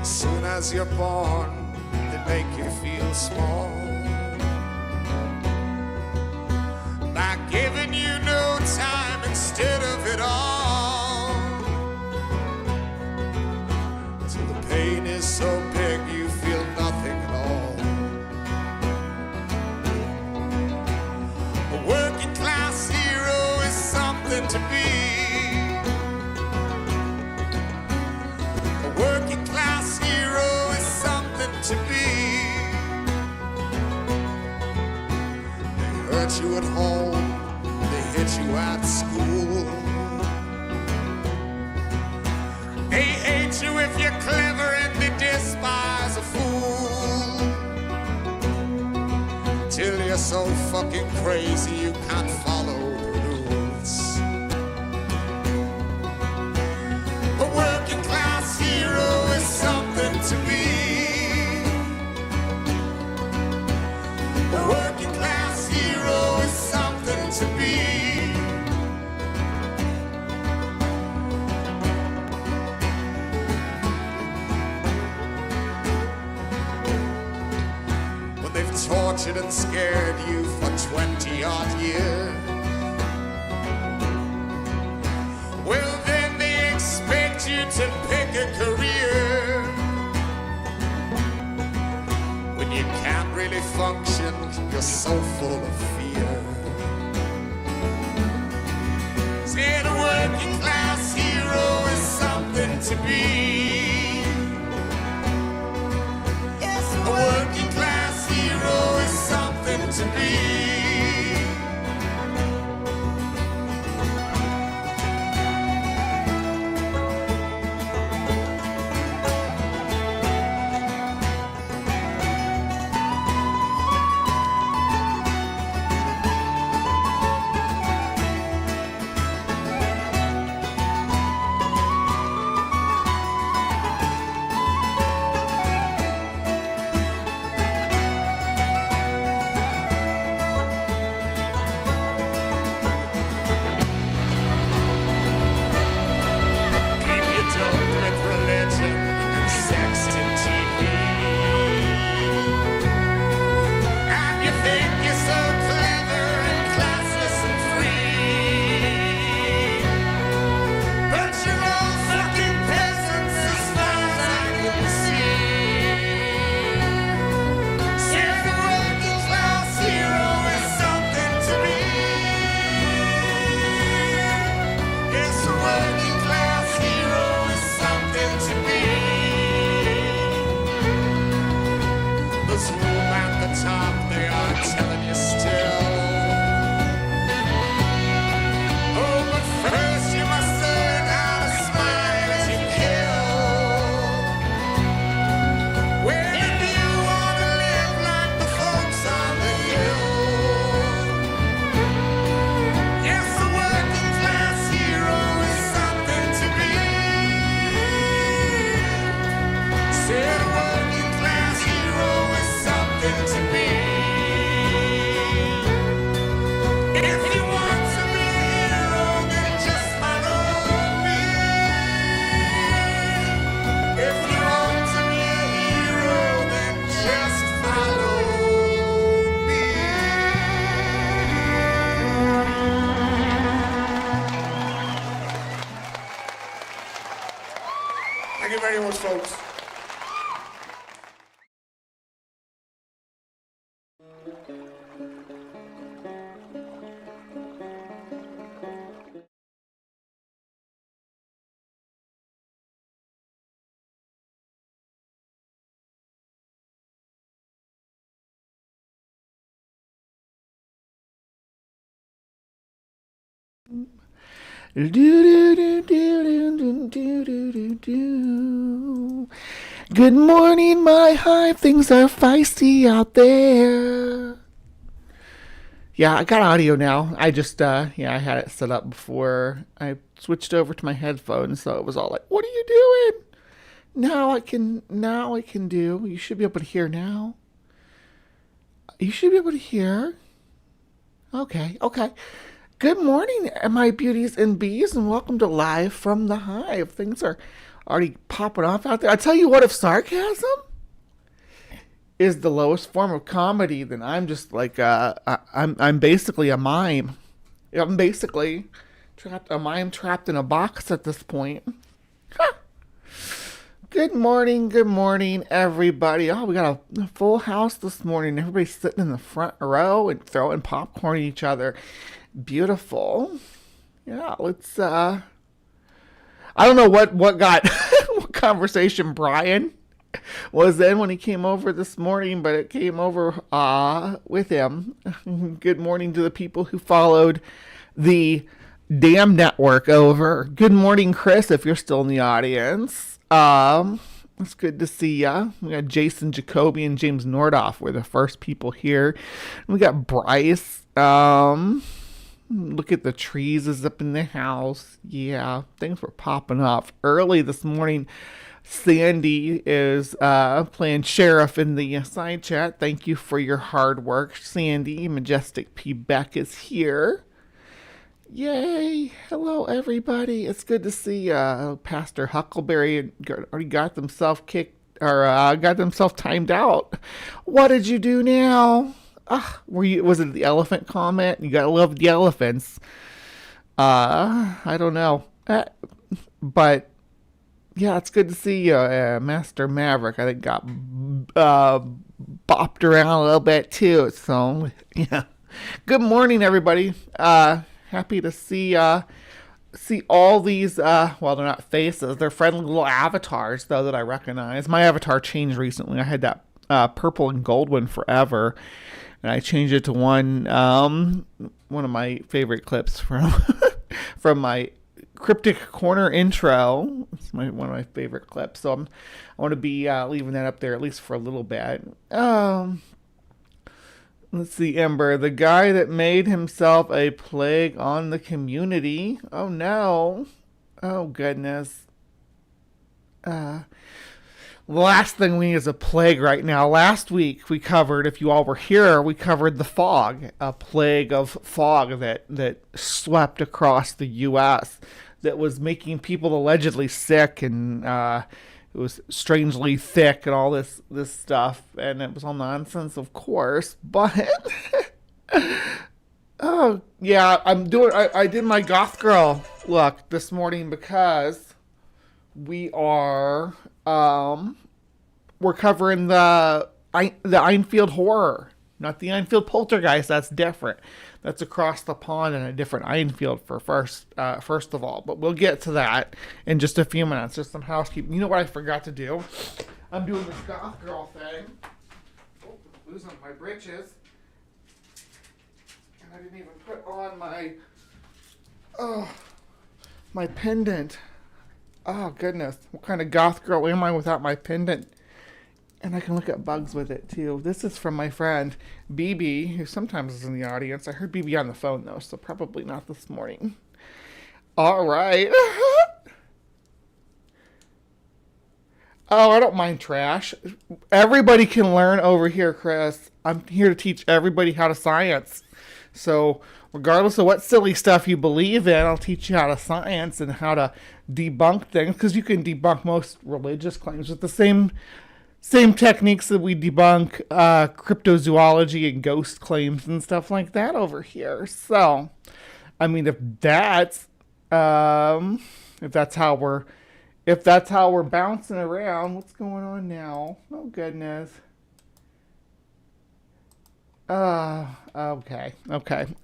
Soon as you're born, they make you feel small by giving you no time instead of it all, till the pain is so big you feel nothing at all. A working class hero is something to be. A working class hero is something to be. They hurt you at home, they hit you at school. They hate you if you're clever and they despise a fool. Till you're so fucking crazy you can't follow the rules. A working class hero is something to be. A working class hero is something to be. When they've tortured and scared you for 20-odd years, well then they expect you to pick a career. When you can't really function, you're so full of fear. Say the working class hero is something to be. A working class hero is something to be. Thank you very much, folks. Good morning, my hive. Things are feisty out there. Yeah, I got audio now. I just, I had it set up before I switched over to my headphones, so it was all like, "What are you doing?" Now I can do. You should be able to hear now. You should be able to hear. Okay. Good morning, my beauties and bees, and welcome to Live from the Hive. Things are already popping off out there. I tell you what, if sarcasm is the lowest form of comedy, then I'm just like I'm basically a mime. I'm basically a mime trapped in a box at this point. Good morning, everybody. Oh, we got a full house this morning. Everybody's sitting in the front row and throwing popcorn at each other. Beautiful. Yeah, let's I don't know what got what conversation Brian was in when he came over this morning, but it came over with him. Good morning to the people who followed the damn network over. Good morning, Chris, if you're still in the audience. It's good to see ya. We got Jason Jacoby and James Nordoff were the first people here. We got Bryce. Look at the trees is up in the house. Yeah, things were popping off early this morning. Sandy is playing sheriff in the side chat. Thank you for your hard work, Sandy. Majestic P. Beck is here. Yay! Hello, everybody. It's good to see Pastor Huckleberry already got themselves kicked or got themselves timed out. What did you do now? Was it the elephant comment? You gotta love the elephants. I don't know. But yeah, it's good to see you, Master Maverick. I think got bopped around a little bit too. So yeah. Good morning, everybody. Happy to see all these. Well, they're not faces. They're friendly little avatars, though, that I recognize. My avatar changed recently. I had that purple and gold one forever. And I changed it to one of my favorite clips from from my CrypticCorner intro. It's one of my favorite clips. So I want to be leaving that up there at least for a little bit. Let's see, Ember, the guy that made himself a plague on the community. Oh no! Oh goodness! Last thing we need is a plague right now. Last week we covered, if you all were here, we covered the fog, a plague of fog that swept across the U.S. that was making people allegedly sick, and it was strangely thick and all this stuff, and it was all nonsense, of course. But oh yeah, I did my goth girl look this morning because we are we're covering the Enfield horror, not the Enfield poltergeist. That's different. That's across the pond in a different Enfield for first of all. But we'll get to that in just a few minutes. Just some housekeeping. You know what I forgot to do? I'm doing this goth girl thing. Oh, losing my britches. And I didn't even put on my pendant. Oh, goodness. What kind of goth girl am I without my pendant? And I can look at bugs with it, too. This is from my friend, BB, who sometimes is in the audience. I heard BB on the phone, though, so probably not this morning. All right. Oh, I don't mind trash. Everybody can learn over here, Chris. I'm here to teach everybody how to science. So regardless of what silly stuff you believe in, I'll teach you how to science and how to debunk things, because you can debunk most religious claims with the same techniques that we debunk cryptozoology and ghost claims and stuff like that over here. So, I mean, if that's how we're bouncing around, what's going on now? Oh goodness. Okay.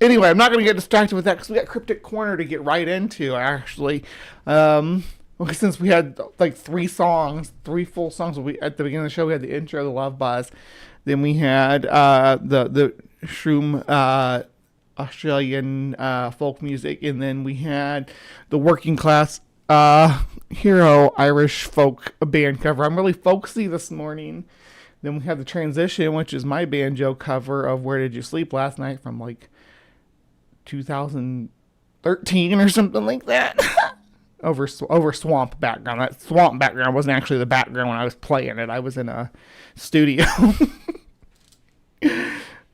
Anyway, I'm not going to get distracted with that because we got CrypticCorner to get right into, actually. Since we had like three full songs. At the beginning of the show, we had the intro, the Love Buzz. Then we had the Shroom Australian folk music. And then we had the working class hero Irish folk band cover. I'm really folksy this morning. Then we had the transition, which is my banjo cover of Where Did You Sleep Last Night from like 2013 or something like that. over swamp background. That swamp background wasn't actually the background when I was playing it. I was in a studio.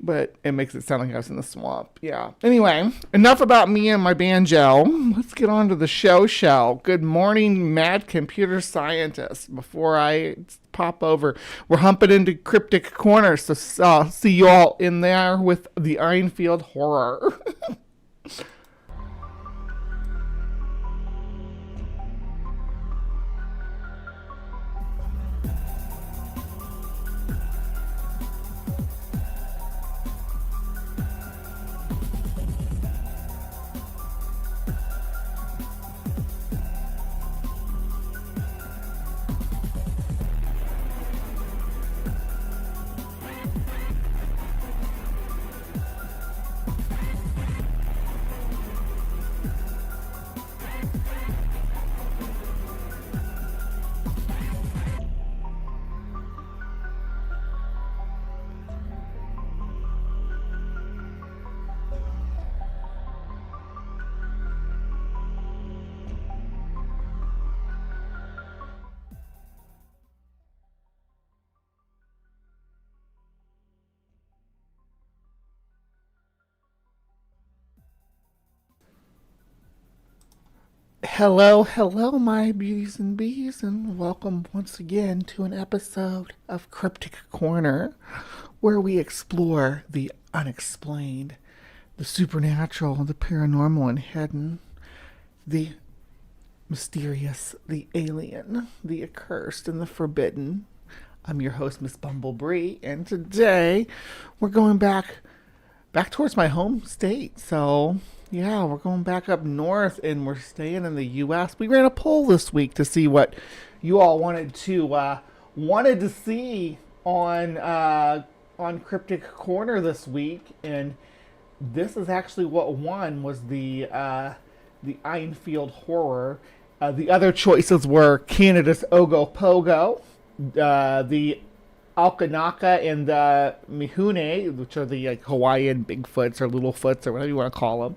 but it makes it sound like I was in the swamp. Yeah. Anyway, enough about me and my banjo. Let's get on to the show. Good morning, mad computer scientist. Before I pop over, we're humping into Cryptic Corner, so see you all in there with the Enfield horror. Hello, my beauties and bees, and welcome once again to an episode of Cryptic Corner, where we explore the unexplained, the supernatural, the paranormal and hidden, the mysterious, the alien, the accursed, and the forbidden. I'm your host, Miss Bumblebee, and today we're going back towards my home state. So yeah, we're going back up north, and we're staying in the U.S. We ran a poll this week to see what you all wanted to see on Cryptic Corner this week, and this is actually what won, was the Enfield horror. The other choices were Canada's Ogopogo, the Alkanaka, and the Mihune, which are the Hawaiian Bigfoots or Littlefoots or whatever you want to call them.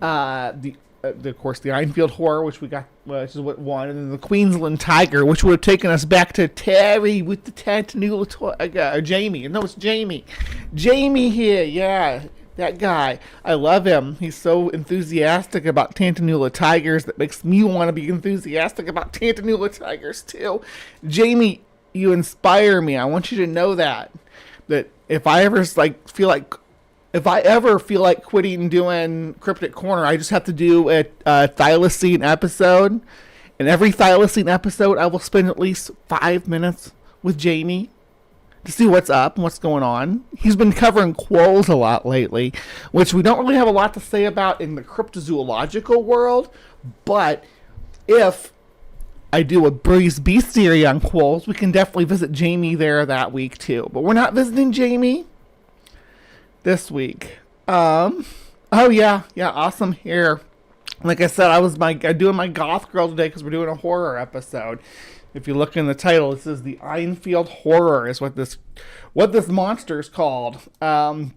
Of course, the Enfield horror, which is what won, and then the Queensland tiger, which would have taken us back to Terry with the Tantanula or Jamie. No, it's Jamie. Jamie here, yeah. That guy, I love him. He's so enthusiastic about Tantanula tigers that makes me want to be enthusiastic about Tantanula tigers too. Jamie, you inspire me. I want you to know that if I ever feel like quitting doing Cryptic Corner, I just have to do a thylacine episode, and every thylacine episode I will spend at least 5 minutes with Jamie to see what's up and what's going on. He's been covering quolls a lot lately, which we don't really have a lot to say about in the cryptozoological world, but if I do a Breeze Bestiary on quolls, we can definitely visit Jamie there that week too. But we're not visiting Jamie this week. Oh yeah, awesome hair. Like I said, I was doing my goth girl today because we're doing a horror episode. If you look in the title, it says the Enfield horror is what this monster is called. Now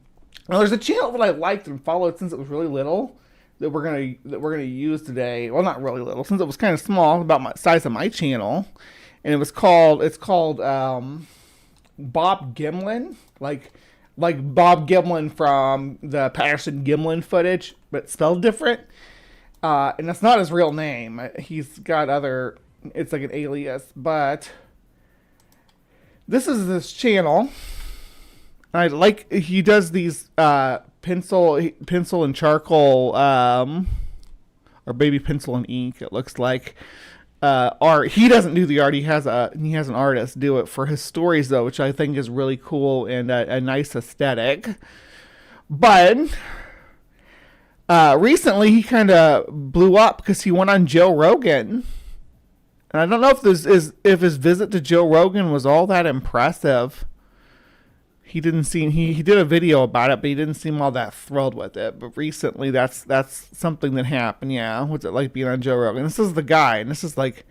there's a channel that I liked and followed since it was really little that we're gonna use today. Well, not really little, since it was kind of small, about my size of my channel, and it's called Bob Gimlin, like Bob Gimlin from the Patterson Gimlin footage, but spelled different. And that's not his real name. He's got other. It's like an alias, but this is this channel. I like he does these pencil and charcoal or maybe pencil and ink. It looks like art. He doesn't do the art. He has an artist do it for his stories though, which I think is really cool and a nice aesthetic. But recently he kind of blew up because he went on Joe Rogan. And I don't know if his visit to Joe Rogan was all that impressive. He did a video about it, but he didn't seem all that thrilled with it. But recently, that's something that happened. Yeah, what's it like being on Joe Rogan? This is the guy, and this is like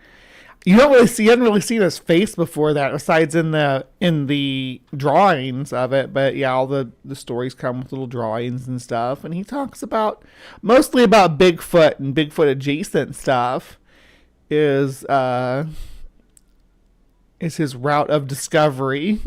you haven't really seen his face before that, besides in the drawings of it. But yeah, all the stories come with little drawings and stuff, and he talks mostly about Bigfoot and Bigfoot adjacent stuff. Is his route of discovery.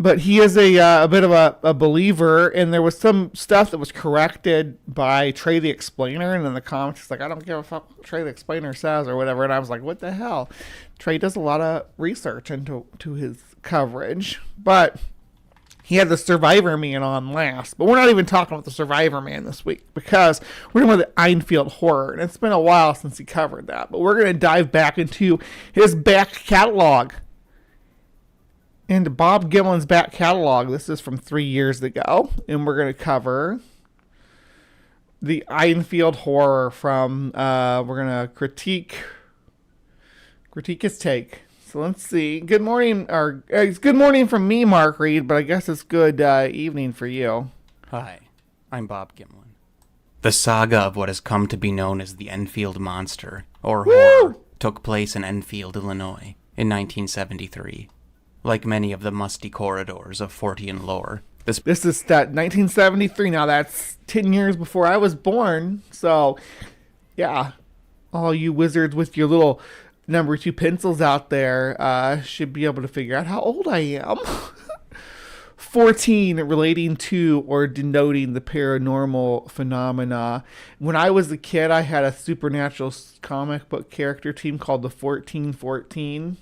But he is a bit of a believer, and there was some stuff that was corrected by Trey the Explainer, and in the comments, he's like, I don't give a fuck what Trey the Explainer says or whatever, and I was like, what the hell? Trey does a lot of research into his coverage, but he had the Survivor Man on last, but we're not even talking about the Survivor Man this week because we're talking about the Enfield horror, and it's been a while since he covered that, but we're going to dive back into his back catalog. And Bob Gimlin's back catalog. This is from 3 years ago. And we're going to cover the Enfield horror from, we're going to critique his take. So let's see. Good morning, or it's good morning from me, Mark Reed, but I guess it's good evening for you. Hi, I'm Bob Gimlin. The saga of what has come to be known as the Enfield Monster, or horror, took place in Enfield, Illinois, in 1973. Like many of the musty corridors of Fortean lore. This is that 1973. Now that's 10 years before I was born. So, yeah, all you wizards with your little number 2 pencils out there should be able to figure out how old I am. 14 relating to or denoting the paranormal phenomena. When I was a kid, I had a supernatural comic book character team called the 1414.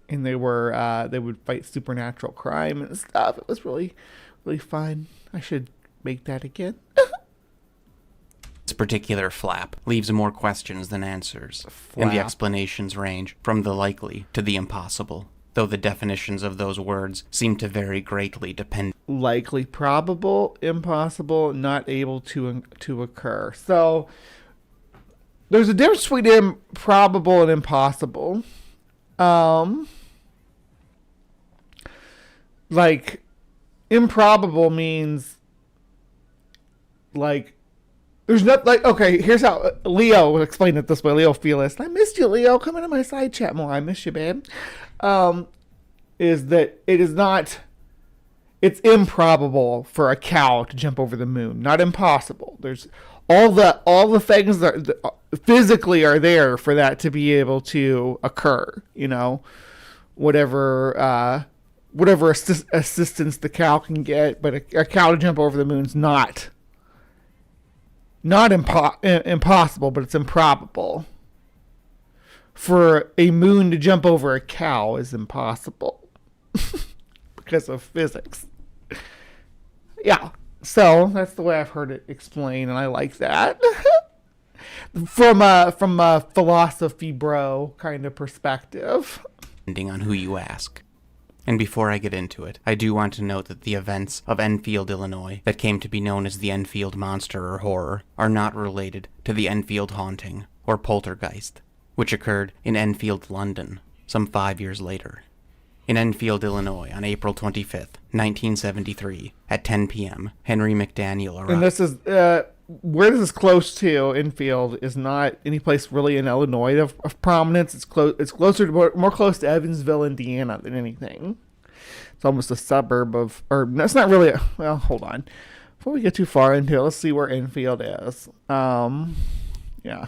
And they would fight supernatural crime and stuff. It was really, really fun. I should make that again. This particular flap leaves more questions than answers, and the explanations range from the likely to the impossible, though the definitions of those words seem to vary greatly depending. Likely, probable, impossible, not able to occur. So there's a difference between improbable and impossible. Like, improbable means, like, there's not, like, okay, here's how Leo would explain it this way. Leo Felis, I missed you, Leo. Come into my side chat more. I miss you, babe. Is that it is not, it's improbable for a cow to jump over the moon. Not impossible. There's all the things that physically are there for that to be able to occur, you know, whatever assistance the cow can get, but a cow to jump over the moon's not impossible, but it's improbable. For a moon to jump over a cow is impossible because of physics. Yeah. So that's the way I've heard it explained, and I like that. from a philosophy bro kind of perspective. Depending on who you ask. And before I get into it, I do want to note that the events of Enfield, Illinois, that came to be known as the Enfield Monster or Horror, are not related to the Enfield Haunting, or Poltergeist, which occurred in Enfield, London, some 5 years later. In Enfield, Illinois, on April 25th, 1973, at 10 p.m., Henry McDaniel arrived. And this is, where this is close to, Enfield, is not any place really in Illinois of prominence. It's closer to, more close to Evansville, Indiana than anything. It's almost a suburb of, or that's not really, well, hold on. Before we get too far into it, let's see where Enfield is. Yeah.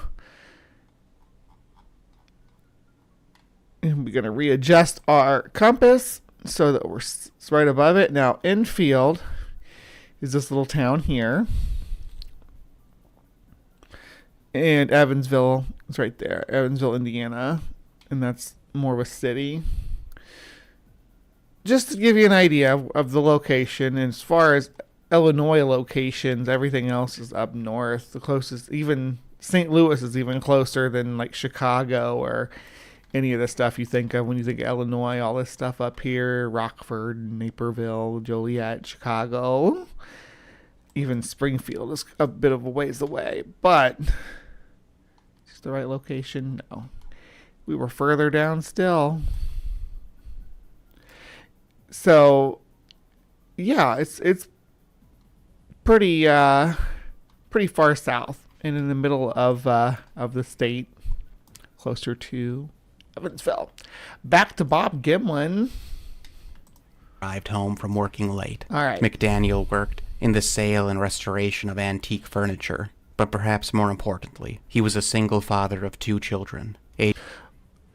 And we're going to readjust our compass so that we're right above it. Now, Enfield is this little town here. And Evansville is right there. Evansville, Indiana. And that's more of a city. Just to give you an idea of the location, and as far as Illinois locations, everything else is up north. The closest, even St. Louis is even closer than like Chicago or any of the stuff you think of when you think of Illinois. All this stuff up here, Rockford, Naperville, Joliet, Chicago. Even Springfield is a bit of a ways away, but is the right location? No. We were further down still. So, yeah, it's pretty far south and in the middle of the state, closer to Evansville. Back to Bob Gimlin. Arrived home from working late. All right. McDaniel worked in the sale and restoration of antique furniture, but perhaps more importantly, he was a single father of 2 children.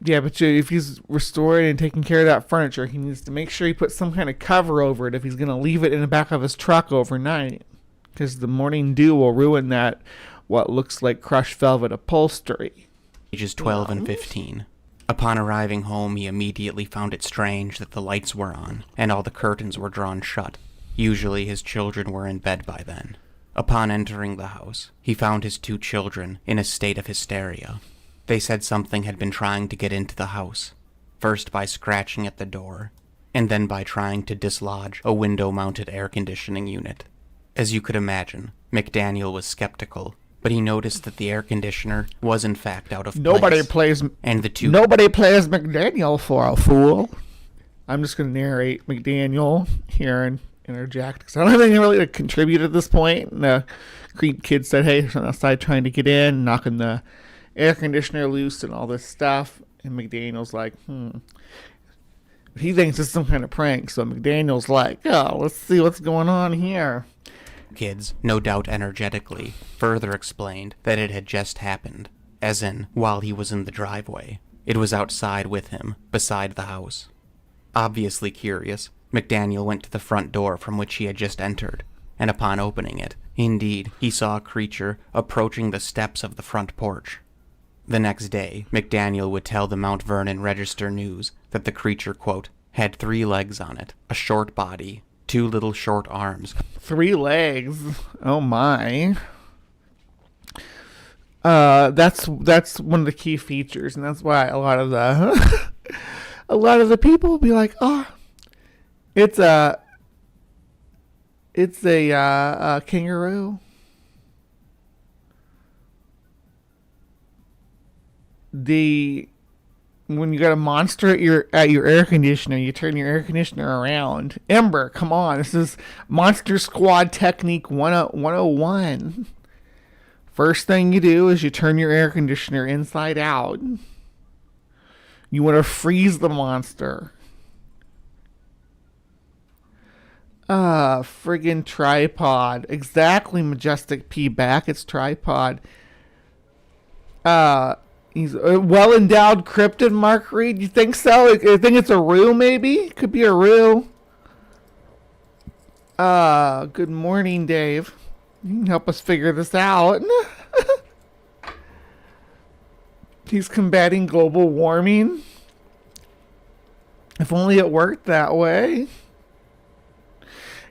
Yeah, but if he's restoring and taking care of that furniture, he needs to make sure he puts some kind of cover over it if he's going to leave it in the back of his truck overnight. Because the morning dew will ruin that, what looks like crushed velvet upholstery. Ages 12 and 15. Upon arriving home, he immediately found it strange that the lights were on and all the curtains were drawn shut. Usually his children were in bed by then. Upon entering the house, he found his 2 children in a state of hysteria. They said something had been trying to get into the house, first by scratching at the door, and then by trying to dislodge a window-mounted air conditioning unit. As you could imagine, McDaniel was skeptical, but he noticed that the air conditioner was in fact out of Nobody place. plays Nobody plays McDaniel for a fool. I'm just going to narrate McDaniel here and interject, because I don't have anything really to contribute at this point. And the creep kid said, hey, he's on the outside trying to get in, knocking the air conditioner loose and all this stuff. And McDaniel's like, he thinks it's some kind of prank. So McDaniel's like, oh, let's see what's going on here. Kids, no doubt energetically, further explained that it had just happened, as in, while he was in the driveway. It was outside with him, beside the house. Obviously curious, McDaniel went to the front door from which he had just entered, and upon opening it, indeed, he saw a creature approaching the steps of the front porch. The next day, McDaniel would tell the Mount Vernon Register-News that the creature, quote, had 3 legs on it, a short body, 2 little short arms. 3 legs? Oh my. That's one of the key features, and that's why a lot of the people will be like, oh, it's a kangaroo. When you got a monster at your air conditioner, you turn your air conditioner around. Ember, come on. This is Monster Squad Technique 101. First thing you do is you turn your air conditioner inside out. You want to freeze the monster. Friggin' tripod. Exactly, Majestic P. Backett's tripod. He's a well-endowed cryptid, Mark Reed. You think so? I think it's a roo, maybe? Could be a roo. Good morning, Dave. You can help us figure this out. He's combating global warming. If only it worked that way.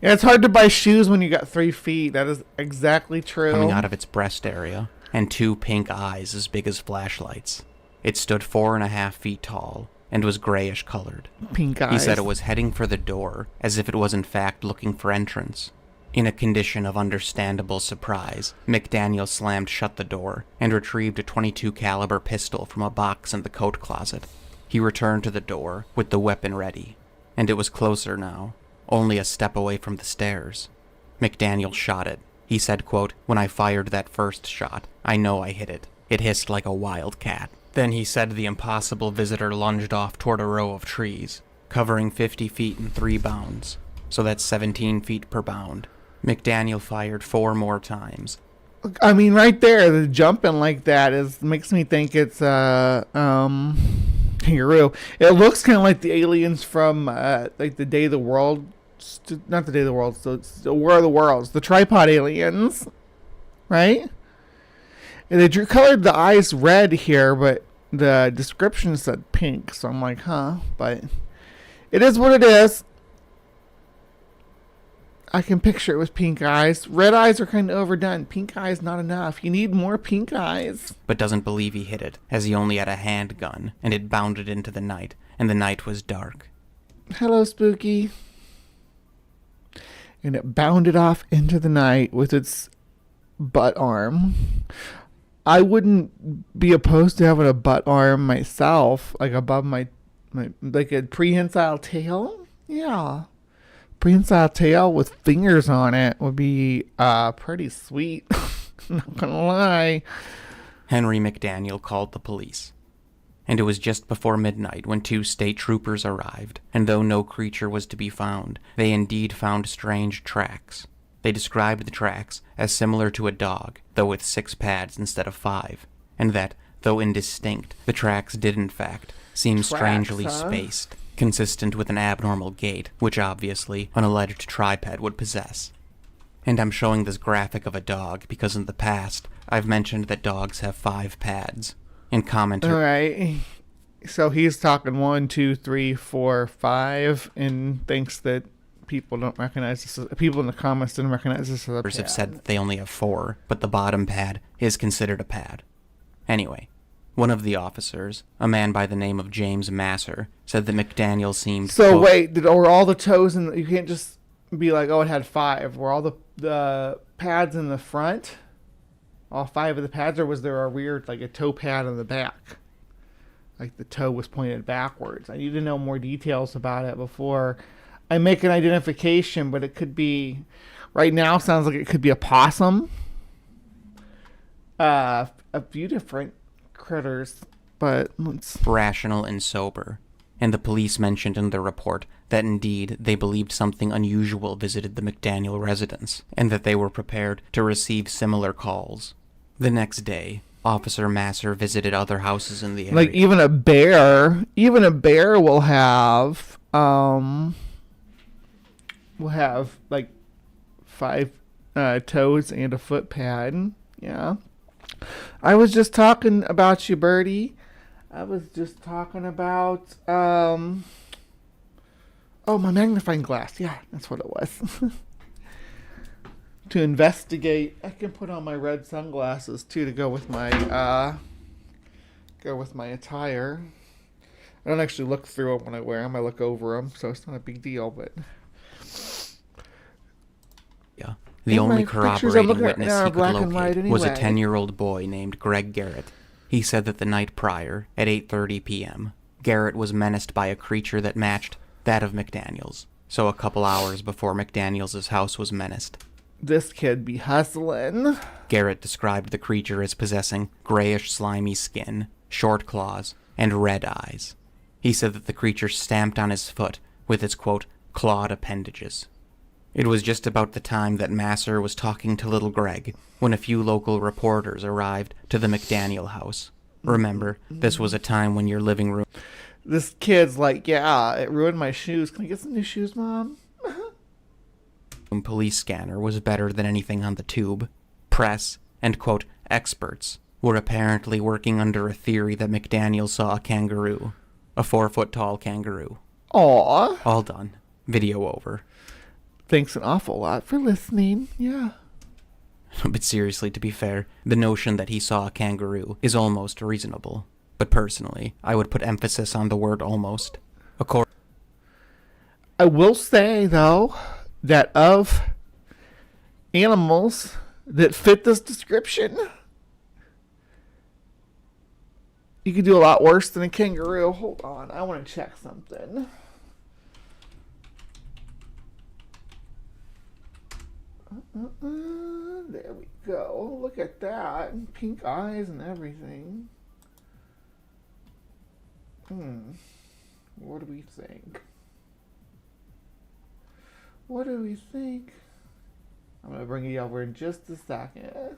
Yeah, it's hard to buy shoes when you got 3 feet. That is exactly true. Coming out of its breast area, and 2 pink eyes as big as flashlights. It stood 4.5 feet tall, and was grayish colored. Pink eyes. He said it was heading for the door, as if it was in fact looking for entrance. In a condition of understandable surprise, McDaniel slammed shut the door, and retrieved a .22 caliber pistol from a box in the coat closet. He returned to the door, with the weapon ready, and it was closer now, only a step away from the stairs. McDaniel shot it. He said, quote, when I fired that first shot, I know I hit it. It hissed like a wild cat. Then he said the impossible visitor lunged off toward a row of trees, covering 50 feet in 3 bounds, so that's 17 feet per bound. McDaniel fired 4 more times. I mean, right there, the jumping like that makes me think it's kangaroo. It looks kind of like the aliens from like the Day of the World, not the Day of the World, so it's the War of the Worlds, the tripod aliens, right? And they colored the eyes red here, but the description said pink, so I'm like, huh? But it is what it is. I can picture it with pink eyes. Red eyes are kind of overdone. Pink eyes not enough. You need more pink eyes. But doesn't believe he hit it, as he only had a handgun, and it bounded into the night, and the night was dark. Hello, Spooky. And it bounded off into the night with its butt arm. I wouldn't be opposed to having a butt arm myself, like above my like a prehensile tail. Yeah. Prehensile tail with fingers on it would be pretty sweet. Not gonna lie. Henry McDaniel called the police. And it was just before midnight when 2 state troopers arrived, and though no creature was to be found, they indeed found strange tracks. They described the tracks as similar to a dog, though with 6 pads instead of 5, and that, though indistinct, the tracks did in fact seems Tracks, strangely huh? spaced, consistent with an abnormal gait, which obviously an alleged triped would possess. And I'm showing this graphic of a dog because in the past, I've mentioned that dogs have 5 pads. In commenter... Alright. So he's talking 1, 2, 3, 4, 5, and thinks that people don't recognize this. People in the comments didn't recognize this as a pad. have said that they only have 4, but the bottom pad is considered a pad. Anyway, one of the officers, a man by the name of James Masser, said that McDaniel seemed... So quote, wait, were all the toes in you can't just be like, oh, it had 5. Were all the pads in the front? All 5 of the pads, or was there a weird, like a toe pad in the back? Like the toe was pointed backwards. I need to know more details about it before I make an identification, but it could be, right now sounds like it could be a possum. A few different critters, but let's... rational and sober. And the police mentioned in their report that indeed they believed something unusual visited the McDaniel residence, and that they were prepared to receive similar calls. The next day, Officer Masser visited other houses in the area. Like even a bear will have like 5 toes and a foot pad. Yeah. I was just talking about you, Birdie. I was just talking about my magnifying glass. Yeah, that's what it was. To investigate. I can put on my red sunglasses too to go with my attire. I don't actually look through them when I wear them. I look over them, so it's not a big deal. But yeah, the only corroborating witness he could locate was a 10-year-old boy named Greg Garrett. He said that the night prior, at 8:30 p.m., Garrett was menaced by a creature that matched that of McDaniel's. So a couple hours before McDaniel's house was menaced. This kid be hustling. Garrett described the creature as possessing grayish slimy skin, short claws, and red eyes. He said that the creature stamped on his foot with its, quote, clawed appendages. It was just about the time that Masser was talking to little Greg when a few local reporters arrived to the McDaniel house. Remember, this was a time when your living room... This kid's like, yeah, it ruined my shoes. Can I get some new shoes, Mom? Police scanner was better than anything on the tube. Press and, quote, experts were apparently working under a theory that McDaniel saw a kangaroo. A 4-foot-tall kangaroo. Aw. All done. Video over. Thanks an awful lot for listening. Yeah. But seriously, to be fair, the notion that he saw a kangaroo is almost reasonable. But personally, I would put emphasis on the word almost. I will say, though, that of animals that fit this description, you could do a lot worse than a kangaroo. Hold on, I want to check something. There we go. Look at that. Pink eyes and everything. What do we think? What do we think? I'm going to bring you over in just a second.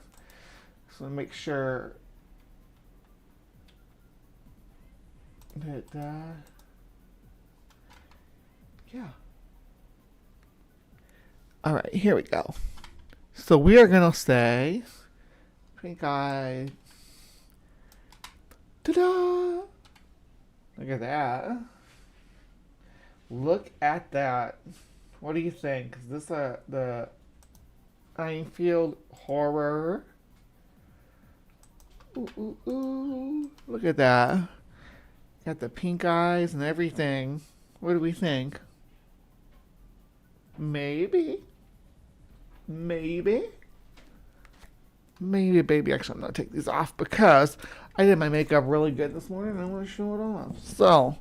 So make sure that, yeah. All right, here we go. So we are going to say pink eye. Ta-da! Look at that. Look at that. What do you think? Is this the Enfield horror? Ooh, ooh, ooh. Look at that. Got the pink eyes and everything. What do we think? Maybe. Maybe, baby. Actually, I'm going to take these off because I did my makeup really good this morning and I want to show it off. So,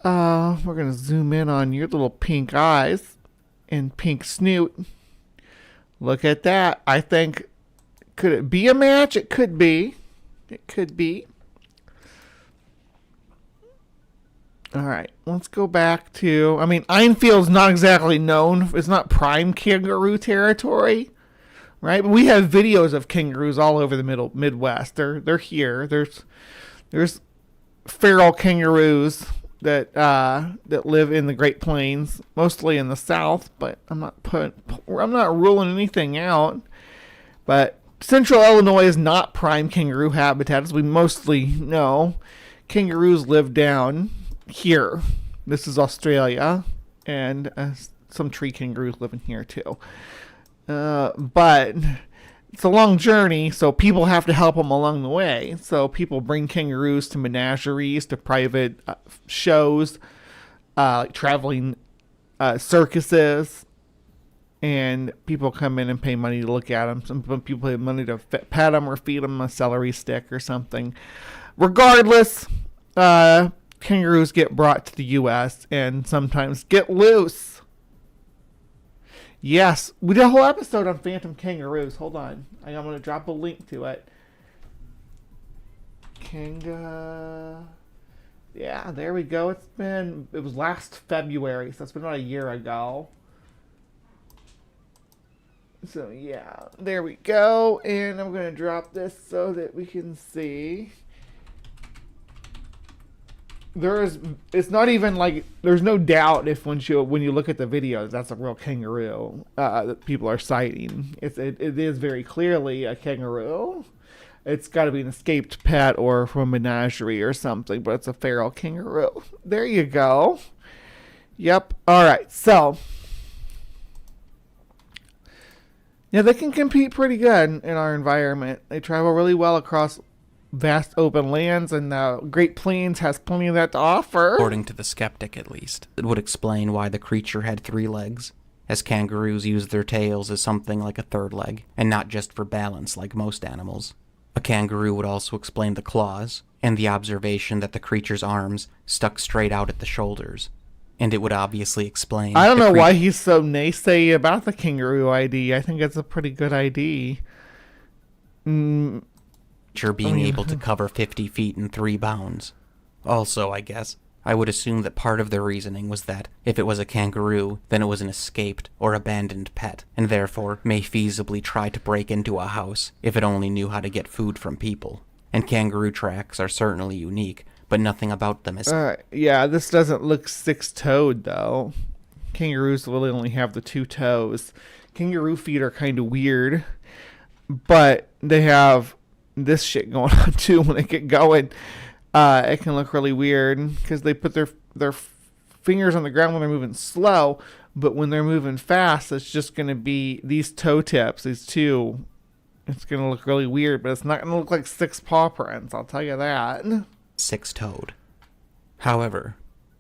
we're going to zoom in on your little pink eyes and pink snoot. Look at that. I think, could it be a match? It could be. It could be. All right, let's go back to, I mean, Enfield's not exactly known. It's not prime kangaroo territory, right? But we have videos of kangaroos all over the Midwest. They're here. There's feral kangaroos that live in the Great Plains, mostly in the South. But I'm not ruling anything out. But Central Illinois is not prime kangaroo habitat, as we mostly know. Kangaroos live down here. This is Australia, and some tree kangaroos live in here too. But it's a long journey, so people have to help them along the way. So people bring kangaroos to menageries, to private shows, like traveling circuses, and people come in and pay money to look at them. Some people pay money to pet them or feed them a celery stick or something. Regardless, kangaroos get brought to the U.S. and sometimes get loose. Yes, we did a whole episode on phantom kangaroos. Hold on. I'm going to drop a link to it. Yeah, there we go. It was last February, so it's been about a year ago. So yeah, there we go. And I'm going to drop this so that we can see. It's not even like, there's no doubt if when you look at the videos, that's a real kangaroo that people are citing. It is very clearly a kangaroo. It's got to be an escaped pet or from a menagerie or something, but it's a feral kangaroo. There you go. Yep. All right. So yeah, they can compete pretty good in our environment. They travel really well across vast open lands, and the Great Plains has plenty of that to offer. According to the skeptic, at least. It would explain why the creature had 3 legs, as kangaroos use their tails as something like a third leg, and not just for balance like most animals. A kangaroo would also explain the claws, and the observation that the creature's arms stuck straight out at the shoulders. And it would obviously explain... I don't know why he's so naysay about the kangaroo ID. I think it's a pretty good ID. Being able to cover 50 feet in 3 bounds. Also, I guess, I would assume that part of the reasoning was that if it was a kangaroo, then it was an escaped or abandoned pet, and therefore may feasibly try to break into a house if it only knew how to get food from people. And kangaroo tracks are certainly unique, but nothing about them is... yeah, this doesn't look 6-toed, though. Kangaroos really only have the 2 toes. Kangaroo feet are kind of weird, but they have this shit going on too. When they get going, it can look really weird because they put their fingers on the ground when they're moving slow, but when they're moving fast, it's just going to be these toe tips, these 2. It's going to look really weird, but it's not going to look like 6 paw prints, I'll tell you that. 6-toed. However,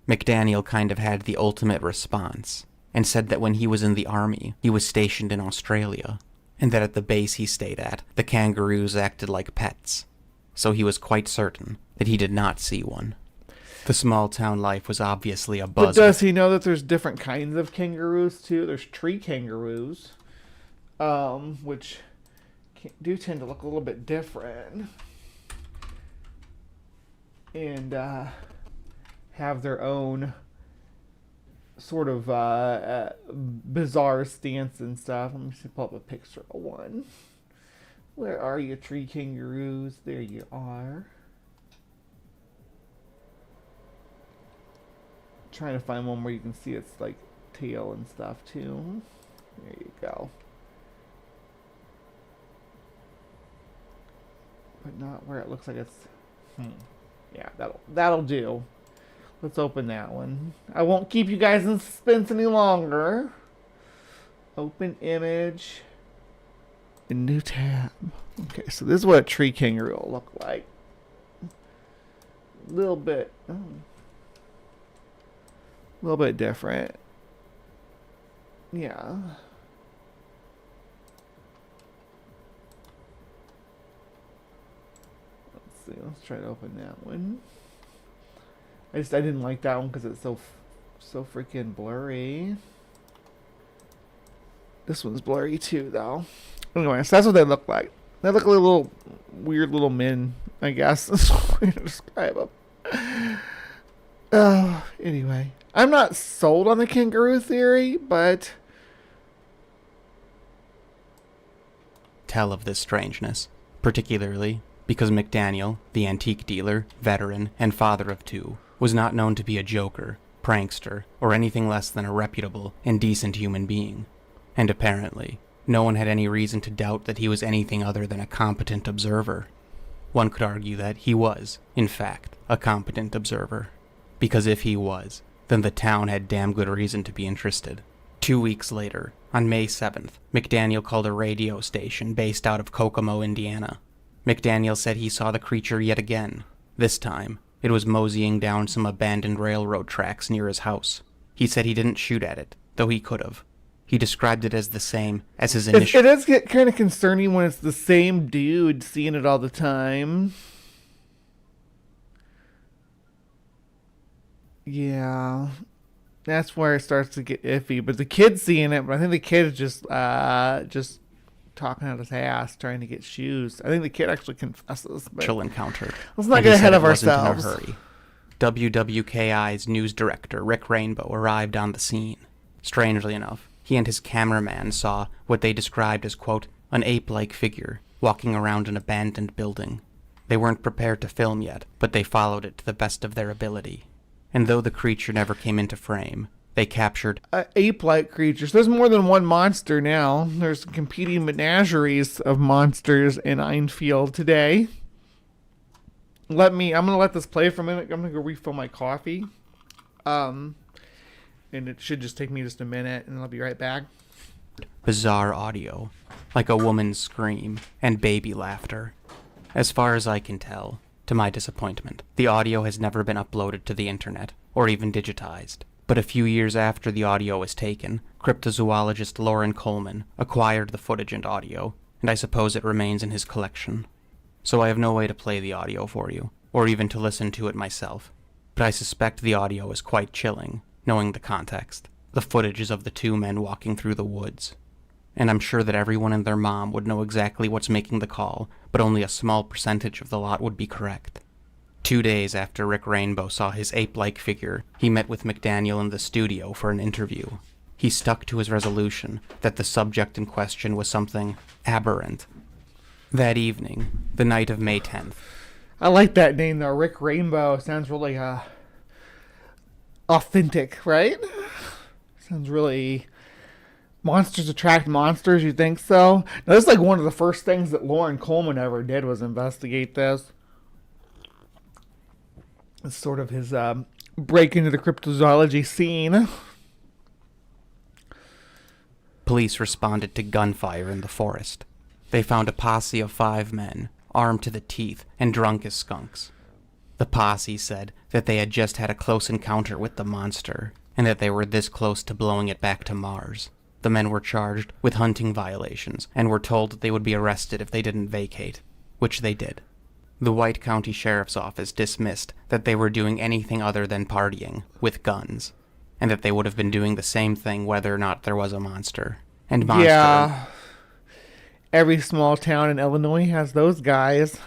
McDaniel kind of had the ultimate response and said that when he was in the army, he was stationed in Australia, and that at the base he stayed at, the kangaroos acted like pets. So he was quite certain that he did not see one. The small town life was obviously a buzz. But does he know that there's different kinds of kangaroos too? There's tree kangaroos, which do tend to look a little bit different, and have their own sort of bizarre stance and stuff. Let me see, pull up a picture of one. Where are you, tree kangaroos? There you are. Trying to find one where you can see its like tail and stuff too. There you go. But not where it looks like it's. Yeah, that'll do. Let's open that one. I won't keep you guys in suspense any longer. Open image. A new tab. Okay, so this is what a tree kangaroo will look like. A little bit different. Yeah. Let's see. Let's try to open that one. I didn't like that one because it's so freaking blurry. This one's blurry too, though. Anyway, so that's what they look like. They look like little weird little men, I guess. That's the way to describe them. Anyway, I'm not sold on the kangaroo theory, but tell of this strangeness, particularly because McDaniel, the antique dealer, veteran, and father of two, was not known to be a joker, prankster, or anything less than a reputable and decent human being. And apparently, no one had any reason to doubt that he was anything other than a competent observer. One could argue that he was, in fact, a competent observer. Because if he was, then the town had damn good reason to be interested. 2 weeks later, on May 7th, McDaniel called a radio station based out of Kokomo, Indiana. McDaniel said he saw the creature yet again. This time, it was moseying down some abandoned railroad tracks near his house. He said he didn't shoot at it, though he could have. He described it as the same as his initial... It does get kind of concerning when it's the same dude seeing it all the time. Yeah. That's where it starts to get iffy. But the kid's seeing it, but I think the kid is just talking out his ass, trying to get shoes. I think the kid actually confesses. But encounter. Let's not get ahead of ourselves. In a hurry. WWKI's news director, Rick Rainbow, arrived on the scene. Strangely enough, he and his cameraman saw what they described as, quote, an ape-like figure walking around an abandoned building. They weren't prepared to film yet, but they followed it to the best of their ability. And though the creature never came into frame, they captured ape-like creatures. There's more than one monster now. There's competing menageries of monsters in Enfield today. I'm going to let this play for a minute. I'm going to go refill my coffee. And it should just take me just a minute, and I'll be right back. bizarre audio, like a woman's scream and baby laughter. As far as I can tell, to my disappointment, the audio has never been uploaded to the internet, or even digitized. But a few years after the audio was taken, cryptozoologist Loren Coleman acquired the footage and audio, and I suppose it remains in his collection. So I have no way to play the audio for you, or even to listen to it myself. But I suspect the audio is quite chilling, knowing the context. The footage is of the two men walking through the woods. And I'm sure that everyone and their mom would know exactly what's making the call, but only a small percentage of the lot would be correct. 2 days after Rick Rainbow saw his ape-like figure, he met with McDaniel in the studio for an interview. He stuck to his resolution that the subject in question was something aberrant. That evening, the night of May 10th. I like that name though, Rick Rainbow. Sounds really authentic, right? Sounds really... Monsters attract monsters, you think so? Now, this is like one of the first things that Loren Coleman ever did was investigate this. It's sort of his break into the cryptozoology scene. Police responded to gunfire in the forest. They found a posse of 5 men, armed to the teeth and drunk as skunks. The posse said that they had just had a close encounter with the monster, and that they were this close to blowing it back to Mars. The men were charged with hunting violations and were told that they would be arrested if they didn't vacate, which they did. The White County Sheriff's Office dismissed that they were doing anything other than partying, with guns, and that they would have been doing the same thing whether or not there was a monster. And monster... Yeah. Every small town in Illinois has those guys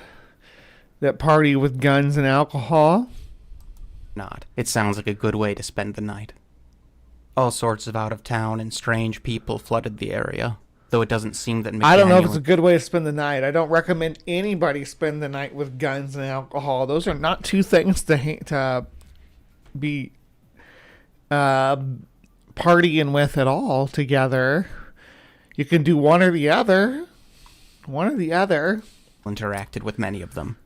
that party with guns and alcohol. Not. It sounds like a good way to spend the night. All sorts of out-of-town and strange people flooded the area, though it doesn't seem that McDaniel... I don't know if it's a good way to spend the night. I don't recommend anybody spend the night with guns and alcohol. Those are not two things to be partying with at all together. You can do one or the other. One or the other. Interacted with many of them.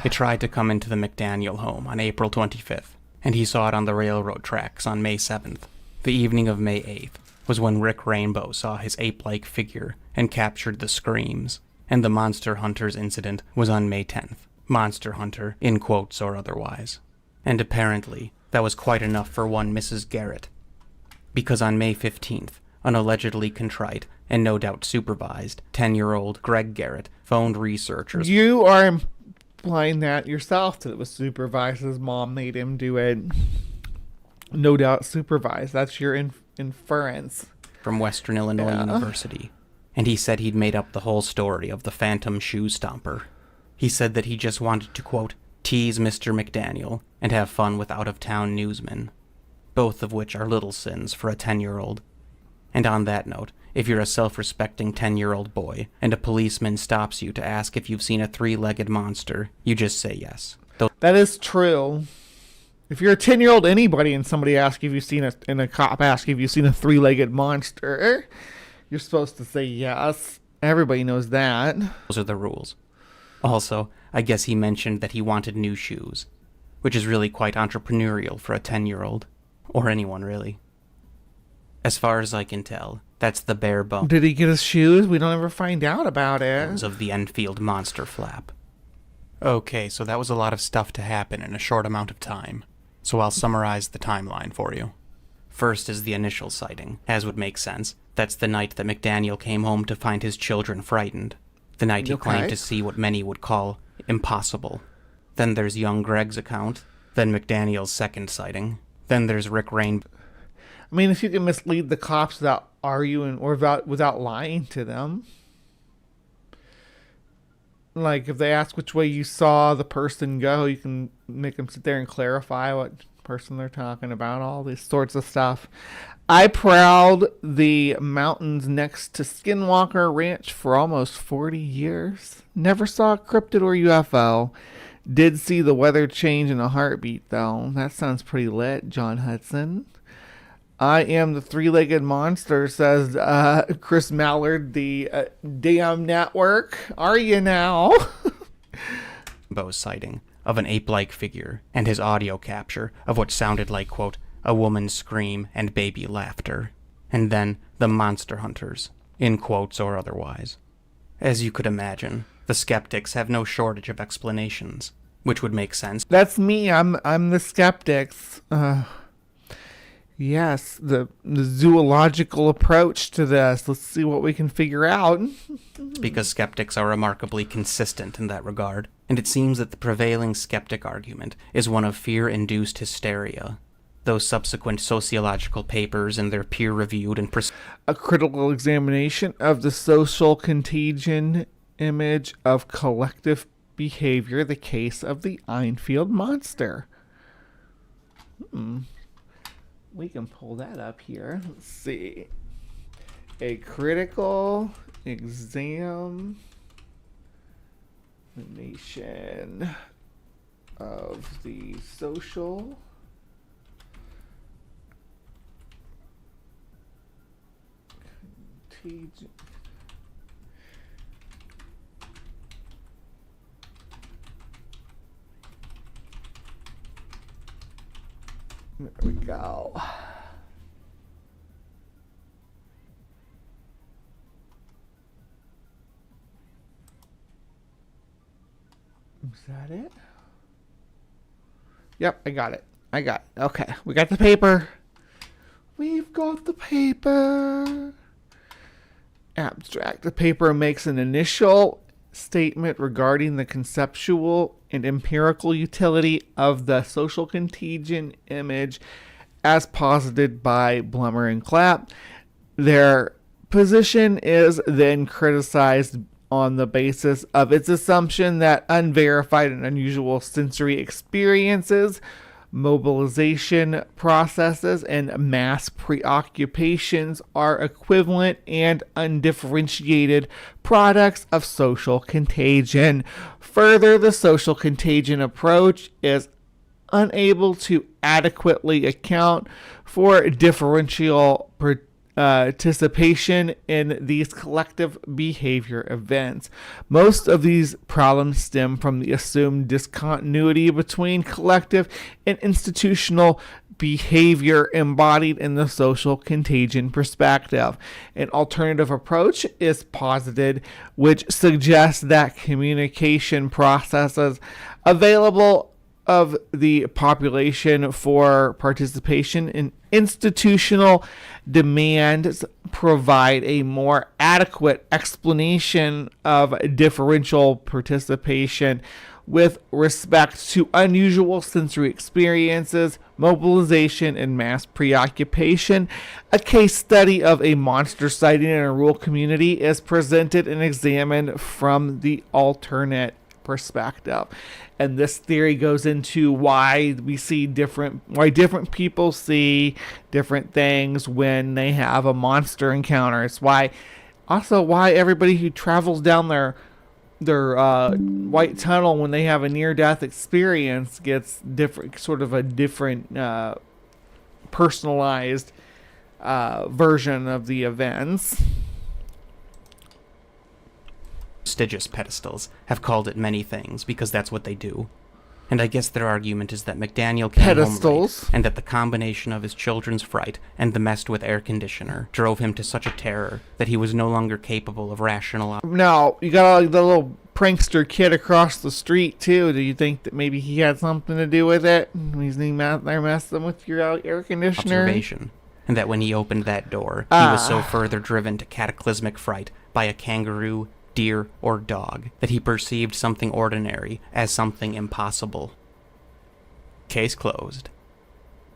He tried to come into the McDaniel home on April 25th, and he saw it on the railroad tracks on May 7th. The evening of May 8th was when Rick Rainbow saw his ape-like figure and captured the screams, and the Monster Hunters incident was on May 10th. Monster Hunter, in quotes or otherwise. And apparently, that was quite enough for one Mrs. Garrett. Because on May 15th, an allegedly contrite, and no doubt supervised, 10-year-old Greg Garrett phoned researchers. You are implying that yourself, that it was supervised. His mom made him do it. No doubt supervised. That's your inference. From Western Illinois University. And he said he'd made up the whole story of the phantom shoe stomper. He said that he just wanted to, quote, tease Mr. McDaniel and have fun with out-of-town newsmen. Both of which are little sins for a 10-year-old. And on that note, if you're a self-respecting 10-year-old boy and a policeman stops you to ask if you've seen a 3-legged monster, you just say yes. That is true. If you're a 10-year-old anybody and somebody asks if you've seen and a cop asks if you've seen a 3-legged monster, you're supposed to say yes. Everybody knows that. Those are the rules. Also, I guess he mentioned that he wanted new shoes, which is really quite entrepreneurial for a 10-year-old. Or anyone, really. As far as I can tell, that's the bare bones Did he get his shoes? We don't ever find out about it. of the Enfield monster flap. Okay, so that was a lot of stuff to happen in a short amount of time. So I'll summarize the timeline for you. First is the initial sighting, as would make sense. That's the night that McDaniel came home to find his children frightened. The night he claimed to see what many would call impossible. Then there's young Greg's account. Then McDaniel's second sighting. Then there's Rick Rain. I mean, if you can mislead the cops without arguing or without lying to them. Like, if they ask which way you saw the person go, you can make them sit there and clarify what person they're talking about, all these sorts of stuff. I prowled the mountains next to Skinwalker Ranch for almost 40 years. Never saw a cryptid or UFO. Did see the weather change in a heartbeat, though. That sounds pretty lit, John Hudson. I am the 3-legged monster, says Chris Mallard, the damn network. Are you now? Bo's sighting of an ape-like figure and his audio capture of what sounded like, quote, a woman's scream and baby laughter. And then the monster hunters, in quotes or otherwise. As you could imagine, the skeptics have no shortage of explanations, which would make sense. That's me. I'm the skeptics. Yes, the zoological approach to this. Let's see what we can figure out. Because skeptics are remarkably consistent in that regard, and it seems that the prevailing skeptic argument is one of fear-induced hysteria. Those subsequent sociological papers and their peer-reviewed and a critical examination of the social contagion image of collective behavior, the case of the Enfield monster. We can pull that up here. Let's see. A critical examination of the social contagion. There we go. Is that it? Yep, I got it. Okay, we got the paper. We've got the paper. Abstract. The paper makes an initial statement regarding the conceptual and empirical utility of the social contagion image as posited by Blummer and Clapp. Their position is then criticized on the basis of its assumption that unverified and unusual sensory experiences, mobilization processes, and mass preoccupations are equivalent and undifferentiated products of social contagion. Further, the social contagion approach is unable to adequately account for differential participation in these collective behavior events. Most of these problems stem from the assumed discontinuity between collective and institutional behavior embodied in the social contagion perspective. An alternative approach is posited, which suggests that communication processes available of the population for participation in institutional demands provide a more adequate explanation of differential participation with respect to unusual sensory experiences, mobilization, and mass preoccupation. A case study of a monster sighting in a rural community is presented and examined from the alternate perspective. And this theory goes into why different people see different things when they have a monster encounter. It's why everybody who travels down their white tunnel when they have a near-death experience gets a different personalized version of the events. Prestigious pedestals have called it many things because that's what they do. And I guess their argument is that McDaniel came Pedestals. home late, and that the combination of his children's fright and the messed with air conditioner drove him to such a terror that he was no longer capable of rational. Now, you got the little prankster kid across the street, too. Do you think that maybe he had something to do with it? He's out there messing with your air conditioner? Observation. And that when he opened that door, he was so further driven to cataclysmic fright by a kangaroo, deer, or dog that he perceived something ordinary as something impossible. Case closed.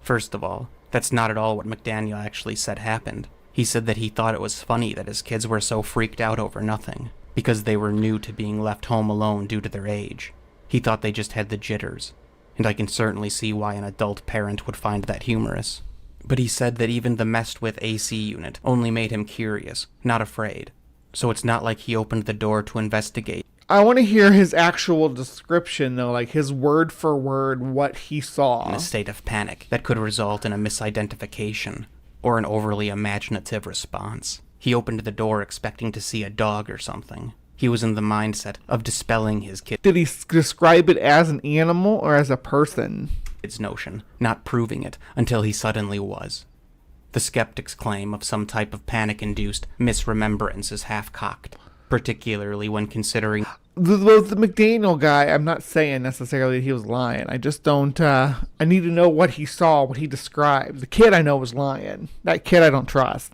First of all, that's not at all what McDaniel actually said happened. He said that he thought it was funny that his kids were so freaked out over nothing, because they were new to being left home alone due to their age. He thought they just had the jitters, and I can certainly see why an adult parent would find that humorous. But he said that even the messed with AC unit only made him curious, not afraid. So it's not like he opened the door to investigate. I want to hear his actual description, though, like his word for word, what he saw. In a state of panic that could result in a misidentification or an overly imaginative response. He opened the door expecting to see a dog or something. He was in the mindset of dispelling his Did he describe it as an animal or as a person? kid's notion, not proving it until he suddenly was. The skeptic's claim of some type of panic-induced misremembrance is half-cocked, particularly when considering... The McDaniel guy, I'm not saying necessarily he was lying. I just don't... I need to know what he saw, what he described. The kid I know was lying. That kid I don't trust.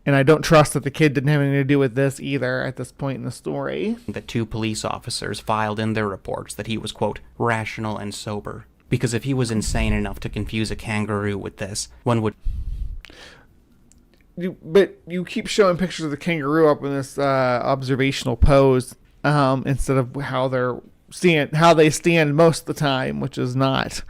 And I don't trust that the kid didn't have anything to do with this either at this point in the story. The 2 police officers filed in their reports that he was, quote, rational and sober. Because if he was insane enough to confuse a kangaroo with this, one would... But you keep showing pictures of the kangaroo up in this observational pose instead of how they stand most of the time, which is not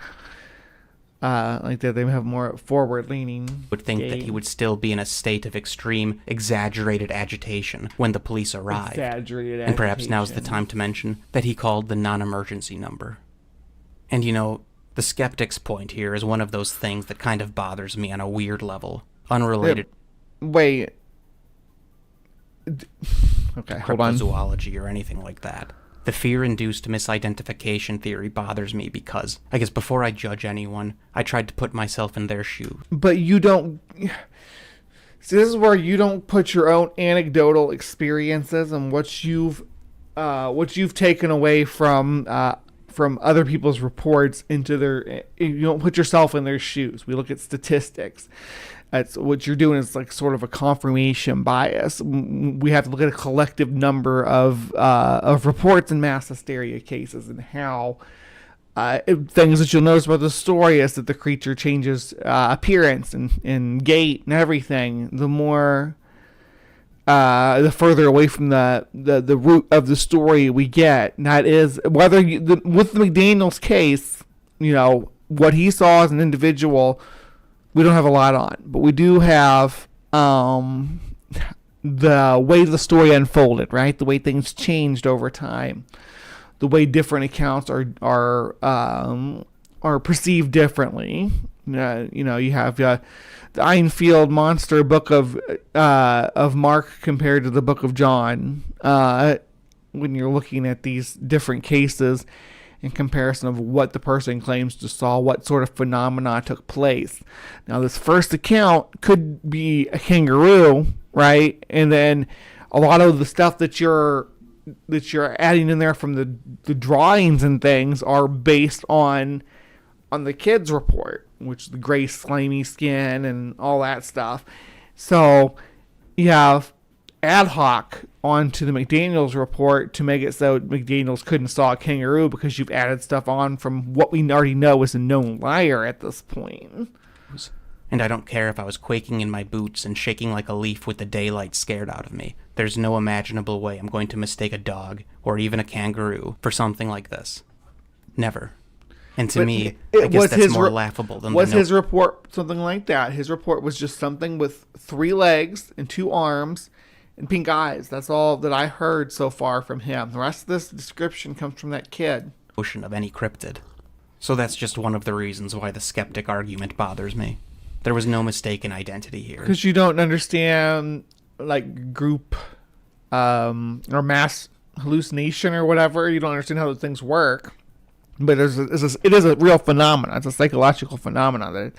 like that. They have more forward-leaning. Would think that he would still be in a state of extreme, exaggerated agitation when the police arrived. And perhaps now's the time to mention that he called the non-emergency number. And you know, the skeptic's point here is one of those things that kind of bothers me on a weird level, unrelated. Wait. Okay, hold on. Cryptozoology or anything like that. The fear-induced misidentification theory bothers me because, I guess before I judge anyone, I tried to put myself in their shoes. But you don't... See, this is where you don't put your own anecdotal experiences and what you've taken away from other people's reports into their... You don't put yourself in their shoes. We look at statistics. That's what you're doing is like sort of a confirmation bias. We have to look at a collective number of reports in mass hysteria cases and how things that you'll notice about the story is that the creature changes appearance and gait and everything. The further away from the root of the story we get. And that is with the McDaniel's case, you know, what he saw as an individual. We don't have a lot on, but we do have the way the story unfolded, right? The way things changed over time, the way different accounts are perceived differently. You know, you have the Enfield monster book of Mark compared to the book of John. When you're looking at these different cases, in comparison of what the person claims to saw, what sort of phenomena took place. Now, this first account could be a kangaroo, right? And then a lot of the stuff that you're adding in there from the drawings and things are based on the kid's report, which is the gray slimy skin and all that stuff. So you have ad hoc onto the McDaniel's report to make it so McDaniel's couldn't saw a kangaroo because you've added stuff on from what we already know is a known liar at this point. And I don't care if I was quaking in my boots and shaking like a leaf with the daylight scared out of me. There's no imaginable way I'm going to mistake a dog, or even a kangaroo, for something like this. Never. And to me, I guess that's more laughable than was his report something like that? His report was just something with 3 legs and 2 arms and pink eyes. That's all that I heard so far from him. The rest of this description comes from that kid. Notion of any cryptid. So that's just one of the reasons why the skeptic argument bothers me. There was no mistaken identity here. Because you don't understand, like, group or mass hallucination or whatever. You don't understand how those things work. But it is a real phenomenon. It's a psychological phenomenon that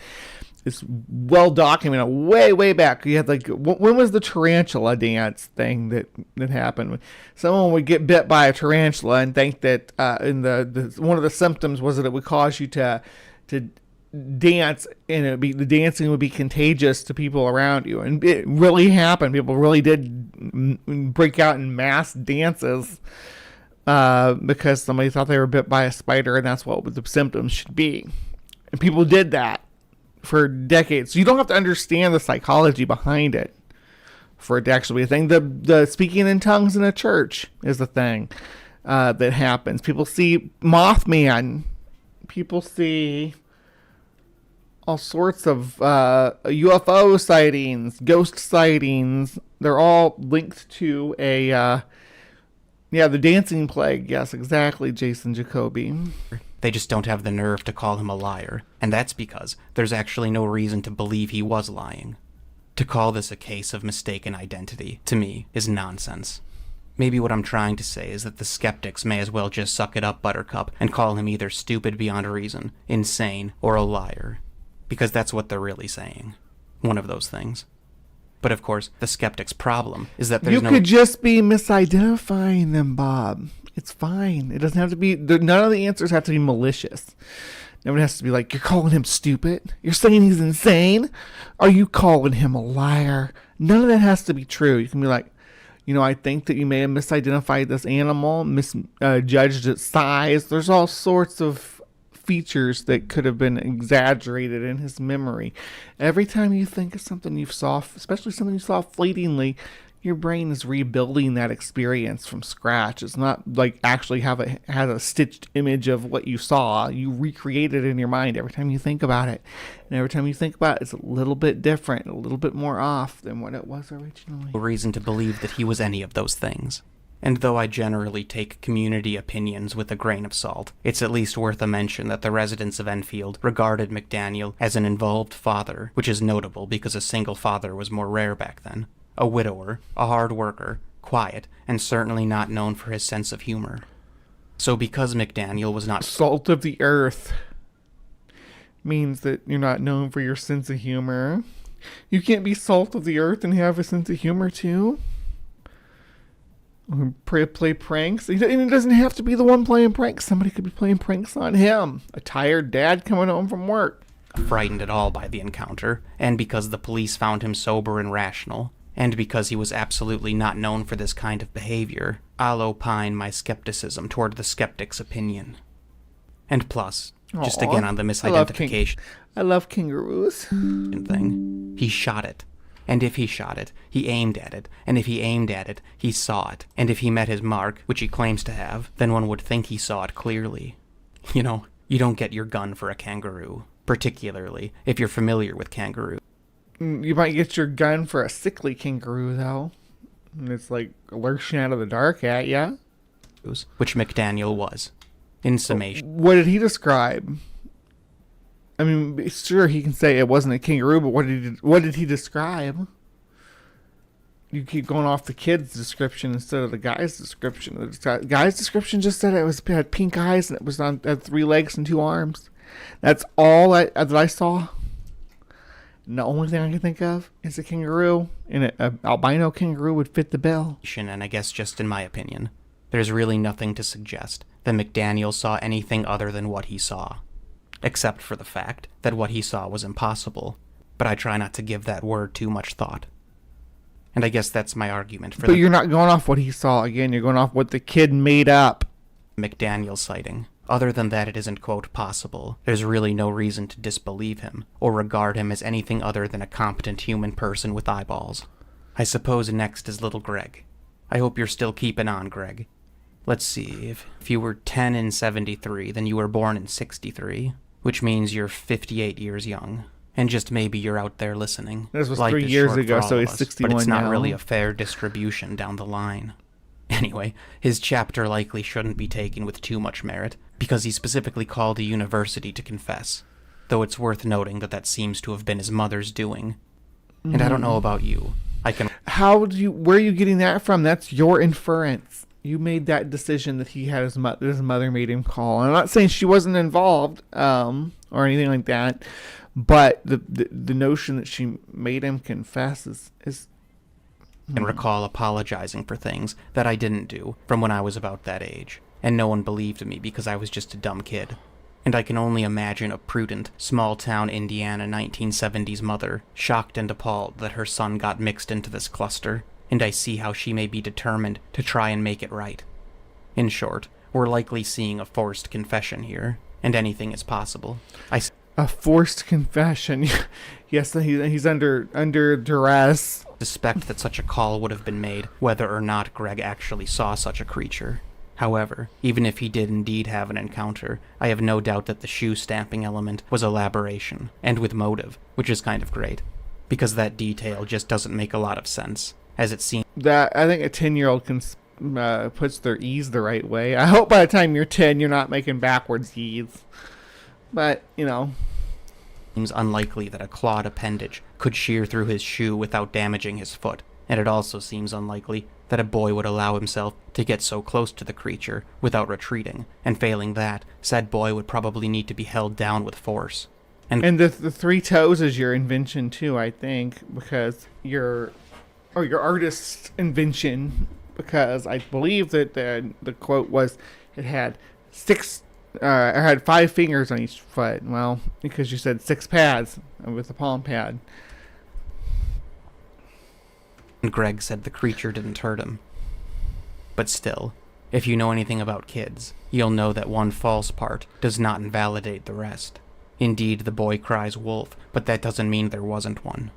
is well documented way back. You had, like, when was the tarantula dance thing that happened? Someone would get bit by a tarantula and think that one of the symptoms was that it would cause you to dance, and the dancing would be contagious to people around you. And it really happened. People really did break out in mass dances because somebody thought they were bit by a spider, and that's what the symptoms should be. And people did that for decades. So you don't have to understand the psychology behind it for it to actually be a thing. The speaking in tongues in a church is a thing that happens. People see Mothman. People see all sorts of UFO sightings, ghost sightings. They're all linked to the dancing plague. Yes, exactly, Jason Jacoby. They just don't have the nerve to call him a liar, and that's because there's actually no reason to believe he was lying. To call this a case of mistaken identity, to me, is nonsense. Maybe what I'm trying to say is that the skeptics may as well just suck it up, Buttercup, and call him either stupid beyond reason, insane, or a liar. Because that's what they're really saying. One of those things. But of course, the skeptic's problem is that there's You could just be misidentifying them, Bob. It's fine. It doesn't have to be... None of the answers have to be malicious. Nobody has to be like, you're calling him stupid? You're saying he's insane? Are you calling him a liar? None of that has to be true. You can be like, I think that you may have misidentified this animal, misjudged its size. There's all sorts of features that could have been exaggerated in his memory. Every time you think of something you saw, especially something you saw fleetingly, your brain is rebuilding that experience from scratch. It's not like actually had a stitched image of what you saw. You recreate it in your mind every time you think about it. And every time you think about it, it's a little bit different, a little bit more off than what it was originally. No reason to believe that he was any of those things. And though I generally take community opinions with a grain of salt, it's at least worth a mention that the residents of Enfield regarded McDaniel as an involved father, which is notable because a single father was more rare back then. A widower, a hard worker, quiet, and certainly not known for his sense of humor. So because McDaniel was not salt of the earth means that you're not known for your sense of humor. You can't be salt of the earth and have a sense of humor too. Play pranks. And it doesn't have to be the one playing pranks. Somebody could be playing pranks on him. A tired dad coming home from work. frightened at all by the encounter, and because the police found him sober and rational, and because he was absolutely not known for this kind of behavior, I'll opine my skepticism toward the skeptic's opinion. And plus, just again on the misidentification I love kangaroos. thing, he shot it. And if he shot it, he aimed at it. And if he aimed at it, he saw it. And if he met his mark, which he claims to have, then one would think he saw it clearly. You know, you don't get your gun for a kangaroo, particularly if you're familiar with kangaroos. You might get your gun for a sickly kangaroo, though. And it's like lurching out of the dark at ya. Which McDaniel was. In summation. What did he describe? I mean, sure, he can say it wasn't a kangaroo, but what did he describe? You keep going off the kid's description instead of the guy's description. The guy's description just said it had pink eyes and it was had 3 legs and 2 arms. That's all that I saw. And the only thing I can think of is a kangaroo, and an albino kangaroo would fit the bill. And I guess just in my opinion, there's really nothing to suggest that McDaniel saw anything other than what he saw. Except for the fact that what he saw was impossible, but I try not to give that word too much thought. And I guess that's my argument for But you're not going off what he saw again, you're going off what the kid made up. McDaniel sighting. Other than that it isn't, quote, possible, there's really no reason to disbelieve him, or regard him as anything other than a competent human person with eyeballs. I suppose next is little Greg. I hope you're still keeping on, Greg. Let's see, if you were 10 in 73, then you were born in 63, which means you're 58 years young. And just maybe you're out there listening. This was Life 3 is years short ago, for all so of he's us, 61 but it's not now. really a fair distribution down the line. Anyway, his chapter likely shouldn't be taken with too much merit, because he specifically called a university to confess, though it's worth noting that that seems to have been his mother's doing. And I don't know about you. Where are you getting that from? That's your inference. You made that decision that his mother made him call. I'm not saying she wasn't involved, or anything like that, but the notion that she made him confess is and recall apologizing for things that I didn't do from when I was about that age, and no one believed me because I was just a dumb kid. And I can only imagine a prudent, small-town Indiana 1970s mother, shocked and appalled that her son got mixed into this cluster, and I see how she may be determined to try and make it right. In short, we're likely seeing a forced confession here, and anything is possible. A forced confession. Yes, he's under duress. Suspect that such a call would have been made, whether or not Greg actually saw such a creature. However, even if he did indeed have an encounter, I have no doubt that the shoe stamping element was elaboration, and with motive, which is kind of great, because that detail just doesn't make a lot of sense, as it seems. That I think a 10-year-old puts their E's the right way. I hope by the time you're 10, you're not making backwards E's. But, seems unlikely that a clawed appendage could shear through his shoe without damaging his foot, and it also seems unlikely that a boy would allow himself to get so close to the creature without retreating, and failing that, said boy would probably need to be held down with force. And the 3 toes is your invention too, I think, because your artist's invention, because I believe that the quote was it had 5 fingers on each foot. Well, because you said 6 pads with the palm pad. And Greg said the creature didn't hurt him. But still, if you know anything about kids, you'll know that one false part does not invalidate the rest. Indeed, the boy cries wolf, but that doesn't mean there wasn't one.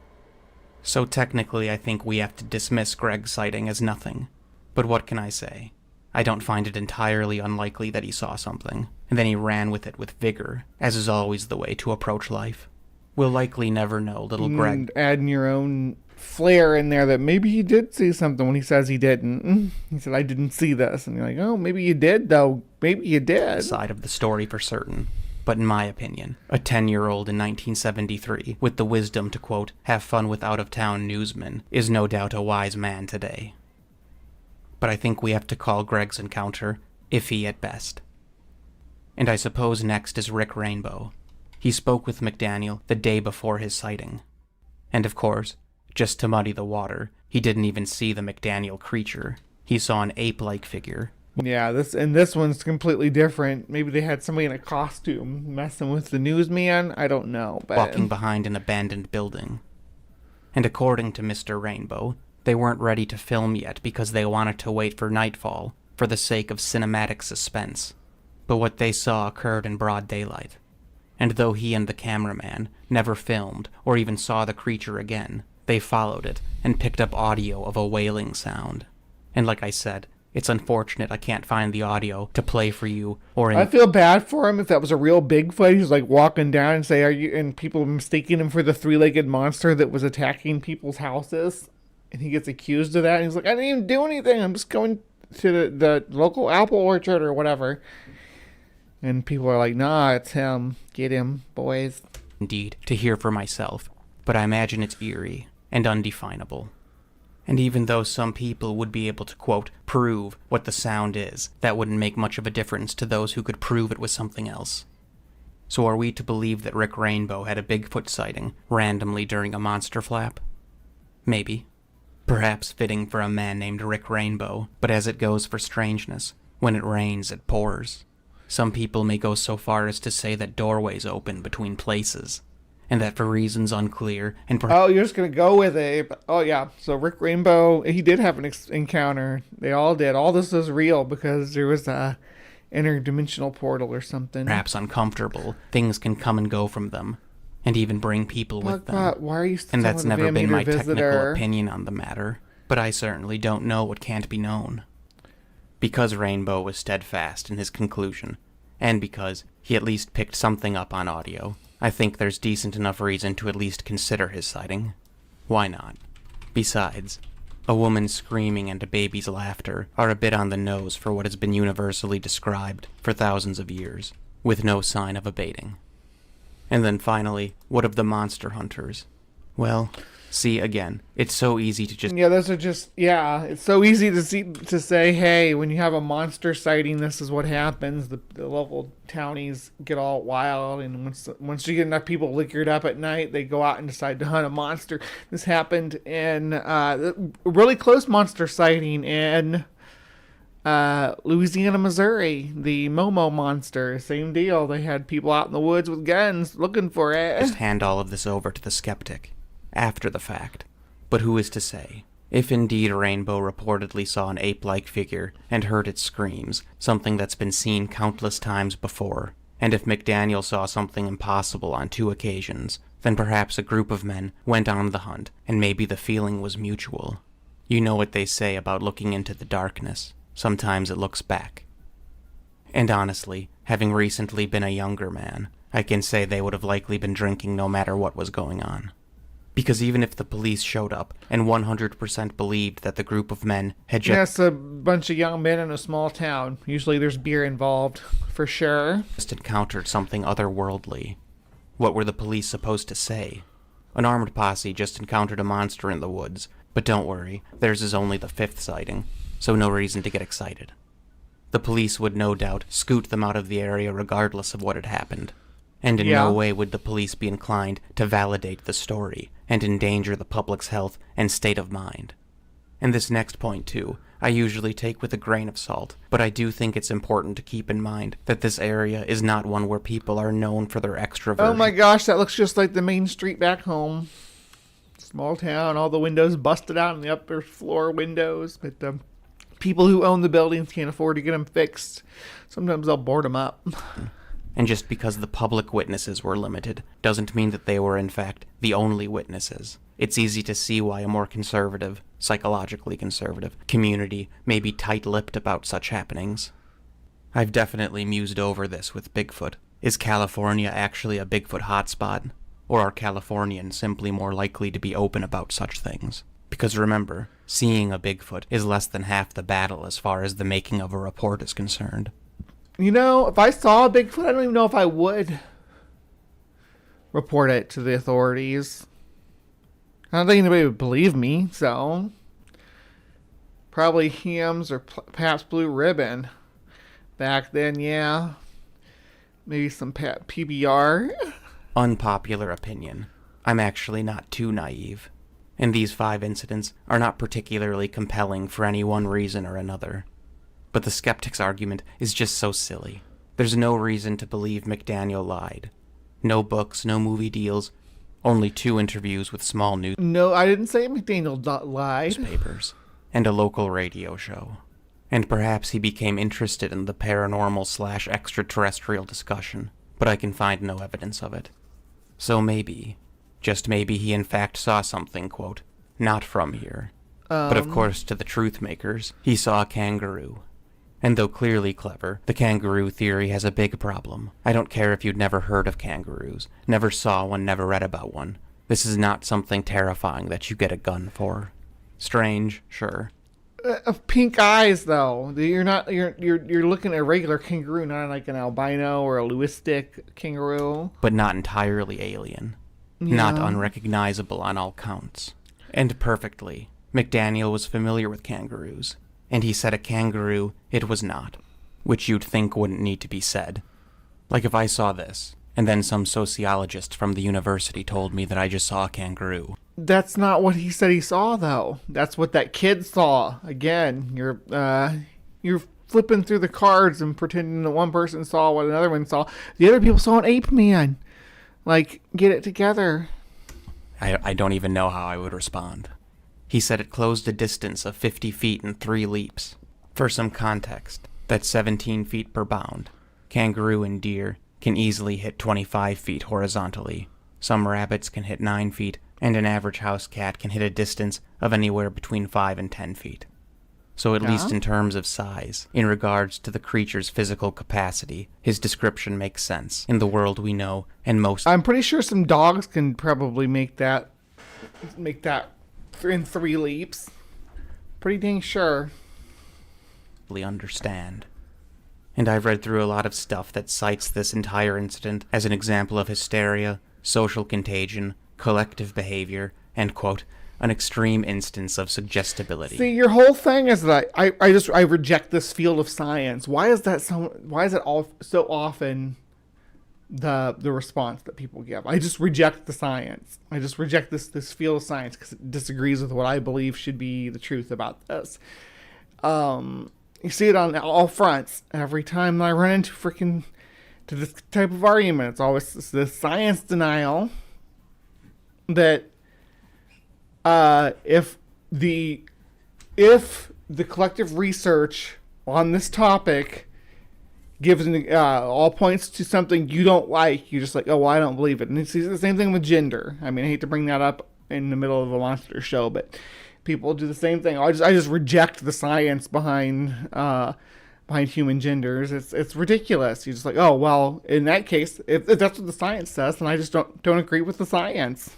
So technically, I think we have to dismiss Greg's sighting as nothing. But what can I say? I don't find it entirely unlikely that he saw something, and then he ran with it with vigor, as is always the way to approach life. We'll likely never know little Greg. Adding your own flair in there that maybe he did see something when he says he didn't. He said, I didn't see this. And you're like, oh, maybe you did, though. Maybe you did. Side of the story for certain. But in my opinion, a 10-year-old in 1973, with the wisdom to, quote, have fun with out-of-town newsmen, is no doubt a wise man today. But I think we have to call Greg's encounter iffy at best. And I suppose next is Rick Rainbow. He spoke with McDaniel the day before his sighting. And of course, just to muddy the water, he didn't even see the McDaniel creature. He saw an ape-like figure. Yeah, this one's completely different. Maybe they had somebody in a costume messing with the newsman. I don't know. But walking behind an abandoned building. And according to Mr. Rainbow, they weren't ready to film yet because they wanted to wait for nightfall for the sake of cinematic suspense. But what they saw occurred in broad daylight. And though he and the cameraman never filmed or even saw the creature again, they followed it and picked up audio of a wailing sound. And like I said, it's unfortunate I can't find the audio to play for you I feel bad for him if that was a real Bigfoot. He's like walking down and say, "Are you?" And people mistaking him for the 3-legged monster that was attacking people's houses, and he gets accused of that. And he's like, "I didn't even do anything. I'm just going to the local apple orchard or whatever." And people are like, "Nah, it's him. Get him, boys." Indeed, to hear for myself, but I imagine it's eerie and undefinable. And even though some people would be able to, quote, prove what the sound is, that wouldn't make much of a difference to those who could prove it was something else. So are we to believe that Rick Rainbow had a Bigfoot sighting randomly during a monster flap? Maybe. Perhaps fitting for a man named Rick Rainbow, but as it goes for strangeness, when it rains, it pours. Some people may go so far as to say that doorways open between places, and that for reasons unclear and oh, you're just gonna go with it. Oh yeah, so Rick Rainbow, he did have an encounter. They all did. All this is real because there was interdimensional portal or something. Perhaps uncomfortable, things can come and go from them, and even bring people with them. Why are you still And that's never been my technical visitor? opinion on the matter, but I certainly don't know what can't be known. Because Rainbow was steadfast in his conclusion, and because he at least picked something up on audio, I think there's decent enough reason to at least consider his sighting. Why not? Besides, a woman's screaming and a baby's laughter are a bit on the nose for what has been universally described for thousands of years, with no sign of abating. And then finally, what of the monster hunters? Well, see, again, it's so easy to just... Yeah, those are just... Yeah, it's so easy to say, hey, when you have a monster sighting, this is what happens. The local townies get all wild, and once you get enough people liquored up at night, they go out and decide to hunt a monster. This happened in a really close monster sighting in Louisiana, Missouri. The Momo monster, same deal. They had people out in the woods with guns looking for it. Just hand all of this over to the skeptic. After the fact. But who is to say? If indeed Rainbow reportedly saw an ape-like figure and heard its screams, something that's been seen countless times before, and if McDaniel saw something impossible on 2 occasions, then perhaps a group of men went on the hunt, and maybe the feeling was mutual. You know what they say about looking into the darkness. Sometimes it looks back. And honestly, having recently been a younger man, I can say they would have likely been drinking no matter what was going on. Because even if the police showed up and 100% believed that the group of men had just... Yes, a bunch of young men in a small town. Usually there's beer involved, for sure. ...just encountered something otherworldly. What were the police supposed to say? An armored posse just encountered a monster in the woods. But don't worry, theirs is only the 5th sighting, so no reason to get excited. The police would no doubt scoot them out of the area regardless of what had happened. And in no way would the police be inclined to validate the story and endanger the public's health and state of mind. And this next point, too, I usually take with a grain of salt, but I do think it's important to keep in mind that this area is not one where people are known for their extroversion. Oh my gosh, that looks just like the main street back home. Small town, all the windows busted out in the upper floor windows, but people who own the buildings can't afford to get them fixed. Sometimes they'll board them up. And just because the public witnesses were limited doesn't mean that they were, in fact, the only witnesses. It's easy to see why a more conservative, psychologically conservative, community may be tight-lipped about such happenings. I've definitely mused over this with Bigfoot. Is California actually a Bigfoot hotspot? Or are Californians simply more likely to be open about such things? Because remember, seeing a Bigfoot is less than half the battle as far as the making of a report is concerned. You know, if I saw a Bigfoot, I don't even know if I would report it to the authorities. I don't think anybody would believe me, so... Probably hams or perhaps Blue Ribbon. Back then, yeah. Maybe some PBR. Unpopular opinion. I'm actually not too naive. And these 5 incidents are not particularly compelling for any one reason or another. But the skeptic's argument is just so silly. There's no reason to believe McDaniel lied. No books, no movie deals, only 2 interviews with small No, I didn't say McDaniel lied. Newspapers, and a local radio show. And perhaps he became interested in the paranormal/extraterrestrial discussion, but I can find no evidence of it. So maybe, just maybe he in fact saw something, quote, not from here. But of course, to the truth makers, he saw a kangaroo. And though clearly clever, the kangaroo theory has a big problem. I don't care if you'd never heard of kangaroos, never saw one, never read about one. This is not something terrifying that you get a gun for. Strange, sure. Pink eyes, though. You're looking at a regular kangaroo, not like an albino or a lewistic kangaroo. But not entirely alien. Yeah. Not unrecognizable on all counts. And perfectly, McDaniel was familiar with kangaroos. And he said a kangaroo it was not, which you'd think wouldn't need to be said. Like if I saw this, and then some sociologist from the university told me that I just saw a kangaroo. That's not what he said he saw, though. That's what that kid saw. Again, you're flipping through the cards and pretending that one person saw what another one saw. The other people saw an ape man. Like, get it together. I don't even know how I would respond. He said it closed a distance of 50 feet in 3 leaps. For some context, That's 17 feet per bound. Kangaroo and deer can easily hit 25 feet horizontally. Some rabbits can hit 9 feet, and an average house cat can hit a distance of anywhere between 5 and 10 feet. So at least in terms of size, in regards to the creature's physical capacity, his description makes sense in the world we know, and most... I'm pretty sure some dogs can probably make that in 3 leaps. Pretty dang sure. ...understand. And I've read through a lot of stuff that cites this entire incident as an example of hysteria, social contagion, collective behavior, and, quote, an extreme instance of suggestibility. See, your whole thing is that I reject this field of science. Why is that so often the response that people give? I just reject the science. I just reject this field of science because it disagrees with what I believe should be the truth about this. You see it on all fronts. Every time I run into to this type of argument, it's always this science denial that if the collective research on this topic gives all points to something you don't like, you're just like, oh, well, I don't believe it. And it's the same thing with gender. I mean, I hate to bring that up in the middle of a monster show, but people do the same thing. I just reject the science behind human genders. It's ridiculous. You're just like, oh, well, in that case, if that's what the science says, then I just don't agree with the science.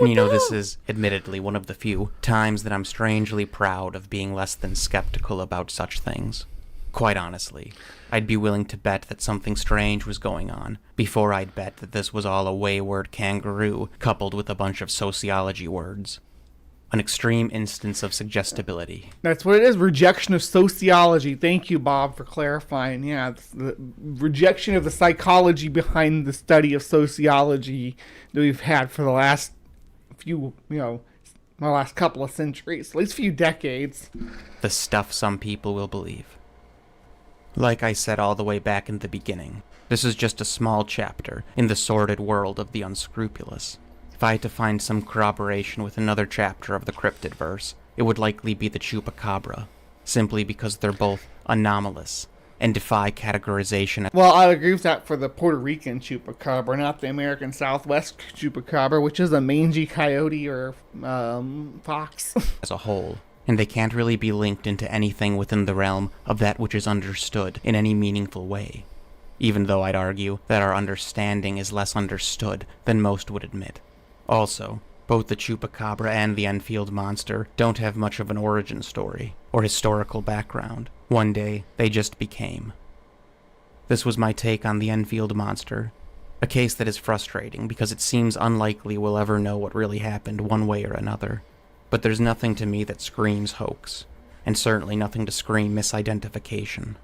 And this is admittedly one of the few times that I'm strangely proud of being less than skeptical about such things. Quite honestly, I'd be willing to bet that something strange was going on before I'd bet that this was all a wayward kangaroo coupled with a bunch of sociology words. An extreme instance of suggestibility. That's what it is, rejection of sociology. Thank you, Bob, for clarifying. Yeah, it's the rejection of the psychology behind the study of sociology that we've had for the last last couple of centuries, at least a few decades. The stuff some people will believe. Like I said all the way back in the beginning, this is just a small chapter in the sordid world of the unscrupulous. If I had to find some corroboration with another chapter of the cryptid verse, it would likely be the chupacabra, simply because they're both anomalous and defy categorization. Well, I agree with that for the Puerto Rican chupacabra, not the American Southwest chupacabra, which is a mangy coyote or fox. As a whole, and they can't really be linked into anything within the realm of that which is understood in any meaningful way, even though I'd argue that our understanding is less understood than most would admit. Also, both the chupacabra and the Enfield monster don't have much of an origin story or historical background. One day, they just became. This was my take on the Enfield monster, a case that is frustrating because it seems unlikely we'll ever know what really happened one way or another. But there's nothing to me that screams hoax, and certainly nothing to scream misidentification.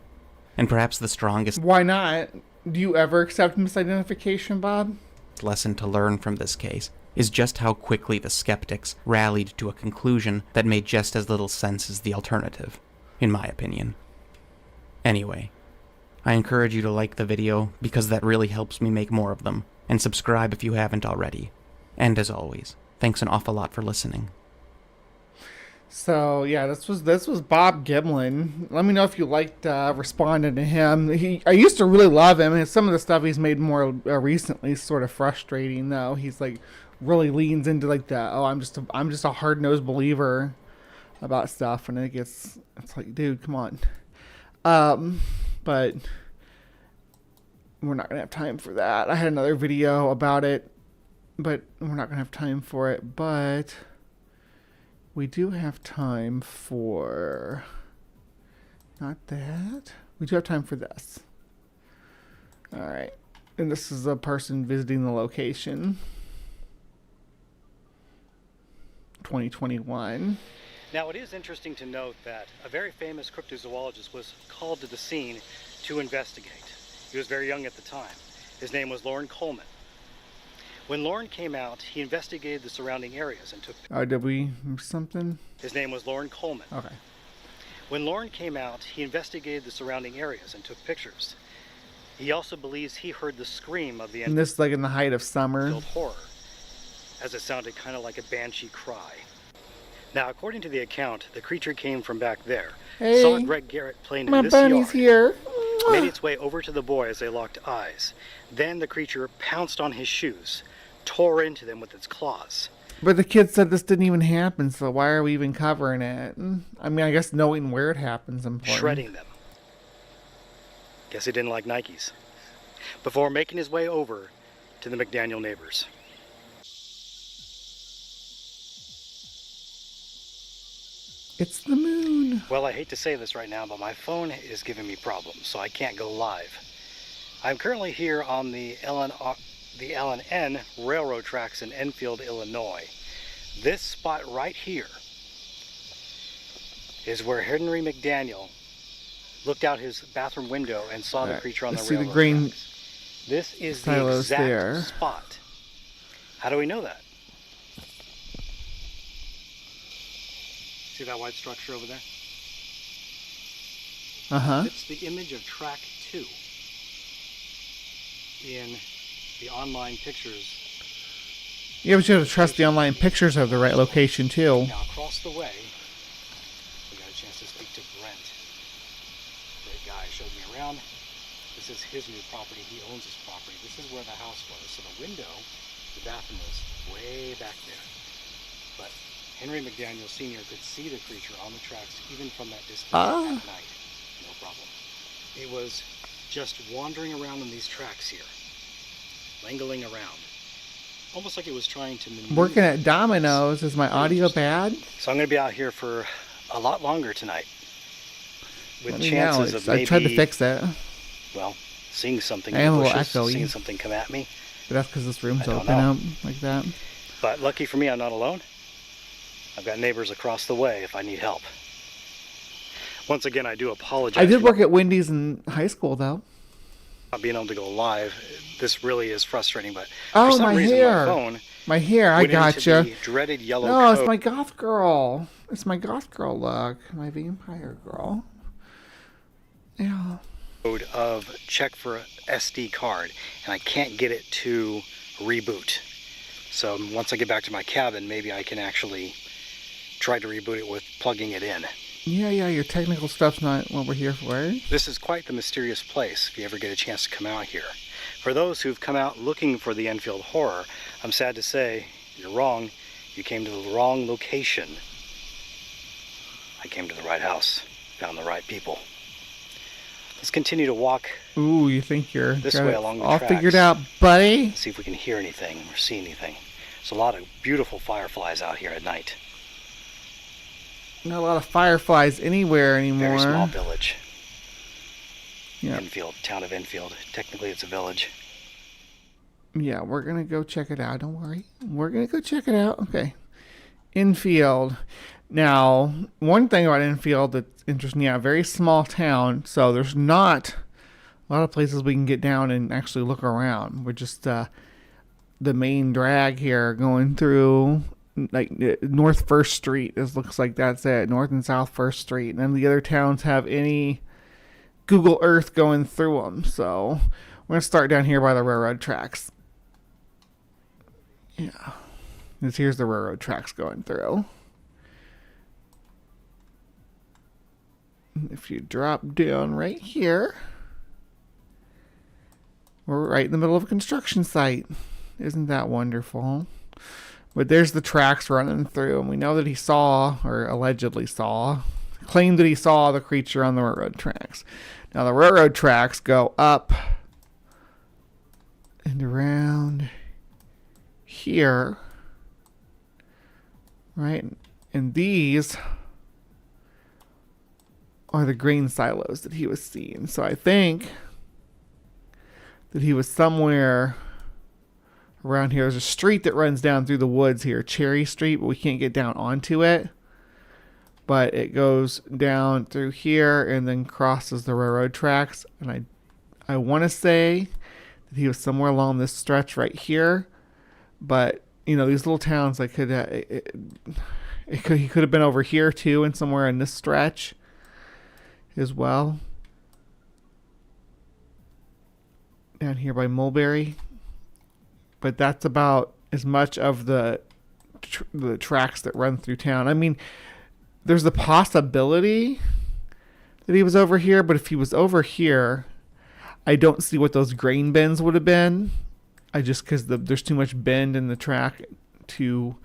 And perhaps the strongest... Why not? Do you ever accept misidentification, Bob? ...lesson to learn from this case is just how quickly the skeptics rallied to a conclusion that made just as little sense as the alternative, in my opinion. Anyway, I encourage you to like the video because that really helps me make more of them, and subscribe if you haven't already. And as always, thanks an awful lot for listening. So yeah, this was Bob Giblin. Let me know if you liked responding to him. I used to really love him, and some of the stuff he's made more recently is sort of frustrating though. He's like really leans into like the I'm just a hard-nosed believer about stuff, and it's like, dude, come on. But we're not gonna have time for that. I had another video about it, but we're not gonna have time for it. But we do have time for not that. We do have time for this. All right, and this is a person visiting the location. 2021. Now, it is interesting to note that a very famous cryptozoologist was called to the scene to investigate. He was very young at the time. His name was Loren Coleman. When Loren came out, he investigated the surrounding areas and took... Did we miss something? His name was Loren Coleman. Okay. When Loren came out, he investigated the surrounding areas and took pictures. He also believes he heard the scream of the... And this is like in the height of summer. ...horror, as it sounded kind of like a banshee cry. Now, according to the account, the creature came from back there, Hey, saw Greg Garrett playing my in this bunny's yard, here. made its way over to the boy as they locked eyes. Then the creature pounced on his shoes, tore into them with its claws. But the kid said this didn't even happen, so why are we even covering it? I mean, I guess knowing where it happens is important. Shredding them. Guess he didn't like Nikes. Before making his way over to the McDaniel neighbors. It's the moon. Well, I hate to say this right now, but my phone is giving me problems, so I can't go live. I'm currently here on the L&N railroad tracks in Enfield, Illinois. This spot right here is where Henry McDaniel looked out his bathroom window and saw the creature on the see railroad the green tracks. This is the silos exact there. spot. How do we know that? See that white structure over there? Uh-huh. It's the image of track 2 in the online pictures. Yeah, but you have to trust the online pictures of the right location, too. Now across the way, we got a chance to speak to Brent. Great guy, showed me around. This is his new property. He owns his property. This is where the house was. So the window, the bathroom was way back there. But Henry McDaniel Sr. could see the creature on the tracks even from that distance at night. No problem. It was just wandering around in these tracks here, langling around, almost like it was trying to maneuver. Working at Domino's. Is my audio bad? So I'm going to be out here for a lot longer tonight, with Let me chances know. of maybe, I tried to fix it, well, seeing something I in am the a little bushes, echoey. seeing something come at me. but that's because this room's I don't open know. up like that. But lucky for me, I'm not alone. I've got neighbors across the way if I need help. Once again, I do apologize. I did for work at Wendy's in high school, though. not being able to go live. This really is frustrating, but Oh, for some my reason hair. my phone My hair, I went into gotcha. the dreaded yellow No, it's code my goth girl. It's my goth girl look. My vampire girl. Yeah. of check for SD card, and I can't get it to reboot. So once I get back to my cabin, maybe I can actually try to reboot it with plugging it in. Yeah, your technical stuff's not what we're here for. This is quite the mysterious place if you ever get a chance to come out here. For those who've come out looking for the Enfield horror, I'm sad to say, you're wrong. You came to the wrong location. I came to the right house, found the right people. Let's continue to walk, Ooh, you think you're This got way it along the all tracks. figured out, buddy? see if we can hear anything or see anything. There's a lot of beautiful fireflies out here at night. Not a lot of fireflies anywhere anymore. Very small village. Yeah. Enfield, town of Enfield. Technically it's a village. Yeah, we're gonna go check it out. Don't worry. We're gonna go check it out. Okay. Enfield. Now, one thing about Enfield that's interesting, yeah, very small town, so there's not a lot of places we can get down and actually look around. We're just the main drag here going through like North First Street. It looks like that's it. North and South First Street. None of the other towns have any Google Earth going through them. So we're gonna start down here by the railroad tracks. Yeah, here's the railroad tracks going through. If you drop down right here, we're right in the middle of a construction site. Isn't that wonderful? But there's the tracks running through, and we know that he saw, or allegedly saw, claimed that he saw the creature on the railroad tracks. Now the railroad tracks go up and around here, right? And these are the grain silos that he was seeing. So I think that he was somewhere around here. There's a street that runs down through the woods here, Cherry Street, but we can't get down onto it. But it goes down through here and then crosses the railroad tracks. And I want to say that he was somewhere along this stretch right here. But, you know, these little towns, like he could have been over here too, and somewhere in this stretch as well. Down here by Mulberry. But that's about as much of the the tracks that run through town. I mean, there's the possibility that he was over here, but if he was over here, I don't see what those grain bins would have been. Because there's too much bend in the track to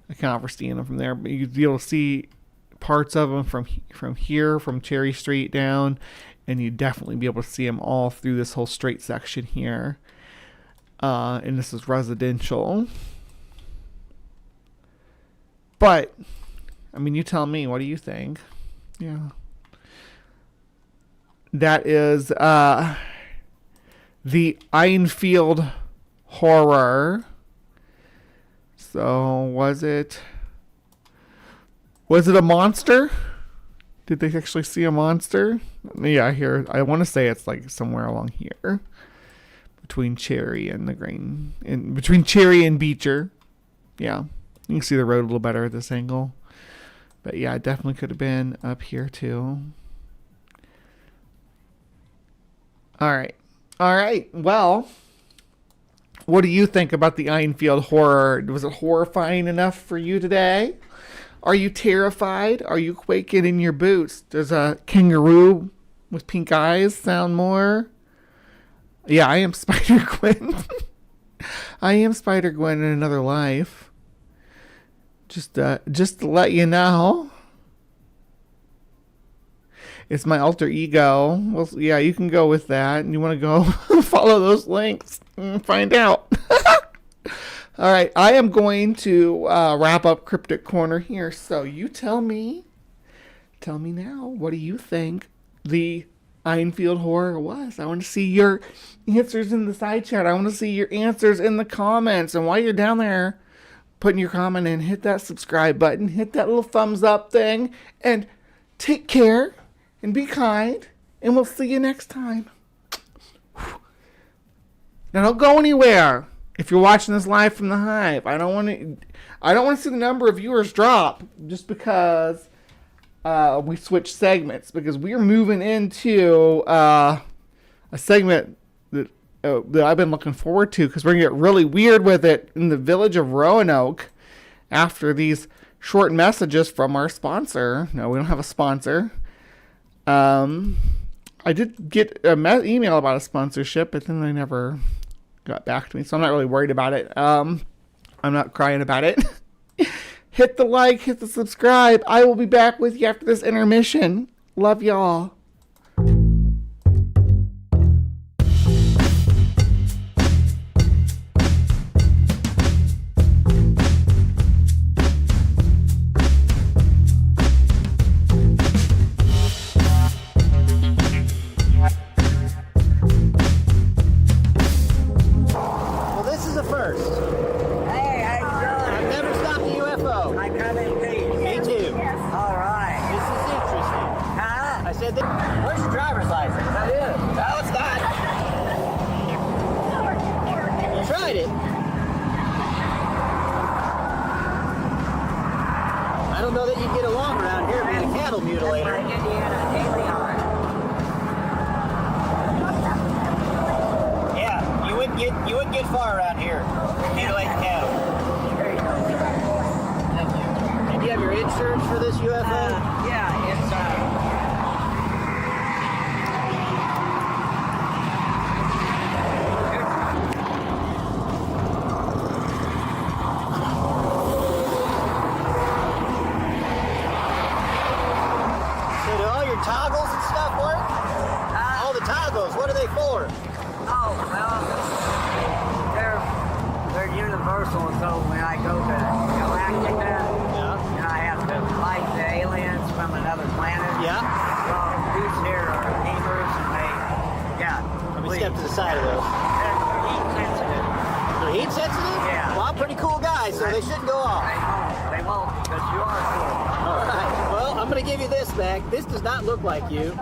account for seeing them from there. But you'd be able to see parts of them from here, from Cherry Street down, and you'd definitely be able to see them all through this whole straight section here. And this is residential. But, I mean, you tell me, what do you think? Yeah. That is the Enfield horror. So was it a monster? Did they actually see a monster? Yeah, I want to say it's like somewhere along here between Cherry and the grain, between Cherry and Beecher. Yeah, you can see the road a little better at this angle. But yeah, it definitely could have been up here too. All right. Well, what do you think about the Enfield horror? Was it horrifying enough for you today? Are you terrified? Are you quaking in your boots? Does a kangaroo with pink eyes sound more? Yeah, I am Spider-Gwen. I am Spider-Gwen in another life. Just to let you know. It's my alter ego. Well, yeah, you can go with that. And you want to go follow those links and find out. All right, I am going to wrap up Cryptic Corner here. So you tell me now, what do you think the Enfield horror was? I want to see your answers in the side chat. I want to see your answers in the comments. And while you're down there putting your comment in, hit that subscribe button, hit that little thumbs up thing, and take care and be kind. And we'll see you next time. Now don't go anywhere. If you're watching this live from the Hive, I don't want to see the number of viewers drop just because we switched segments, because we're moving into a segment that I've been looking forward to, because we're going to get really weird with it in the village of Roanoke after these short messages from our sponsor. No, we don't have a sponsor. I did get an email about a sponsorship, but then they never got back to me, so I'm not really worried about it. I'm not crying about it. Hit the like, hit the subscribe. I will be back with you after this intermission. Love y'all. Toggles and stuff work? All the toggles, what are they for? Oh, well, they're universal, so when I go to Galactica, and I have to fight the aliens from another planet. Yeah. Well, these here are gamers, and Let me step to the side of those. They're heat sensitive. They're heat sensitive? Yeah. Well, I'm a pretty cool guy, so they shouldn't go off. They won't, because you are cool. All right. Well, I'm going to give you this back. This does not look like you.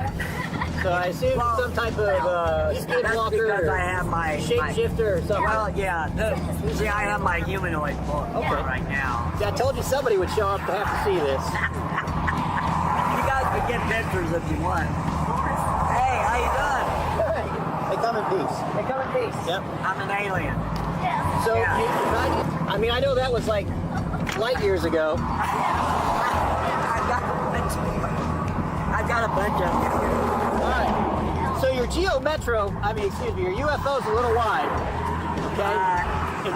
So I assume it's some type of skinwalker because or I have my shapeshifter or something. Well, yeah. See, I have my humanoid form right now. See, I told you somebody would show up to have to see this. You guys can get pictures if you want. Hey, how you doing? Hey, they come in peace. They come in peace. Yep. I'm an alien. So, I mean, I know that was like light years ago. I've got a bunch of them. All right. So your your UFO's a little wide. Okay? And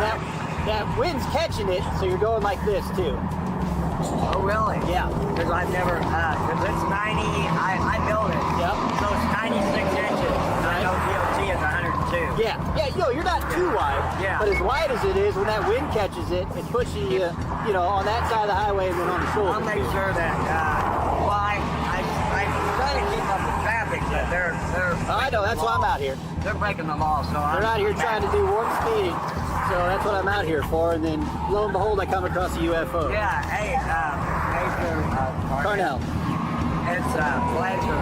that wind's catching it, so you're going like this too. Oh, really? Yeah. Because I've never, because it's 90, I built it. Yep. So it's 96 inches. I know DOT is 102. Yeah, you're not too wide. Yeah. But as wide as it is, when that wind catches it, it's pushing you, on that side of the highway and then on the shoulder. I'll make sure that, I try to keep up with traffic, but they're I know, that's why I'm out here. They're breaking the law, so They're out here trying to do warp speeding. So that's what I'm out here for, and then lo and behold, I come across a UFO. Yeah, hey, sir, Carnell, it's a pleasure.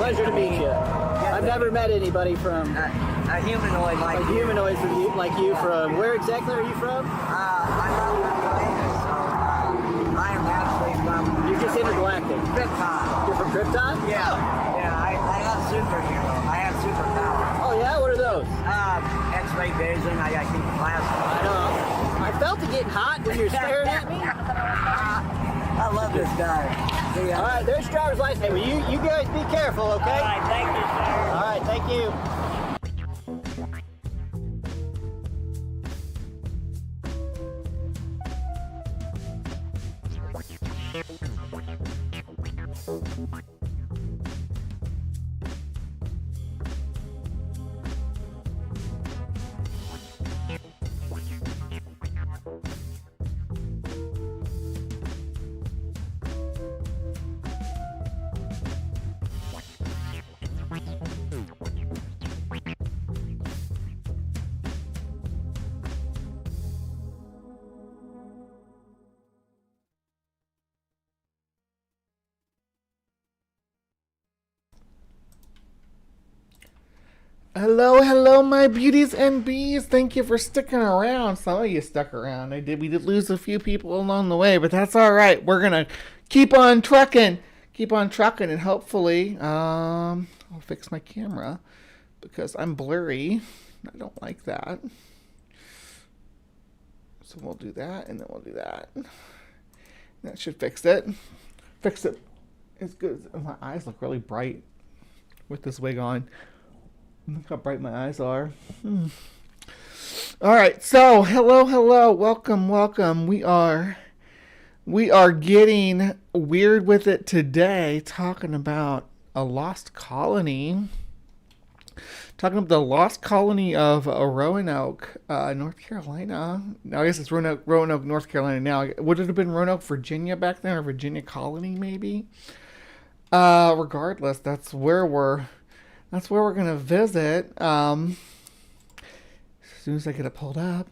pleasure to meet you. I've never met anybody from A humanoid like a you. humanoid like you from. Where exactly are you from? I'm not Pennsylvania, so I am actually from You're just intergalactic. Krypton. You're from Krypton? Yeah, I have superhero. I have superpowers. Oh yeah, what are those? X-ray vision. I got keep glasses. I know. I felt it getting hot when you're staring at me. I love this guy. See, All right, there's your driver's license. Hey, well, you guys be careful, okay? All right, thank you, sir. All right, thank you. Hello, my beauties and bees. Thank you for sticking around. Some of you stuck around. We did lose a few people along the way, but that's all right. We're gonna keep on trucking, and hopefully, I'll fix my camera because I'm blurry. I don't like that. So we'll do that, and then we'll do that. That should fix it. Fix it. It's good. My eyes look really bright with this wig on. Look how bright my eyes are. All right, so hello, welcome. We are getting weird with it today, talking about a lost colony. Talking about the lost colony of Roanoke, North Carolina. Now, I guess it's Roanoke, North Carolina now. Would it have been Roanoke, Virginia back then, or Virginia colony maybe? Regardless, that's where we're going to visit. As soon as I get it pulled up.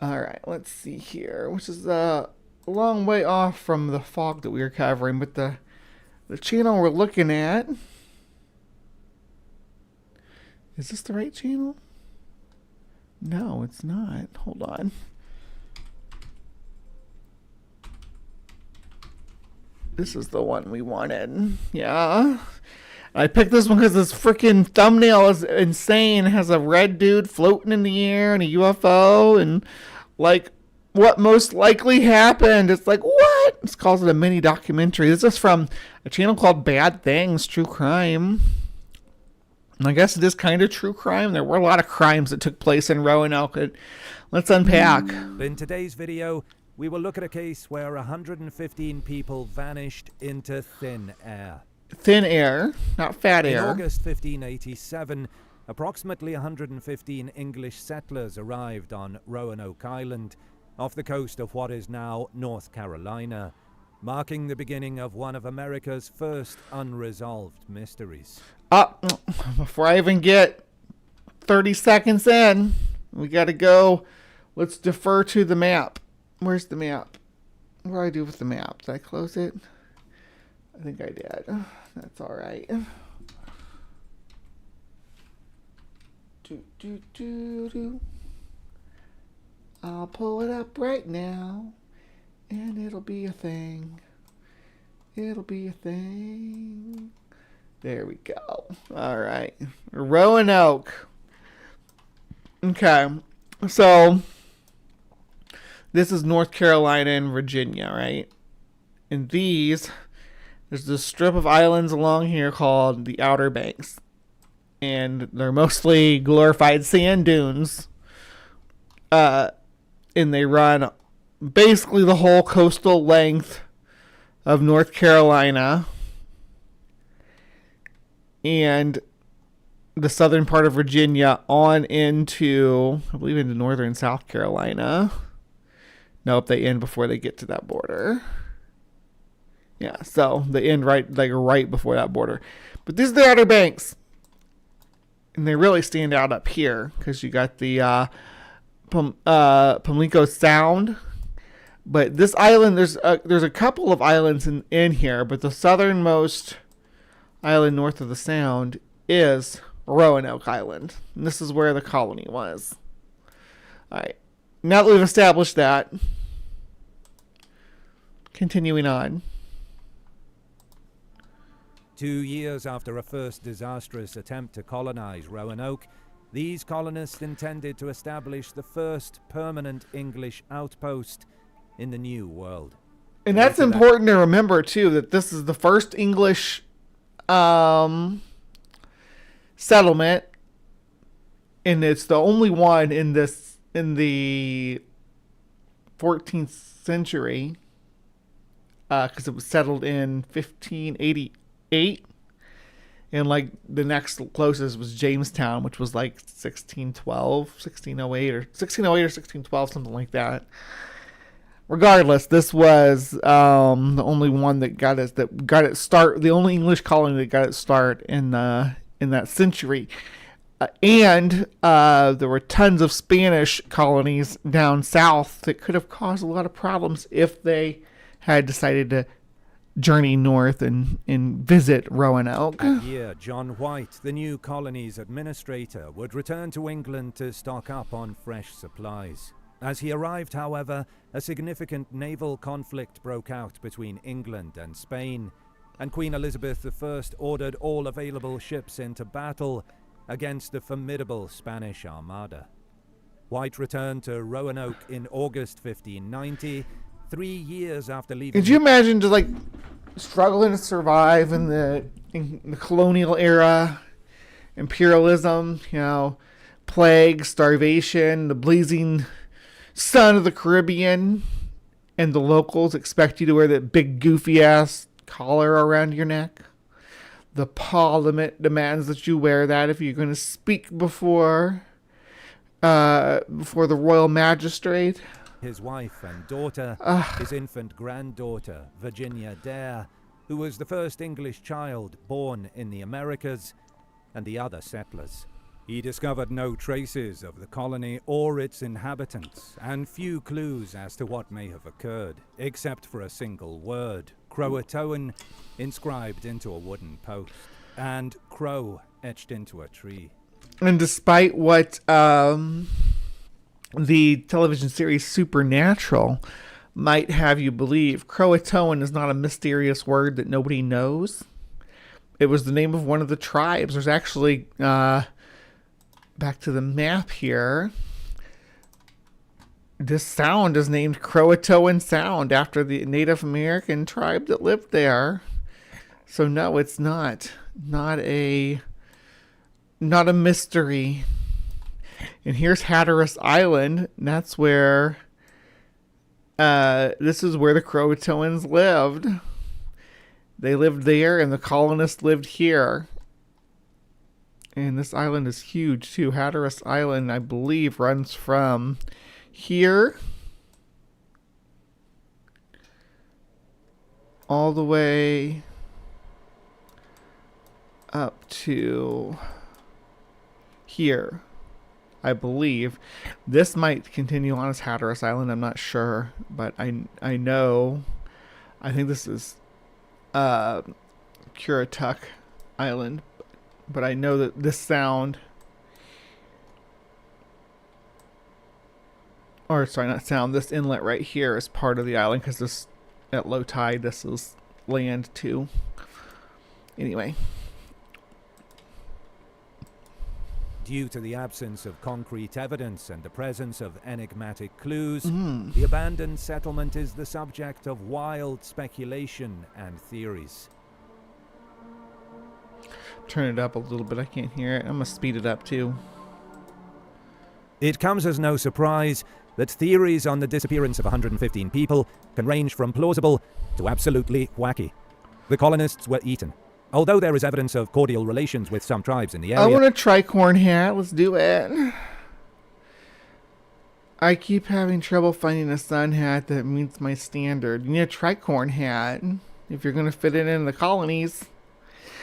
All right, let's see here, which is a long way off from the fog that we were covering, but the channel we're looking at. Is this the right channel? No, it's not. Hold on. This is the one we wanted. Yeah. I picked this one because this freaking thumbnail is insane. It has a red dude floating in the air and a UFO and like what most likely happened. It's like, what? It calls it a mini documentary. This is from a channel called Bad Things, True Crime. And I guess it is kind of true crime. There were a lot of crimes that took place in Roanoke. Let's unpack. In today's video, we will look at a case where 115 people vanished into thin air. Thin air, not fat In air. August 1587, approximately 115 English settlers arrived on Roanoke Island, off the coast of what is now North Carolina, marking the beginning of one of America's first unresolved mysteries. Before I even get 30 seconds in, we got to go. Let's defer to the map. Where's the map? What do I do with the map? Did I close it? I think I did. That's all right. I'll pull it up right now, and it'll be a thing. It'll be a thing. There we go. All right. Roanoke. Okay. So, this is North Carolina and Virginia, right? And there's this strip of islands along here called the Outer Banks. And they're mostly glorified sand dunes. And they run basically the whole coastal length of North Carolina and the southern part of Virginia on into, I believe, into northern South Carolina. Nope, they end before they get to that border. Yeah, so they end right before that border. But these are the Outer Banks. And they really stand out up here because you got the Pamlico Sound. But this island, there's a couple of islands in here, but the southernmost island north of the Sound is Roanoke Island. And this is where the colony was. All right. Now that we've established that, continuing on. 2 years after a first disastrous attempt to colonize Roanoke, these colonists intended to establish the first permanent English outpost in the New World. And that's important to remember, too, that this is the first English settlement, and it's the only one in the 14th century, because it was settled in 1588, and like the next closest was Jamestown, which was like 1612, 1608, or 1612, something like that. Regardless, this was the only one that got it start. The only English colony that got its start in that century, and there were tons of Spanish colonies down south that could have caused a lot of problems if they had decided to journey north and visit Roanoke. That year, John White, the new colony's administrator, would return to England to stock up on fresh supplies. As he arrived, however, a significant naval conflict broke out between England and Spain, and Queen Elizabeth I ordered all available ships into battle against the formidable Spanish Armada. White returned to Roanoke in August 1590, 3 years after leaving. Could you imagine just like struggling to survive in the colonial era, imperialism, plague, starvation, the blazing sun of the Caribbean, and the locals expect you to wear that big goofy ass collar around your neck? The parliament demands that you wear that if you're going to speak before the royal magistrate. His wife and daughter, his infant granddaughter, Virginia Dare, who was the first English child born in the Americas, and the other settlers. He discovered no traces of the colony or its inhabitants, and few clues as to what may have occurred, except for a single word, Croatoan, inscribed into a wooden post, and crow etched into a tree. And despite what the television series Supernatural might have you believe, Croatoan is not a mysterious word that nobody knows. It was the name of one of the tribes. There's actually, back to the map here, this sound is named Croatoan Sound after the Native American tribe that lived there. So no, it's not a mystery. And here's Hatteras Island. And that's where this is where the Croatoans lived. They lived there, and the colonists lived here. And this island is huge too. Hatteras Island, I believe, runs from here all the way up to here, I believe. This might continue on as Hatteras Island, I'm not sure, but I think this is Currituck Island, but I know that this sound, or sorry, not sound, this inlet right here is part of the island, because this, at low tide, this is land too. Anyway. Due to the absence of concrete evidence and the presence of enigmatic clues, the abandoned settlement is the subject of wild speculation and theories. Turn it up a little bit. I can't hear it. I'm going to speed it up too. It comes as no surprise that theories on the disappearance of 115 people can range from plausible to absolutely wacky. The colonists were eaten. Although there is evidence of cordial relations with some tribes in the area... I want a tricorn hat. Let's do it. I keep having trouble finding a sun hat that meets my standard. You need a tricorn hat if you're going to fit it in the colonies.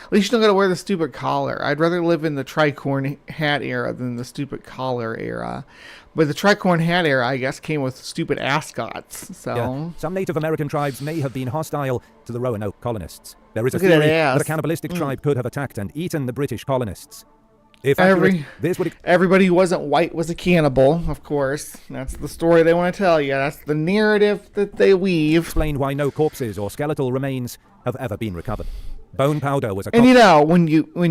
At least you don't got to wear the stupid collar. I'd rather live in the tricorn hat era than the stupid collar era. But the tricorn hat era, I guess, came with stupid ascots. So yeah, some Native American tribes may have been hostile to the Roanoke colonists. There is a Look at that theory ass. that a cannibalistic tribe could have attacked and eaten the British colonists. If Every- accurate, this would everybody who wasn't white was a cannibal, of course. That's the story they want to tell you. That's the narrative that they weave. explain why no corpses or skeletal remains have ever been recovered. Bone powder was a And you know, when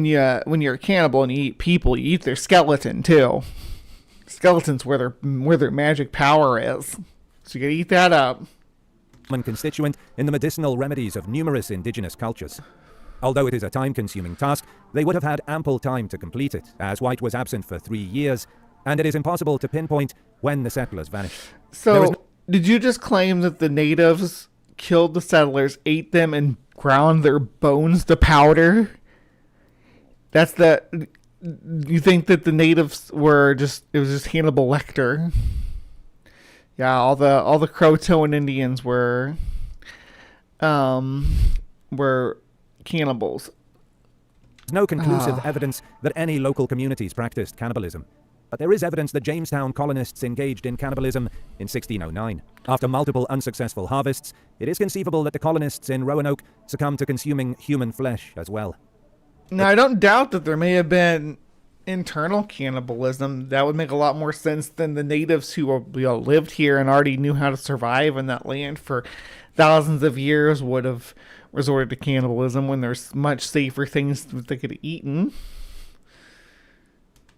you're a cannibal and you eat people, you eat their skeleton too. Skeleton's where their magic power is. So you gotta eat that up. common constituent in the medicinal remedies of numerous indigenous cultures. Although it is a time-consuming task, they would have had ample time to complete it, as White was absent for 3 years, and it is impossible to pinpoint when the settlers vanished. There was So did you just claim that the natives killed the settlers, ate them, and ground their bones to powder? That's the... You think that the natives were just... It was just Hannibal Lecter. Yeah, all the Croatoan Indians were cannibals. no conclusive evidence that any local communities practiced cannibalism. But there is evidence that Jamestown colonists engaged in cannibalism in 1609. After multiple unsuccessful harvests, it is conceivable that the colonists in Roanoke succumbed to consuming human flesh as well. Now, I don't doubt that there may have been internal cannibalism. That would make a lot more sense than the natives who lived here and already knew how to survive in that land for thousands of years would have resorted to cannibalism when there's much safer things that they could have eaten.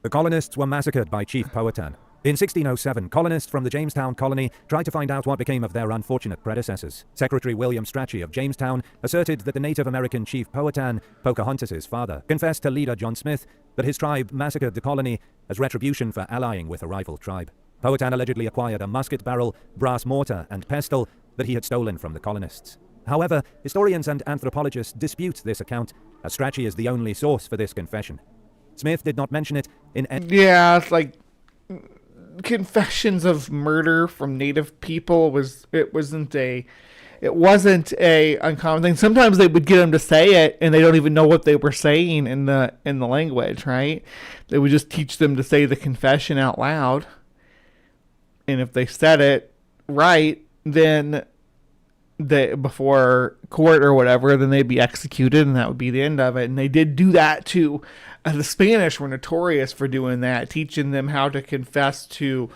The colonists were massacred by Chief Powhatan. In 1607, colonists from the Jamestown colony tried to find out what became of their unfortunate predecessors. Secretary William Strachey of Jamestown asserted that the Native American Chief Powhatan, Pocahontas' father, confessed to leader John Smith that his tribe massacred the colony as retribution for allying with a rival tribe. Powhatan allegedly acquired a musket barrel, brass mortar, and pestle that he had stolen from the colonists. However, historians and anthropologists dispute this account, as Strachey is the only source for this confession. Smith did not mention it in any... Yeah, it's like confessions of murder from native people wasn't a uncommon thing. Sometimes they would get them to say it and they don't even know what they were saying in the language, right? They would just teach them to say the confession out loud. And if they said it right, then before court or whatever, then they'd be executed and that would be the end of it. And they did do that too. The Spanish were notorious for doing that, teaching them how to confess to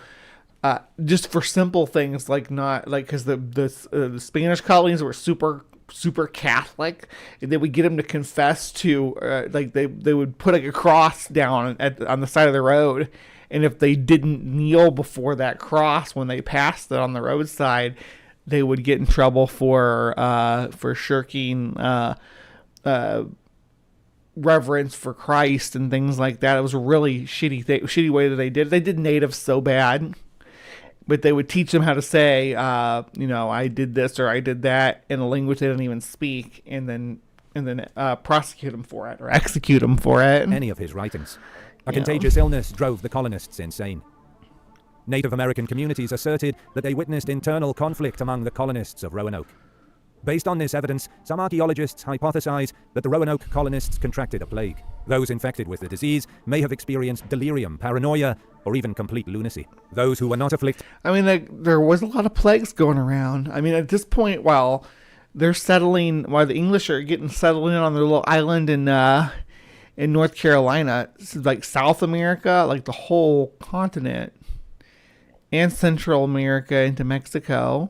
just for simple things because the Spanish colonies were super Catholic, and they would get them to confess to they would put a cross down on the side of the road, and if they didn't kneel before that cross when they passed it on the roadside, they would get in trouble for shirking reverence for Christ and things like that. It was a really shitty way that they did. They did natives so bad, but they would teach them how to say, I did this or I did that in a language they didn't even speak, and then prosecute them for it or execute them for it. any of his writings. A contagious illness drove the colonists insane. Native American communities asserted that they witnessed internal conflict among the colonists of Roanoke. Based on this evidence, some archaeologists hypothesize that the Roanoke colonists contracted a plague. Those infected with the disease may have experienced delirium, paranoia, or even complete lunacy. Those who were not afflicted... I mean, there was a lot of plagues going around. I mean, at this point, while the English are getting settled in on their little island in North Carolina, like South America, like the whole continent, and Central America into Mexico,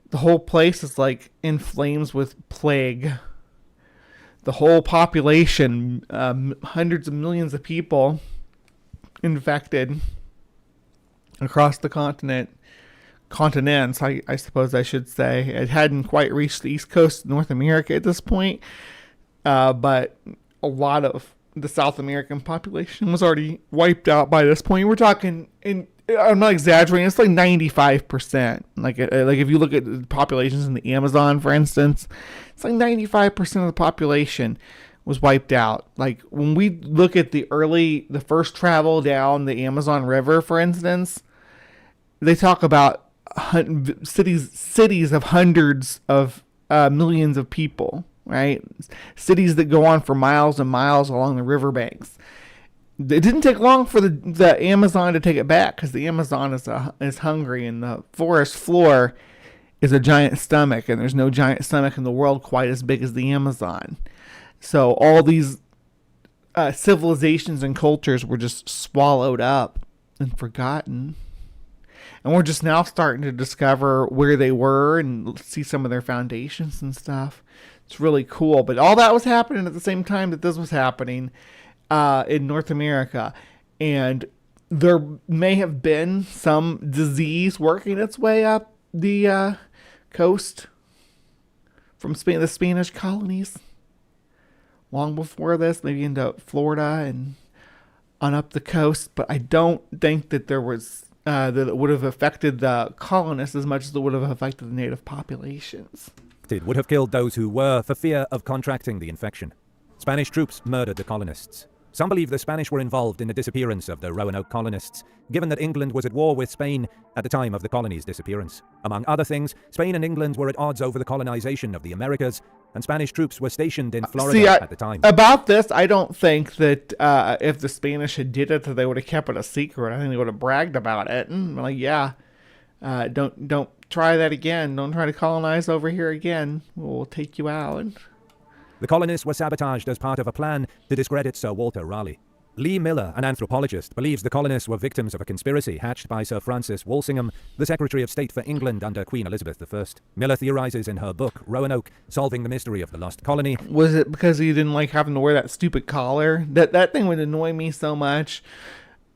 the whole place is like in flames with plague. The whole population, hundreds of millions of people, infected across the continents, I suppose I should say. It hadn't quite reached the east coast of North America at this point, but a lot of the South American population was already wiped out by this point. We're talking, I'm not exaggerating, it's like 95%. Like if you look at the populations in the Amazon, for instance, it's like 95% of the population was wiped out. Like when we look at the first travel down the Amazon River, for instance, they talk about cities of hundreds of millions of people, right? Cities that go on for miles and miles along the riverbanks. It didn't take long for the Amazon to take it back, because the Amazon is hungry, and the forest floor is a giant stomach, and there's no giant stomach in the world quite as big as the Amazon. So all these civilizations and cultures were just swallowed up and forgotten. And we're just now starting to discover where they were and see some of their foundations and stuff. It's really cool. But all that was happening at the same time that this was happening in North America. And there may have been some disease working its way up the coast from Spain, the Spanish colonies. Long before this, maybe into Florida and on up the coast. But I don't think that there was that it would have affected the colonists as much as it would have affected the native populations. It would have killed those who were for fear of contracting the infection. Spanish troops murdered the colonists. Some believe the Spanish were involved in the disappearance of the Roanoke colonists, given that England was at war with Spain at the time of the colony's disappearance. Among other things, Spain and England were at odds over the colonization of the Americas, and Spanish troops were stationed in Florida at the time. About this, I don't think that if the Spanish had did it, that they would have kept it a secret. I think they would have bragged about it. And like, yeah, don't try that again. Don't try to colonize over here again. We'll take you out. The colonists were sabotaged as part of a plan to discredit Sir Walter Raleigh. Lee Miller, an anthropologist, believes the colonists were victims of a conspiracy hatched by Sir Francis Walsingham, the Secretary of State for England under Queen Elizabeth I. Miller theorizes in her book, Roanoke, Solving the Mystery of the Lost Colony. Was it because he didn't like having to wear that stupid collar? That thing would annoy me so much.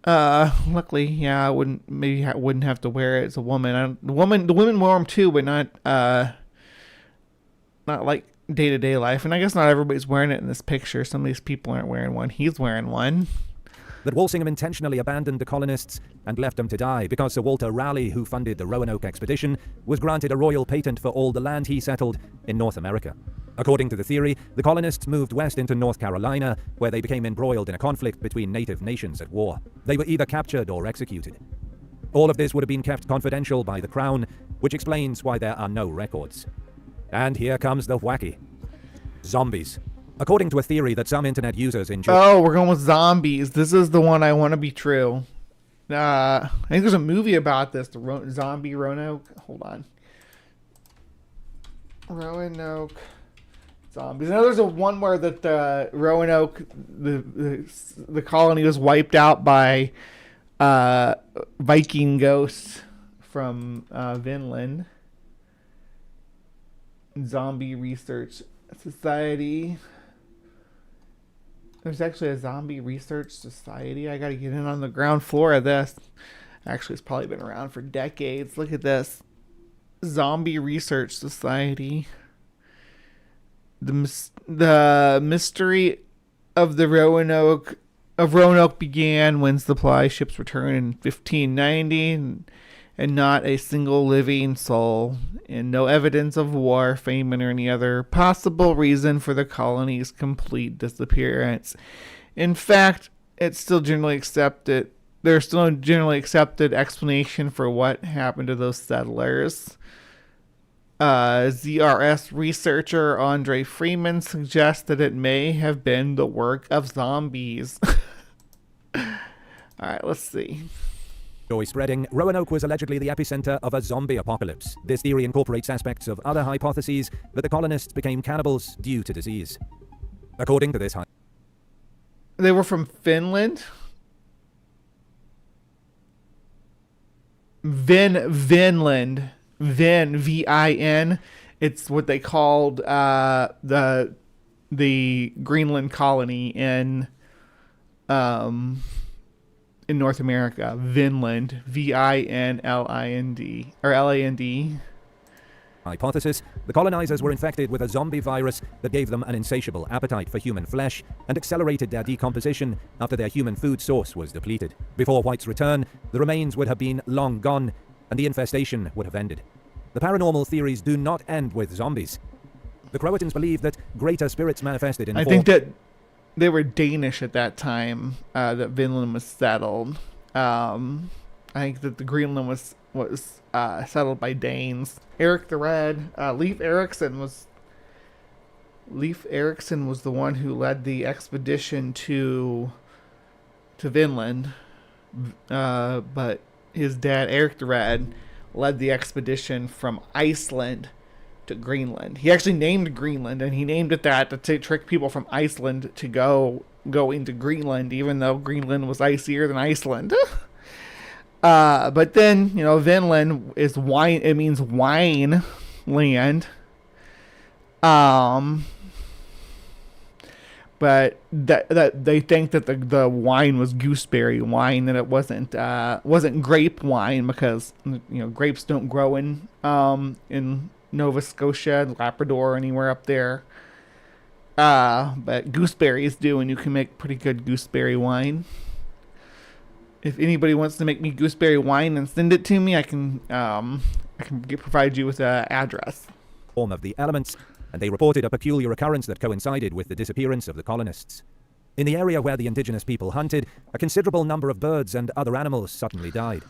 Luckily, yeah, I wouldn't have to wear it as a woman. The women wore them too, but not like day-to-day life. And I guess not everybody's wearing it in this picture. Some of these people aren't wearing one. He's wearing one. That Walsingham intentionally abandoned the colonists and left them to die because Sir Walter Raleigh, who funded the Roanoke expedition, was granted a royal patent for all the land he settled in North America. According to the theory, the colonists moved west into North Carolina, where they became embroiled in a conflict between native nations at war. They were either captured or executed. All of this would have been kept confidential by the Crown, which explains why there are no records. And here comes the wacky. Zombies. According to a theory that some internet users enjoy... Oh, we're going with zombies. This is the one I want to be true. I think there's a movie about this. The zombie Roanoke. Hold on. Roanoke zombies. I know there's a one where that the Roanoke, the colony was wiped out by Viking ghosts from Vinland. Zombie Research Society. There's actually a Zombie Research Society. I gotta get in on the ground floor of this. Actually, it's probably been around for decades. Look at this. Zombie Research Society. The mystery of the Roanoke began when supply ships returned in 1590, and not a single living soul, and no evidence of war, famine, or any other possible reason for the colony's complete disappearance. In fact, it's still generally accepted. There's still a generally accepted explanation for what happened to those settlers. ZRS researcher Andre Freeman suggests that it may have been the work of zombies. All right, let's see. Story spreading, Roanoke was allegedly the epicenter of a zombie apocalypse. This theory incorporates aspects of other hypotheses that the colonists became cannibals due to disease. According to this they were from Finland. Vinland. V-I-N. It's what they called the Greenland colony in in North America. Vinland, Vinland, or Land. Hypothesis: the colonizers were infected with a zombie virus that gave them an insatiable appetite for human flesh and accelerated their decomposition after their human food source was depleted. Before White's return, the remains would have been long gone, and the infestation would have ended. The paranormal theories do not end with zombies. The Croatans believe that greater spirits manifested in I think that they were Danish at that time, that Vinland was settled. I think that the Greenland was settled by Danes. Eric the Red, Leif Erikson was the one who led the expedition to Vinland, but his dad, Eric the Red, led the expedition from Iceland to Greenland. He actually named Greenland, and he named it that to trick people from Iceland to go into Greenland, even though Greenland was icier than Iceland. But then, Vinland is wine. It means wine land. But that they think that the wine was gooseberry wine, that it wasn't grape wine, because grapes don't grow in Nova Scotia, Labrador, anywhere up there. But gooseberries do, and you can make pretty good gooseberry wine. If anybody wants to make me gooseberry wine and send it to me, I can provide you with an address. Form of the elements, and they reported a peculiar occurrence that coincided with the disappearance of the colonists. In the area where the indigenous people hunted, a considerable number of birds and other animals suddenly died.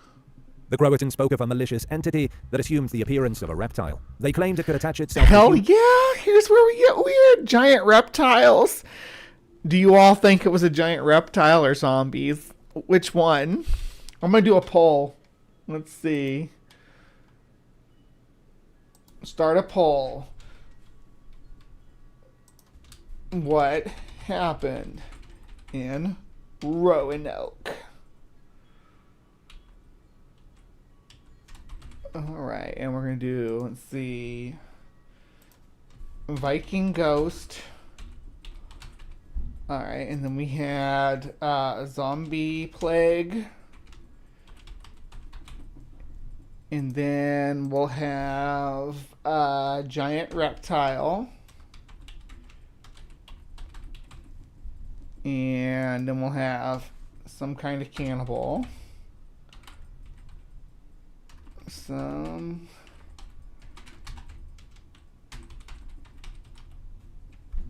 The Croatans spoke of a malicious entity that assumed the appearance of a reptile. They claimed it could attach itself Hell yeah! Here's where we get weird. Giant reptiles. Do you all think it was a giant reptile or zombies? Which one? I'm going to do a poll. Let's see. Start a poll. What happened in Roanoke? Alright, and we're going to do, let's see, Viking Ghost. Alright, and then we had Zombie Plague. And then we'll have Giant Reptile. And then we'll have some kind of cannibal.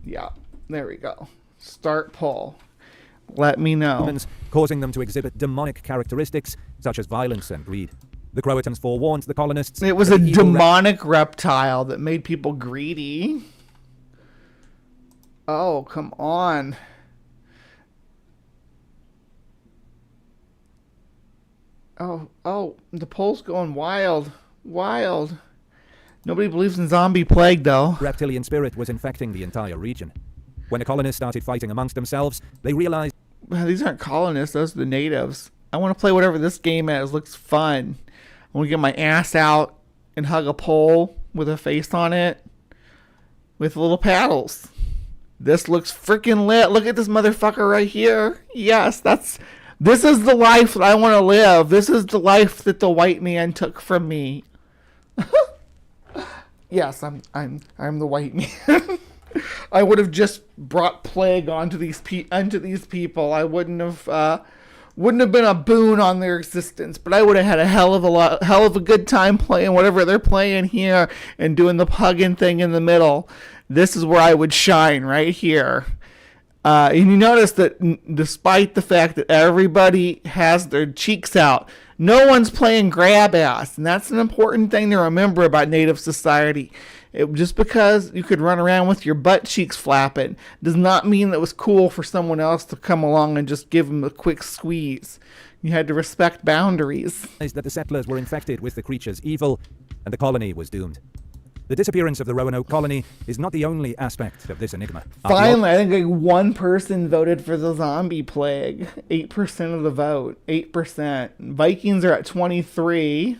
Yeah, there we go. Start poll. Let me know. Causing them to exhibit demonic characteristics such as violence and greed. The Croatans forewarned the colonists. It was a demonic reptile that made people greedy. Oh, come on. Oh, the poll's going wild. Wild. Nobody believes in zombie plague, though. Reptilian spirit was infecting the entire region. When the colonists started fighting amongst themselves, they realized... These aren't colonists, those are the natives. I want to play whatever this game is. Looks fun. I want to get my ass out and hug a pole with a face on it with little paddles. This looks freaking lit. Look at this motherfucker right here. Yes, this is the life that I want to live. This is the life that the white man took from me. Yes, I'm the white man. I would have just brought plague onto these people. I wouldn't have been a boon on their existence, but I would have had a hell of a good time playing whatever they're playing here and doing the hugging thing in the middle. This is where I would shine, right here. And you notice that despite the fact that everybody has their cheeks out, no one's playing grab ass. And that's an important thing to remember about Native society. Just because you could run around with your butt cheeks flapping does not mean that it was cool for someone else to come along and just give them a quick squeeze. You had to respect boundaries. That the settlers were infected with the creature's evil, and the colony was doomed. The disappearance of the Roanoke colony is not the only aspect of this enigma. Finally, I think one person voted for the zombie plague. 8% of the vote. 8%. Vikings are at 23.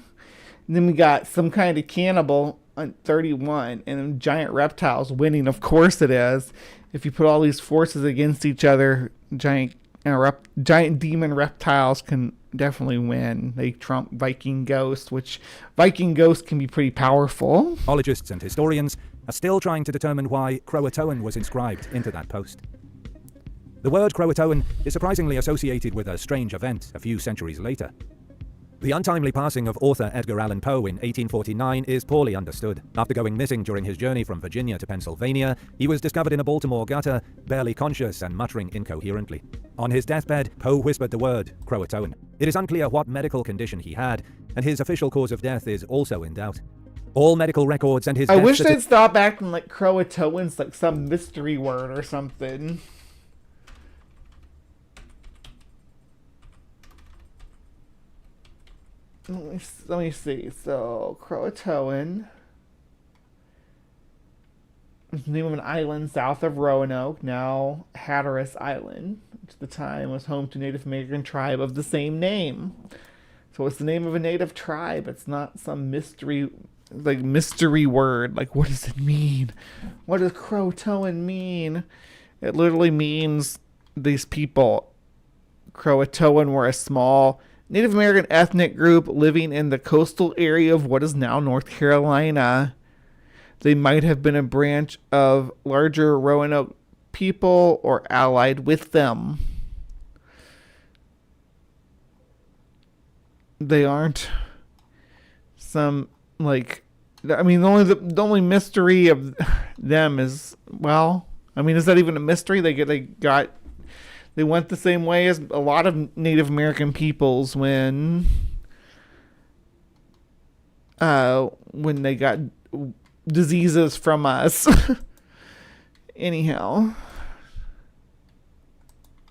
And then we got some kind of cannibal on 31. And then giant reptiles winning. Of course it is. If you put all these forces against each other, giant And giant demon reptiles can definitely win. They trump Viking ghosts, which Viking ghosts can be pretty powerful. Ologists and historians are still trying to determine why Croatoan was inscribed into that post. The word Croatoan is surprisingly associated with a strange event a few centuries later. The untimely passing of author Edgar Allan Poe in 1849 is poorly understood. After going missing during his journey from Virginia to Pennsylvania, he was discovered in a Baltimore gutter, barely conscious and muttering incoherently. On his deathbed, Poe whispered the word Croatoan. It is unclear what medical condition he had, and his official cause of death is also in doubt. All medical records and his I wish they'd stop acting like Croatoan's like some mystery word or something. Let me see. So, Croatoan is the name of an island south of Roanoke, now Hatteras Island, which at the time was home to Native American tribe of the same name. So it's the name of a native tribe. It's not some mystery word. Like, what does it mean? What does Croatoan mean? It literally means these people. Croatoan were a small Native American ethnic group living in the coastal area of what is now North Carolina. They might have been a branch of larger Roanoke people or allied with them. They aren't some, like, I mean, the only mystery of them is, well, I mean, is that even a mystery? They went the same way as a lot of Native American peoples when they got diseases from us. Anyhow.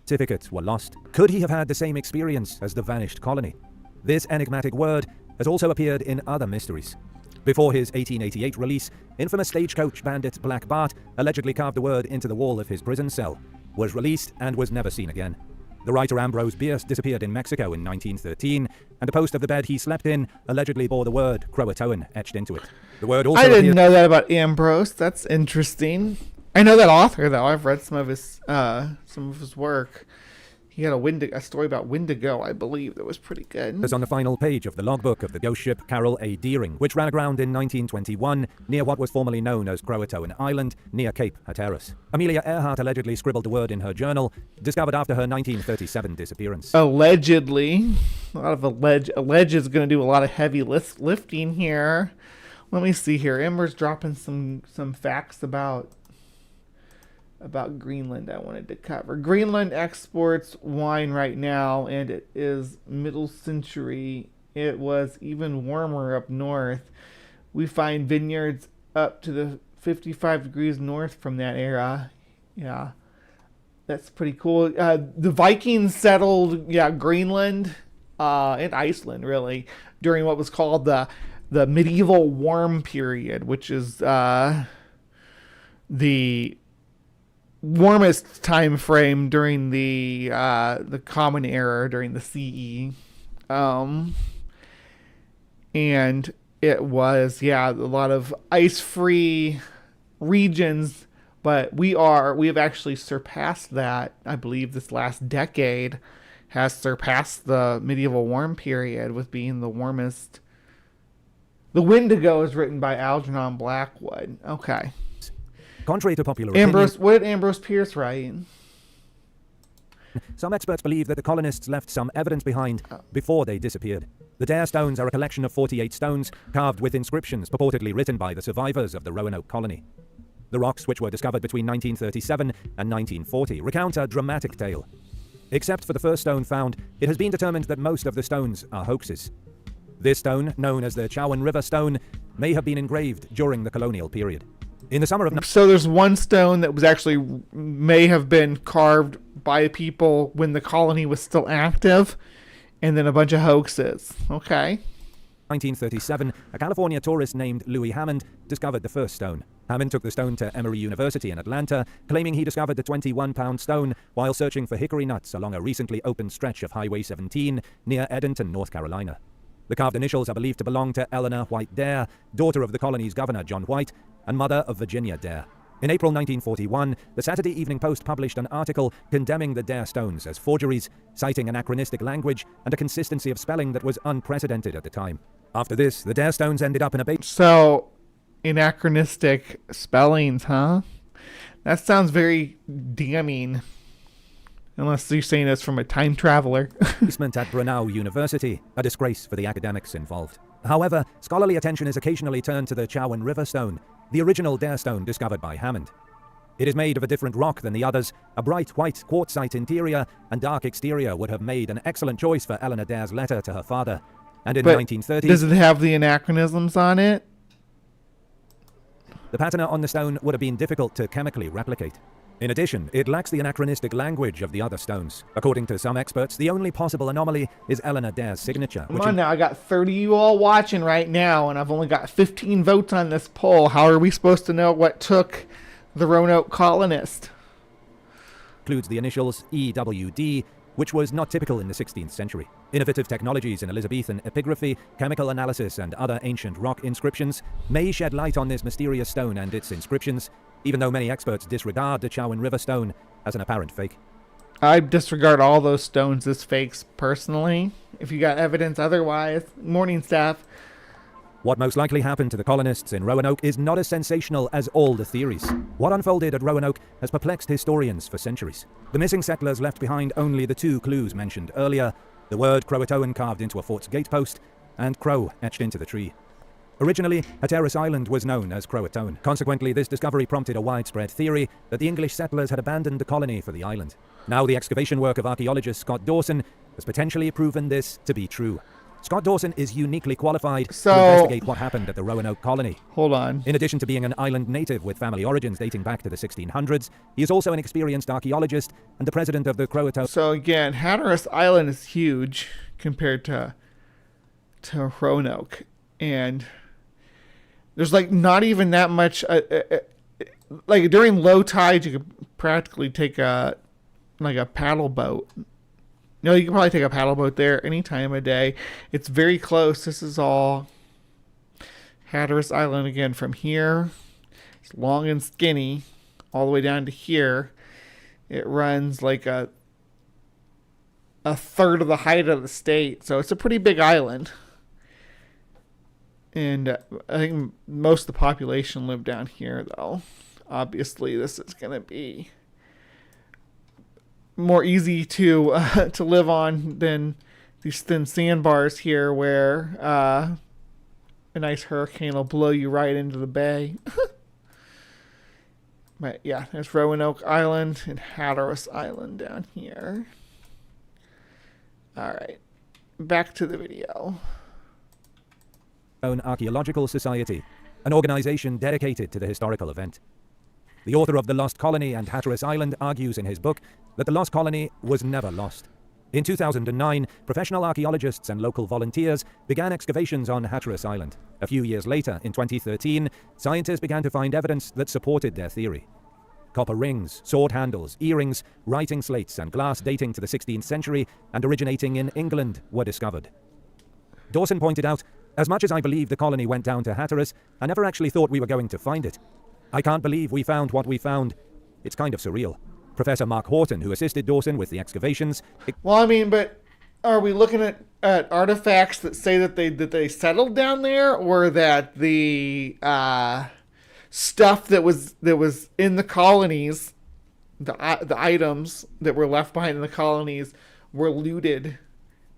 Certificates were lost. Could he have had the same experience as the vanished colony? This enigmatic word has also appeared in other mysteries. Before his 1888 release, infamous stagecoach bandit Black Bart allegedly carved the word into the wall of his prison cell, was released and was never seen again. The writer Ambrose Bierce disappeared in Mexico in 1913, and a post of the bed he slept in allegedly bore the word Croatoan etched into it. The word also I didn't know that about Ambrose. That's interesting. I know that author, though. I've read some of his work. He had a story about Wendigo, I believe, that was pretty good. Was on the final page of the logbook of the ghost ship Carol A. Deering, which ran aground in 1921 near what was formerly known as Croatoan Island, near Cape Hatteras. Amelia Earhart allegedly scribbled the word in her journal, discovered after her 1937 disappearance. Allegedly. A lot of alleged is going to do a lot of heavy lifting here. Let me see here. Ember's dropping some facts about Greenland I wanted to cover. Greenland exports wine right now, and it is middle century. It was even warmer up north. We find vineyards up to the 55 degrees north from that era. Yeah, that's pretty cool. The Vikings settled, Greenland and Iceland, really, during what was called the medieval warm period, which is the warmest time frame during the Common Era, during the CE, and it was a lot of ice-free regions. But we have actually surpassed that. I believe this last decade has surpassed the medieval warm period with being the warmest. The Wendigo is written by Algernon Blackwood. Okay. Contrary to popular opinion, opinion, what did Ambrose Pierce write? Some experts believe that the colonists left some evidence behind before they disappeared. The Dare stones are a collection of 48 stones carved with inscriptions purportedly written by the survivors of the Roanoke colony. The rocks, which were discovered between 1937 and 1940, recount a dramatic tale. Except for the first stone found, it has been determined that most of the stones are hoaxes. This stone, known as the Chowan River Stone, may have been engraved during the colonial period. In the summer of... So there's one stone that was actually may have been carved by people when the colony was still active, and then a bunch of hoaxes. Okay. 1937, a California tourist named Louis Hammond discovered the first stone. Hammond took the stone to Emory University in Atlanta, claiming he discovered the 21-pound stone while searching for hickory nuts along a recently opened stretch of Highway 17 near Edenton, North Carolina. The carved initials are believed to belong to Eleanor White Dare, daughter of the colony's governor, John White, and mother of Virginia Dare. In April 1941, the Saturday Evening Post published an article condemning the Dare stones as forgeries, citing anachronistic language and a consistency of spelling that was unprecedented at the time. After this, the Dare stones ended up in a So, anachronistic spellings, huh? That sounds very damning. Unless you're saying this from a time traveler. basement at Roanoke University, a disgrace for the academics involved. However, scholarly attention is occasionally turned to the Chowan River stone, the original Dare stone discovered by Hammond. It is made of a different rock than the others. A bright white quartzite interior and dark exterior would have made an excellent choice for Eleanor Dare's letter to her father. And in the 1930s... Does it have the anachronisms on it? The patina on the stone would have been difficult to chemically replicate. In addition, it lacks the anachronistic language of the other stones. According to some experts, the only possible anomaly is Eleanor Dare's signature. Come on now, I got 30 of you all watching right now, and I've only got 15 votes on this poll. How are we supposed to know what took the Roanoke colonist? Includes the initials EWD, which was not typical in the 16th century. Innovative technologies in Elizabethan epigraphy, chemical analysis, and other ancient rock inscriptions may shed light on this mysterious stone and its inscriptions, even though many experts disregard the Chowan River stone as an apparent fake. I disregard all those stones as fakes, personally. If you got evidence otherwise, morning staff. What most likely happened to the colonists in Roanoke is not as sensational as all the theories. What unfolded at Roanoke has perplexed historians for centuries. The missing settlers left behind only the two clues mentioned earlier, the word Croatoan carved into a fort's gatepost, and Crow etched into the tree. Originally, Hatteras Island was known as Croatoan. Consequently, this discovery prompted a widespread theory that the English settlers had abandoned the colony for the island. Now the excavation work of archaeologist Scott Dawson has potentially proven this to be true. Scott Dawson is uniquely qualified to investigate what happened at the Roanoke colony. Hold on. In addition to being an island native with family origins dating back to the 1600s, he is also an experienced archaeologist and the president of the Croatoan... So again, Hatteras Island is huge compared to Roanoke. And there's like not even that much... like during low tide, you could practically take a paddle boat. No, you can probably take a paddle boat there any time of day. It's very close. This is all Hatteras Island again. From here, it's long and skinny, all the way down to here. It runs like a third of the height of the state. So it's a pretty big island. And I think most of the population live down here, though. Obviously, this is going to be more easy to live on than these thin sandbars here, where a nice hurricane will blow you right into the bay. But yeah, there's Roanoke Island and Hatteras Island down here. All right, back to the video. Archaeological Society, an organization dedicated to the historical event. The author of The Lost Colony and Hatteras Island argues in his book that the lost colony was never lost. In 2009, professional archaeologists and local volunteers began excavations on Hatteras Island. A few years later, in 2013, scientists began to find evidence that supported their theory. Copper rings, sword handles, earrings, writing slates, and glass dating to the 16th century and originating in England were discovered. Dawson pointed out, "As much as I believe the colony went down to Hatteras, I never actually thought we were going to find it. I can't believe we found what we found. It's kind of surreal." Professor Mark Horton, who assisted Dawson with the excavations... Well, I mean, but are we looking at artifacts that say that they settled down there, or that the stuff that was in the colonies, the items that were left behind in the colonies, were looted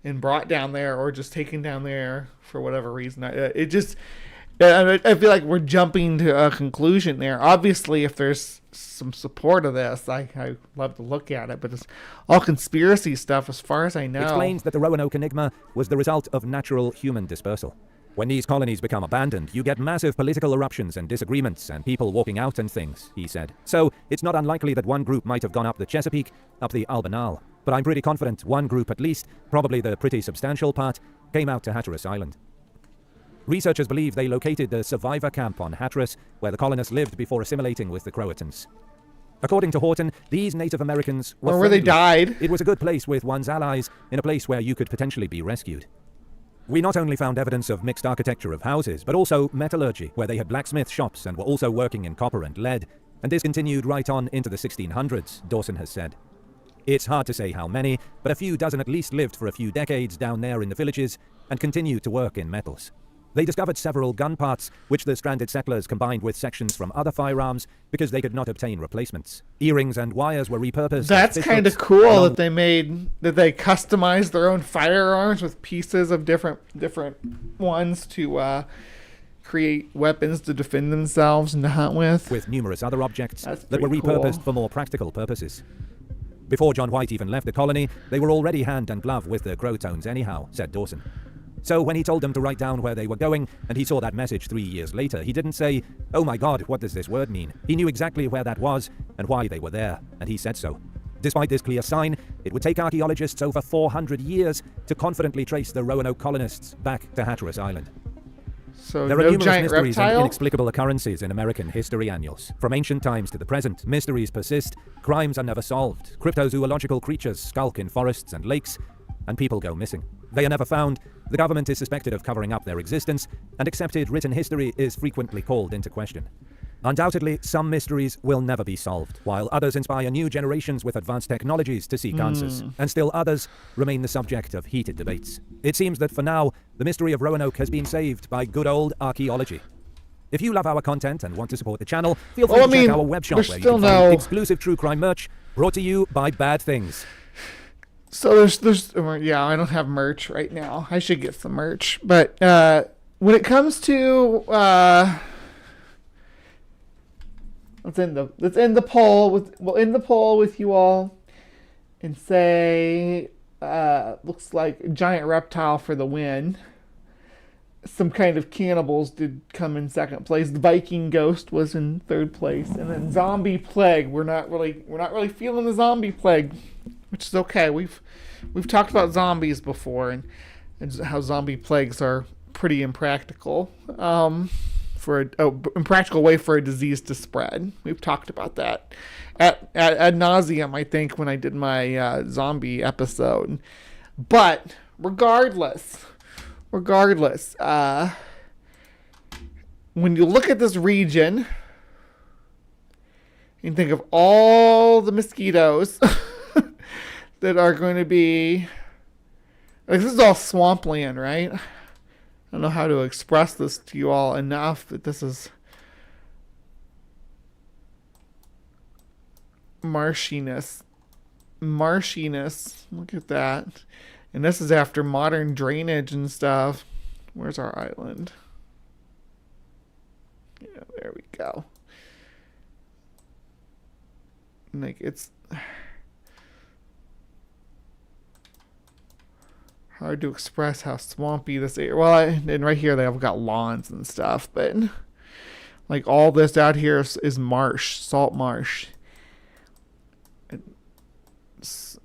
and brought down there, or just taken down there for whatever reason? I feel like we're jumping to a conclusion there. Obviously, if there's some support of this, I love to look at it, but it's all conspiracy stuff as far as I know. Explains that the Roanoke Enigma was the result of natural human dispersal. When these colonies become abandoned, you get massive political eruptions and disagreements and people walking out and things, he said. So it's not unlikely that one group might have gone up the Chesapeake, up the Albanal. But I'm pretty confident one group at least, probably the pretty substantial part, came out to Hatteras Island. Researchers believe they located the survivor camp on Hatteras, where the colonists lived before assimilating with the Croatans. According to Horton, these Native Americans were where they died. It was a good place with one's allies, in a place where you could potentially be rescued. We not only found evidence of mixed architecture of houses, but also metallurgy, where they had blacksmith shops and were also working in copper and lead, and this continued right on into the 1600s, Dawson has said. It's hard to say how many, but a few dozen at least lived for a few decades down there in the villages and continued to work in metals. They discovered several gun parts, which the stranded settlers combined with sections from other firearms because they could not obtain replacements. Earrings and wires were repurposed. That's kind of cool that they customized their own firearms with pieces of different ones to create weapons to defend themselves and to hunt with numerous other objects That's that were pretty repurposed cool. for more practical purposes. Before John White even left the colony, they were already hand and glove with the Croatones anyhow, said Dawson. So when he told them to write down where they were going, and he saw that message 3 years later, he didn't say, "Oh my God, what does this word mean?" He knew exactly where that was and why they were there, and he said so. Despite this clear sign, it would take archaeologists over 400 years to confidently trace the Roanoke colonists back to Hatteras Island. So There are no numerous giant mysteries and reptile? inexplicable occurrences in American history annuals. From ancient times to the present, mysteries persist, crimes are never solved, cryptozoological creatures skulk in forests and lakes, and people go missing. They are never found, the government is suspected of covering up their existence, and accepted written history is frequently called into question. Undoubtedly, some mysteries will never be solved, while others inspire new generations with advanced technologies to seek answers, and still others remain the subject of heated debates. It seems that for now, the mystery of Roanoke has been saved by good old archaeology. If you love our content and want to support the channel, feel free to check our web shop there's where you still can find no- exclusive true crime merch brought to you by Bad Things. So yeah, I don't have merch right now. I should get some merch. But when it comes to let's end the poll with you all and say looks like a giant reptile for the win. Some kind of cannibals did come in second place. The Viking ghost was in third place, and then zombie plague. We're not really feeling the zombie plague, which is okay. We've talked about zombies before and how zombie plagues are pretty impractical for an impractical way for a disease to spread. We've talked about that ad nauseum, I think, when I did my zombie episode. But regardless, when you look at this region, you think of all the mosquitoes that are going to be, like, this is all swampland, right? I don't know how to express this to you all enough, but this is marshiness. Look at that. And this is after modern drainage and stuff. Where's our island? Yeah, there we go. Like, it's hard to express how swampy this area. Well, and right here they've got lawns and stuff, but like all this out here is marsh, salt marsh. It's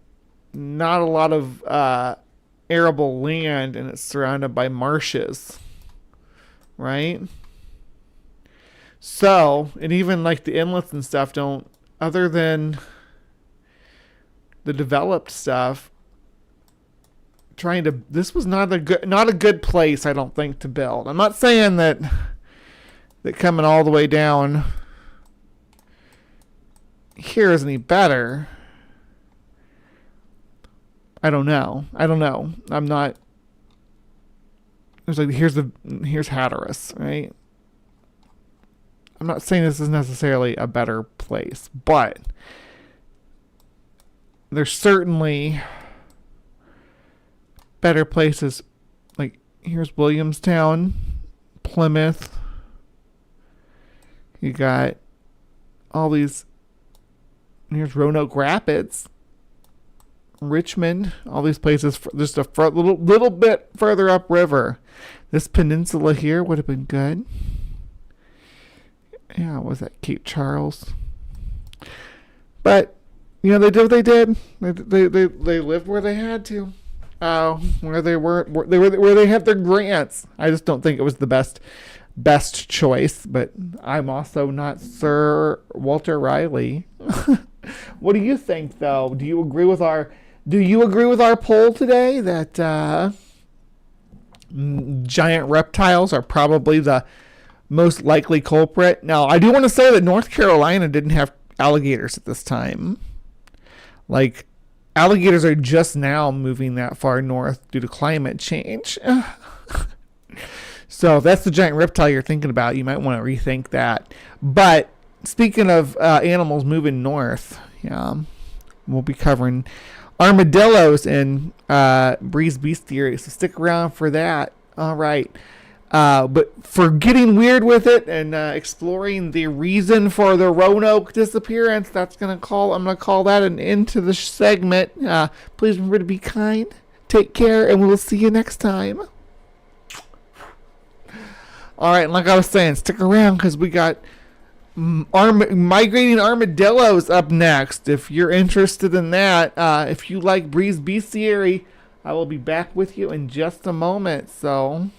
not a lot of arable land, and it's surrounded by marshes, right? So, and even like the inlets and stuff don't, other than the developed stuff, this was not a good place, I don't think, to build. I'm not saying that coming all the way down here is any better. I don't know. I'm not. There's like here's Hatteras, right? I'm not saying this is necessarily a better place, but there's certainly better places. Like, here's Williamstown, Plymouth. You got all these. Here's Roanoke Rapids, Richmond, all these places just a little bit further upriver. This peninsula here would have been good. Yeah, was that Cape Charles? But you know, they did what they did. They lived where they had to. Where they had their grants. I just don't think it was the best choice. But I'm also not Sir Walter Riley. What do you think, though? Do you agree with our poll today that giant reptiles are probably the most likely culprit. Now, I do want to say that North Carolina didn't have alligators at this time. Like, alligators are just now moving that far north due to climate change. So if that's the giant reptile you're thinking about, you might want to rethink that. But speaking of animals moving north, we'll be covering armadillos in Bree's Beast Theory, so stick around for that. All right. But for getting weird with it and exploring the reason for the Roanoke disappearance, I'm gonna call that an end to the segment. Please remember to be kind, take care, and we will see you next time. All right, like I was saying, stick around because we got migrating armadillos up next. If you're interested in that, if you like Bree's Beast Theory, I will be back with you in just a moment. So,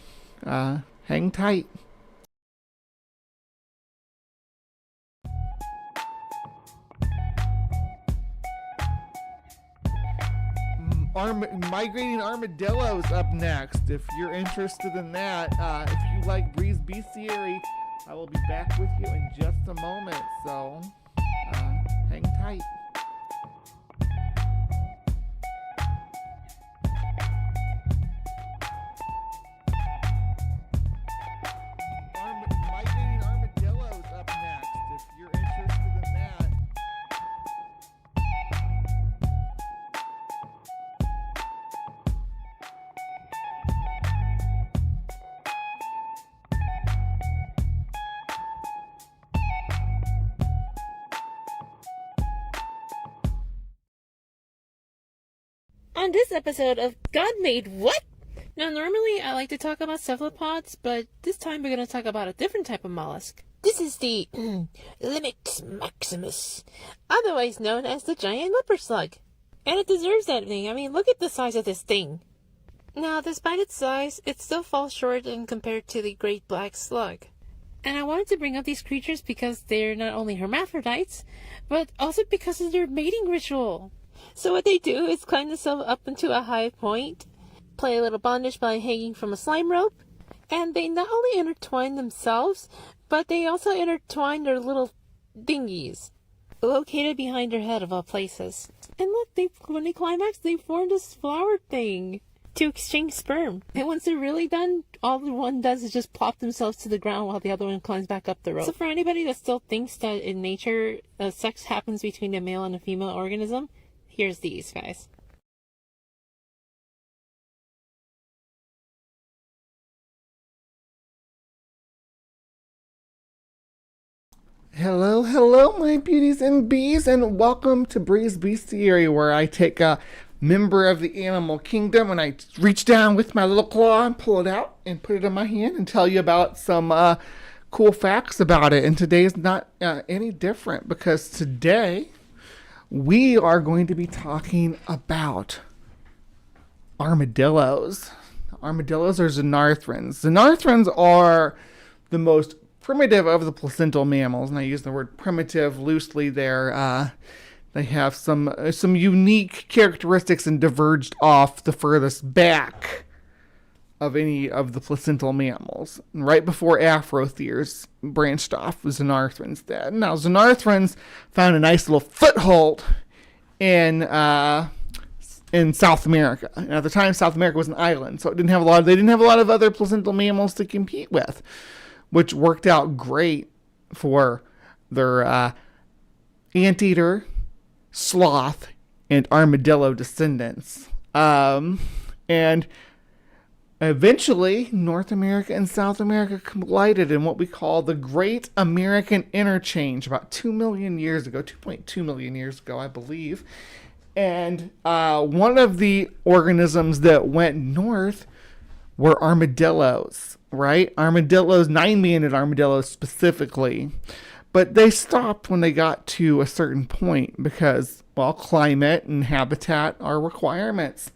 hang tight. Migrating armadillos up next. If you're interested in that, if you like Bree's Beast Theory, I will be back with you in just a moment. So, hang tight. Migrating armadillos up next. If you're interested in that. On this episode of God Made What? Now, normally I like to talk about cephalopods, but this time we're going to talk about a different type of mollusk. This is the Limix maximus, otherwise known as the giant leopard slug. And it deserves that name. I mean, look at the size of this thing. Now, despite its size, it still falls short in compared to the great black slug. And I wanted to bring up these creatures because they're not only hermaphrodites, but also because of their mating ritual. So what they do is climb themselves up into a high point, play a little bondage by hanging from a slime rope, and they not only intertwine themselves, but they also intertwine their little dinghies, located behind their head of all places. And look, when they climax, they form this flower thing to exchange sperm. And once they're really done, all the one does is just plop themselves to the ground while the other one climbs back up the rope. So for anybody that still thinks that in nature, sex happens between a male and a female organism, here's these guys. Hello, my beauties and bees, and welcome to Bree's Beast Theory, where I take a member of the animal kingdom and I reach down with my little claw and pull it out and put it in my hand and tell you about some cool facts about it. And today is not any different, because today we are going to be talking about armadillos. Armadillos are xenarthrans. Xenarthrans are the most primitive of the placental mammals, and I use the word primitive loosely there. They have some unique characteristics and diverged off the furthest back of any of the placental mammals. And right before Afrotheres branched off, xenarthrans did. Now, xenarthrans found a nice little foothold in South America. And at the time, South America was an island, so they didn't have a lot of other placental mammals to compete with, which worked out great for their anteater, sloth, and armadillo descendants. And eventually, North America and South America collided in what we call the Great American Interchange about 2 million years ago, 2.2 million years ago, I believe. And one of the organisms that went north were armadillos, right? Armadillos, 9-banded armadillos specifically. But they stopped when they got to a certain point because, well, climate and habitat are requirements.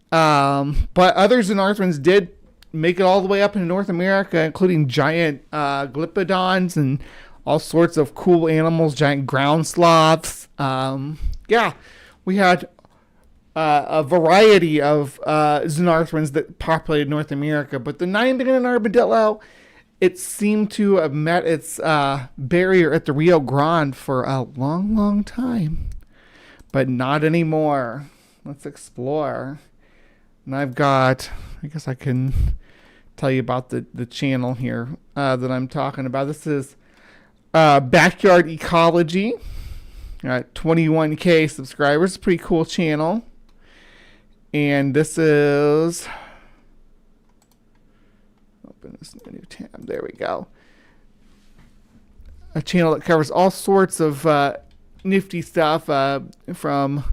But other xenarthrans did make it all the way up into North America, including giant glyptodons and all sorts of cool animals, giant ground sloths. We had a variety of xenarthrans that populated North America, but the 9-banded armadillo it seemed to have met its barrier at the Rio Grande for a long, long time. But not anymore. Let's explore. And I guess I can tell you about the channel here that I'm talking about. This is Backyard Ecology. Got 21K subscribers. Pretty cool channel. And this is... Open this new tab. There we go. A channel that covers all sorts of nifty stuff, from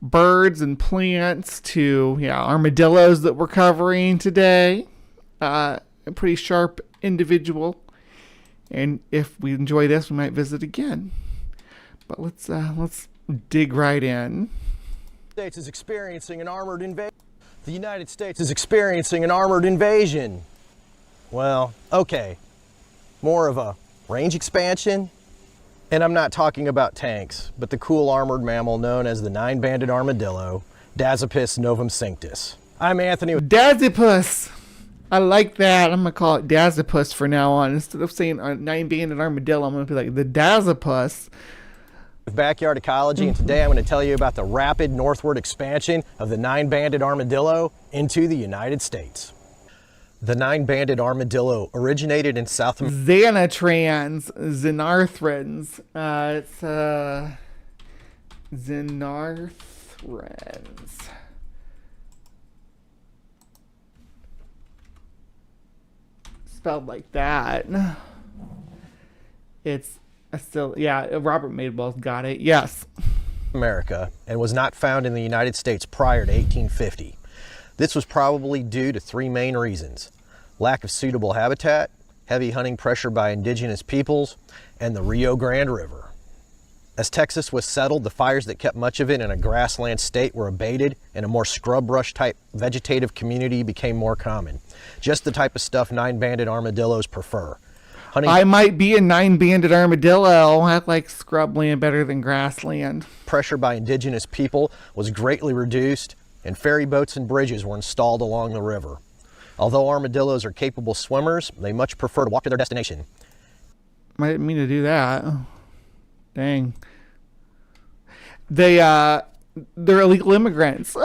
birds and plants to armadillos that we're covering today. A pretty sharp individual. And if we enjoy this, we might visit again. But let's dig right in. The United States is experiencing an armored invasion. The United States is experiencing an armored invasion. Well, okay. More of a range expansion. And I'm not talking about tanks, but the cool armored mammal known as the nine-banded armadillo, Dasypus novum cinctus. I'm Anthony. Dasypus! I like that. I'm going to call it Dasypus for now on. Instead of saying nine-banded armadillo, I'm going to be like the Dasypus. Backyard Ecology, and today I'm going to tell you about the rapid northward expansion of the nine-banded armadillo into the United States. The nine-banded armadillo originated in South America. Xanatrans, Xenarthrans. It's Xenarthrans. Spelled like that. It's still, Robert Madewell's got it. Yes. America, and was not found in the United States prior to 1850. This was probably due to three main reasons: lack of suitable habitat, heavy hunting pressure by indigenous peoples, and the Rio Grande River. As Texas was settled, the fires that kept much of it in a grassland state were abated, and a more scrub brush type vegetative community became more common. Just the type of stuff nine-banded armadillos prefer. I might be a nine-banded armadillo. I like scrubland better than grassland. Pressure by indigenous people was greatly reduced, and ferry boats and bridges were installed along the river. Although armadillos are capable swimmers, they much prefer to walk to their destination. I didn't mean to do that. Dang. They're illegal immigrants.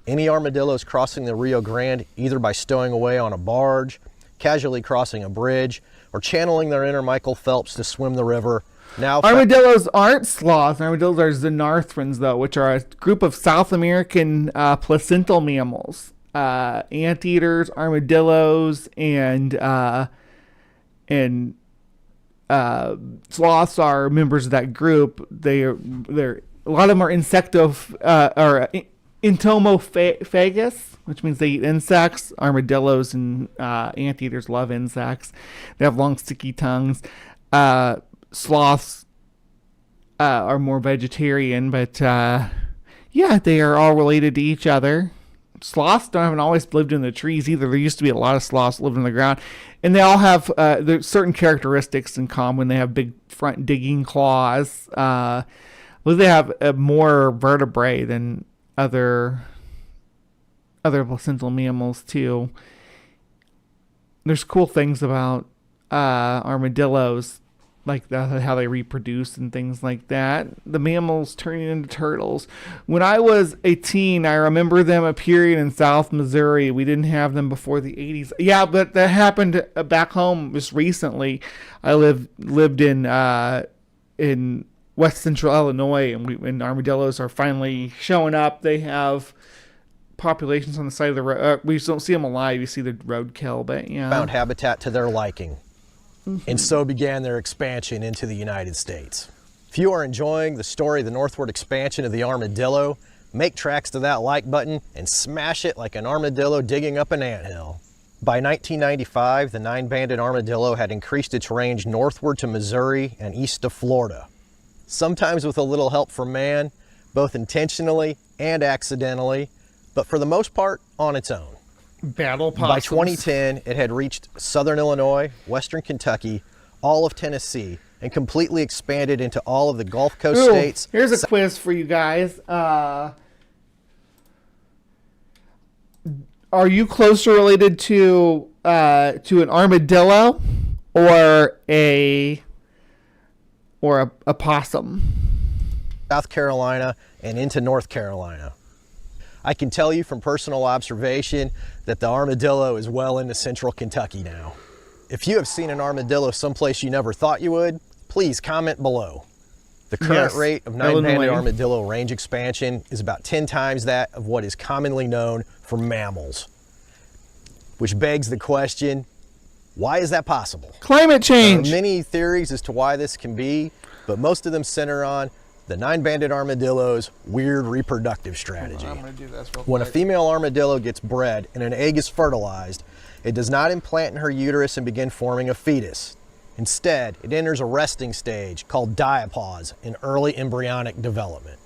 Any armadillos crossing the Rio Grande, either by stowing away on a barge, casually crossing a bridge, or channeling their inner Michael Phelps to swim the river. Now, armadillos aren't sloths. Armadillos are Xenarthrans, though, which are a group of South American placental mammals. Anteaters, armadillos, and sloths are members of that group. They're a lot of them are entomophagous, which means they eat insects. Armadillos and anteaters love insects. They have long, sticky tongues. Sloths are more vegetarian, but they are all related to each other. Sloths haven't always lived in the trees either. There used to be a lot of sloths living on the ground, and they all have there's certain characteristics in common. They have big front digging claws. They have more vertebrae than other placental mammals too. There's cool things about armadillos, like how they reproduce and things like that. The mammals turning into turtles. When I was a teen, I remember them appearing in South Missouri. We didn't have them before the 80s. Yeah, but that happened back home just recently. I lived in West Central Illinois, and armadillos are finally showing up. They have populations on the side of the road. We just don't see them alive. You see the roadkill, but yeah. Found habitat to their liking. And so began their expansion into the United States. If you are enjoying the story of the northward expansion of the armadillo, make tracks to that like button and smash it like an armadillo digging up an anthill. By 1995, the nine-banded armadillo had increased its range northward to Missouri and east to Florida. Sometimes with a little help from man, both intentionally and accidentally, but for the most part, on its own. Battle possums. By 2010, it had reached southern Illinois, western Kentucky, all of Tennessee, and completely expanded into all of the Gulf Coast states. Here's a quiz for you guys. Are you closer related to to an armadillo or a possum? South Carolina and into North Carolina. I can tell you from personal observation that the armadillo is well into central Kentucky now. If you have seen an armadillo someplace you never thought you would, please comment below. The current rate of nine-banded armadillo range expansion is about 10 times that of what is commonly known for mammals. Which begs the question, why is that possible? Climate change. There are many theories as to why this can be, but most of them center on the nine-banded armadillo's weird reproductive strategy. I'm gonna do this real When a quick. female armadillo gets bred and an egg is fertilized, it does not implant in her uterus and begin forming a fetus. Instead, it enters a resting stage called diapause in early embryonic development.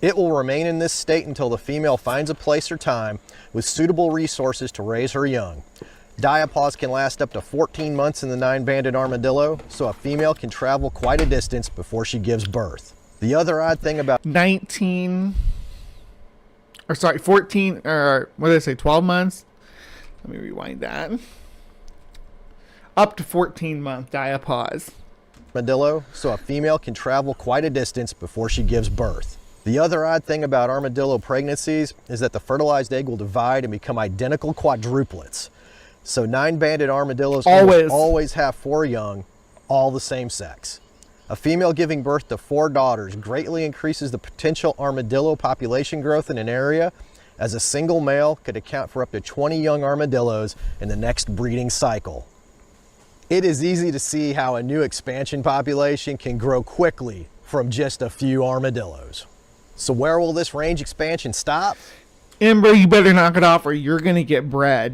It will remain in this state until the female finds a place or time with suitable resources to raise her young. Diapause can last up to 14 months in the nine-banded armadillo, so a female can travel quite a distance before she gives birth. The other odd thing about 14, or what did I say, 12 months? Let me rewind that. Up to 14-month diapause. armadillo, so a female can travel quite a distance before she gives birth. The other odd thing about armadillo pregnancies is that the fertilized egg will divide and become identical quadruplets. So nine-banded armadillos always have 4 young, all the same sex. A female giving birth to 4 daughters greatly increases the potential armadillo population growth in an area, as a single male could account for up to 20 young armadillos in the next breeding cycle. It is easy to see how a new expansion population can grow quickly from just a few armadillos. So where will this range expansion stop? Ember, you better knock it off or you're going to get bred.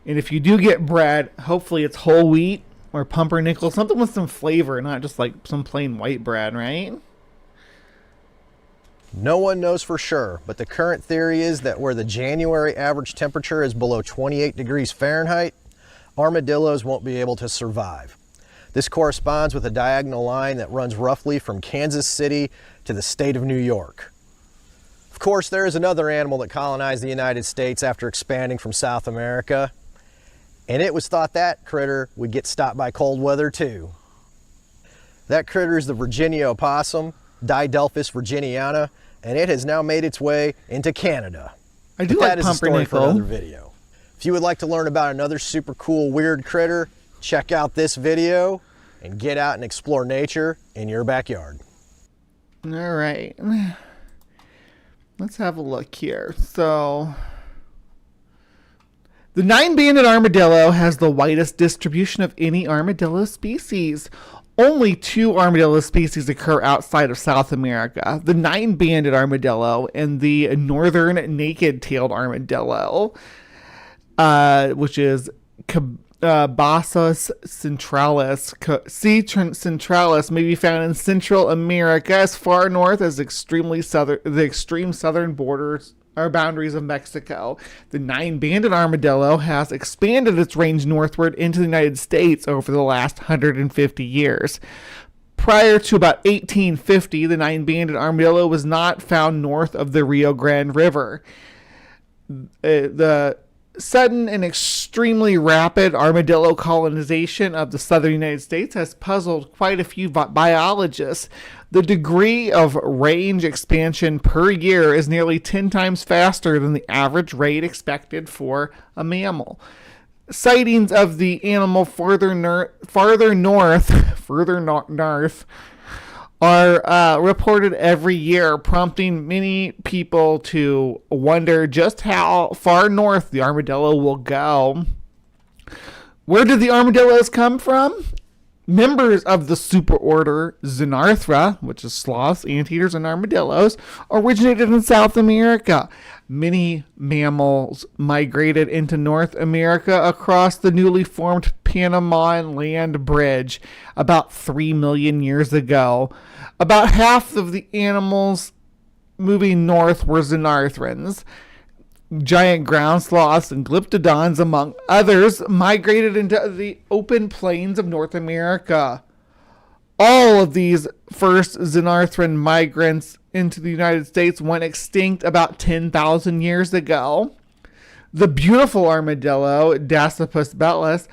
And if you do get bred, hopefully it's whole wheat or pumpernickel, something with some flavor, not just like some plain white bread, right? No one knows for sure, but the current theory is that where the January average temperature is below 28 degrees Fahrenheit, armadillos won't be able to survive. This corresponds with a diagonal line that runs roughly from Kansas City to the state of New York. Of course, there is another animal that colonized the United States after expanding from South America, and it was thought that critter would get stopped by cold weather too. That critter is the Virginia opossum, Didelphis virginiana, and it has now made its way into Canada. I do But like that is a story for pumpernickel. another video. If you would like to learn about another super cool weird critter, check out this video and get out and explore nature in your backyard. All right. Let's have a look here. So, the nine-banded armadillo has the widest distribution of any armadillo species. Only 2 armadillo species occur outside of South America: the nine-banded armadillo and the northern naked-tailed armadillo, which is Cabassus centralis. C. centralis may be found in Central America as far north as the extreme southern borders or boundaries of Mexico. The nine-banded armadillo has expanded its range northward into the United States over the last 150 years. Prior to about 1850, the nine-banded armadillo was not found north of the Rio Grande River. The sudden and extremely rapid armadillo colonization of the southern United States has puzzled quite a few biologists. The degree of range expansion per year is nearly 10 times faster than the average rate expected for a mammal. Sightings of the animal further north are reported every year, prompting many people to wonder just how far north the armadillo will go. Where did the armadillos come from? Members of the superorder Xenarthra, which is sloths, anteaters, and armadillos, originated in South America. Many mammals migrated into North America across the newly formed Panama Land Bridge about 3 million years ago. About half of the animals moving north were Xenarthrans. Giant ground sloths and glyptodons, among others, migrated into the open plains of North America. All of these first Xenarthran migrants into the United States went extinct about 10,000 years ago. The beautiful armadillo, Dasypus bellus,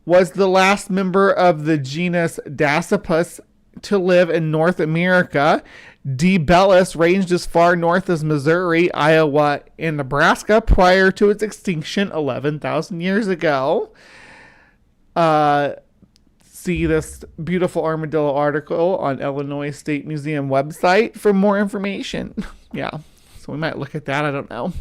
was the last member of the genus Dasypus to live in North America. D. bellus ranged as far north as Missouri, Iowa, and Nebraska prior to its extinction 11,000 years ago. See this beautiful armadillo article on Illinois State Museum website for more information. Yeah, so we might look at that. I don't know.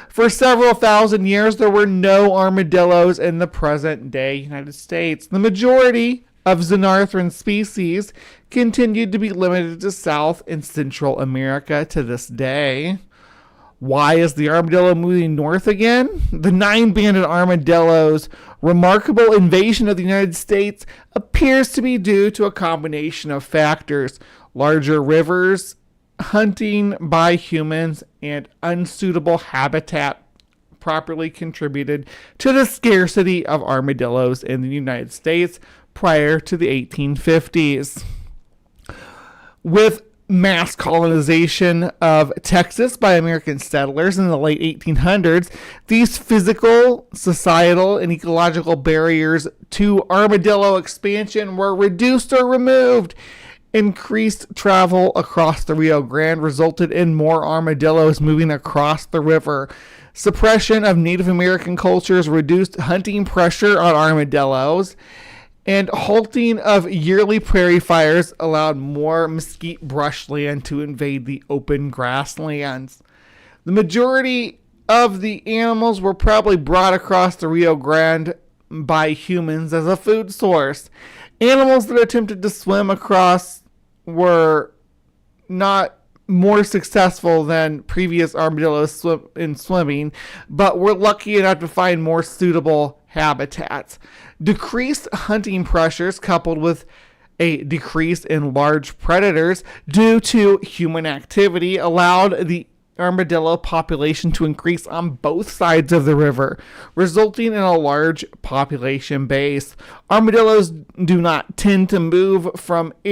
For several thousand years, there were no armadillos in the present day United States. The majority of Xenarthran species continued to be limited to South and Central America to this day. Why is the armadillo moving north again? The 9-banded armadillo's remarkable invasion of the United States appears to be due to a combination of factors: larger rivers, hunting by humans, and unsuitable habitat properly contributed to the scarcity of armadillos in the United States prior to the 1850s. With mass colonization of Texas by American settlers in the late 1800s, these physical, societal, and ecological barriers to armadillo expansion were reduced or removed. Increased travel across the Rio Grande resulted in more armadillos moving across the river. Suppression of Native American cultures reduced hunting pressure on armadillos, and halting of yearly prairie fires allowed more mesquite brushland to invade the open grasslands. The majority of the animals were probably brought across the Rio Grande by humans as a food source. Animals that attempted to swim across were not more successful than previous armadillos in swimming, but were lucky enough to find more suitable habitats. Decreased hunting pressures coupled with a decrease in large predators due to human activity allowed the armadillo population to increase on both sides of the river, resulting in a large population base. Armadillos do not tend to move from the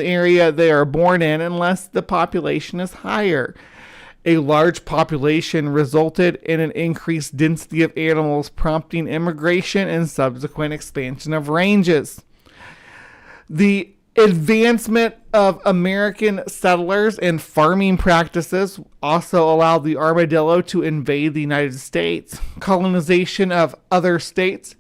area they are born in unless the population is higher. A large population resulted in an increased density of animals, prompting immigration and subsequent expansion of ranges. The advancement of American settlers and farming practices also allowed the armadillo to invade the United States. Colonization of other states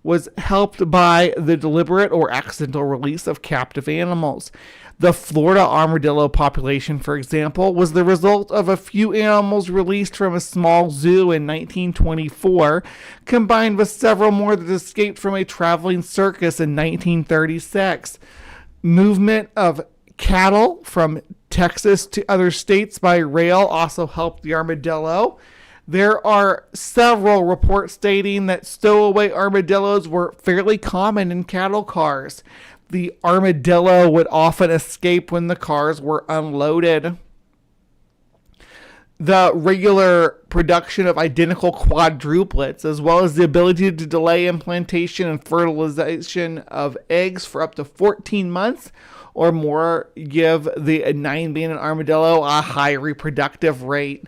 was helped by the deliberate or accidental release of captive animals. The Florida armadillo population, for example, was the result of a few animals released from a small zoo in 1924, combined with several more that escaped from a traveling circus in 1936. Movement of cattle from Texas to other states by rail also helped the armadillo. There are several reports stating that stowaway armadillos were fairly common in cattle cars. The armadillo would often escape when the cars were unloaded. The regular production of identical quadruplets, as well as the ability to delay implantation and fertilization of eggs for up to 14 months or more, give the 9-banded armadillo a high reproductive rate.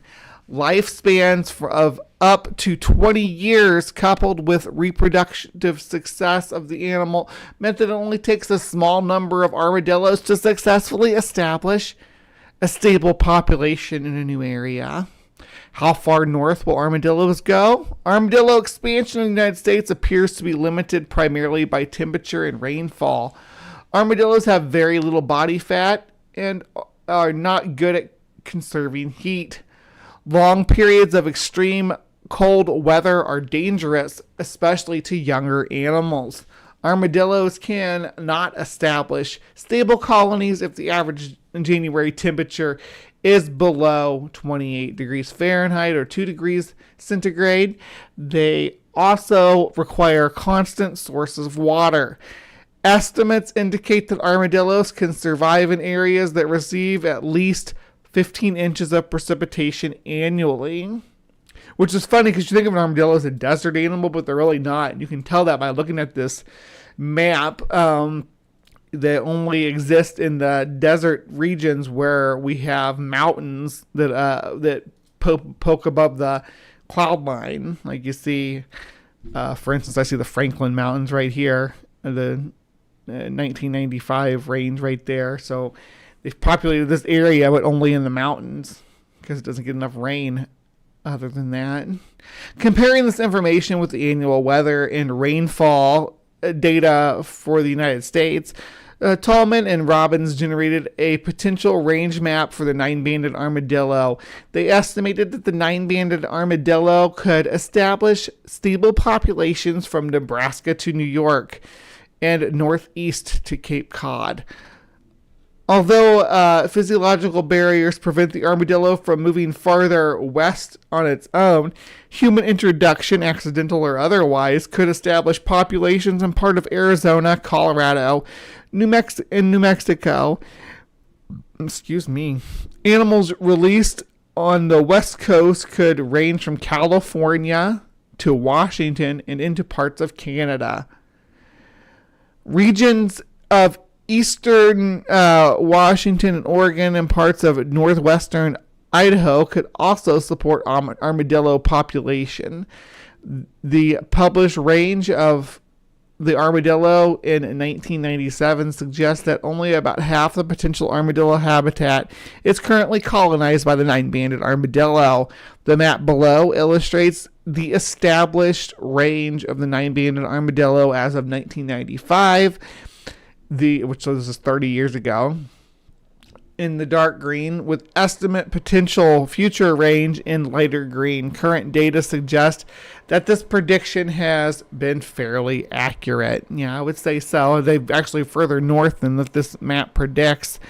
Lifespans of up to 20 years coupled with reproductive success of the animal meant that it only takes a small number of armadillos to successfully establish a stable population in a new area. How far north will armadillos go? Armadillo expansion in the United States appears to be limited primarily by temperature and rainfall. Armadillos have very little body fat and are not good at conserving heat. Long periods of extreme cold weather are dangerous, especially to younger animals. Armadillos can not establish stable colonies if the average January temperature is below 28 degrees Fahrenheit or 2 degrees centigrade. They also require constant sources of water. Estimates indicate that armadillos can survive in areas that receive at least 15 inches of precipitation annually, which is funny because you think of an armadillo as a desert animal, but they're really not. You can tell that by looking at this map that only exist in the desert regions where we have mountains that poke above the cloud line. Like you see, for instance, I see the Franklin Mountains right here, the 1995 range right there. So they've populated this area, but only in the mountains because it doesn't get enough rain. Other than that, comparing this information with the annual weather and rainfall data for the United States, Tallman and Robbins generated a potential range map for the 9-banded armadillo. They estimated that the 9-banded armadillo could establish stable populations from Nebraska to New York and northeast to Cape Cod. Although physiological barriers prevent the armadillo from moving farther west on its own, human introduction, accidental or otherwise, could establish populations in part of Arizona, Colorado, New Mexico. Excuse me. Animals released on the west coast could range from California to Washington and into parts of Canada. Regions of eastern Washington and Oregon and parts of northwestern Idaho could also support armadillo population. The published range of the armadillo in 1997 suggests that only about half the potential armadillo habitat is currently colonized by the 9-banded armadillo. The map below illustrates the established range of the 9-banded armadillo as of 1995. Which this is 30 years ago, in the dark green, with estimate potential future range in lighter green. Current data suggest that this prediction has been fairly accurate. Yeah, I would say so. They've actually further north than that this map predicts,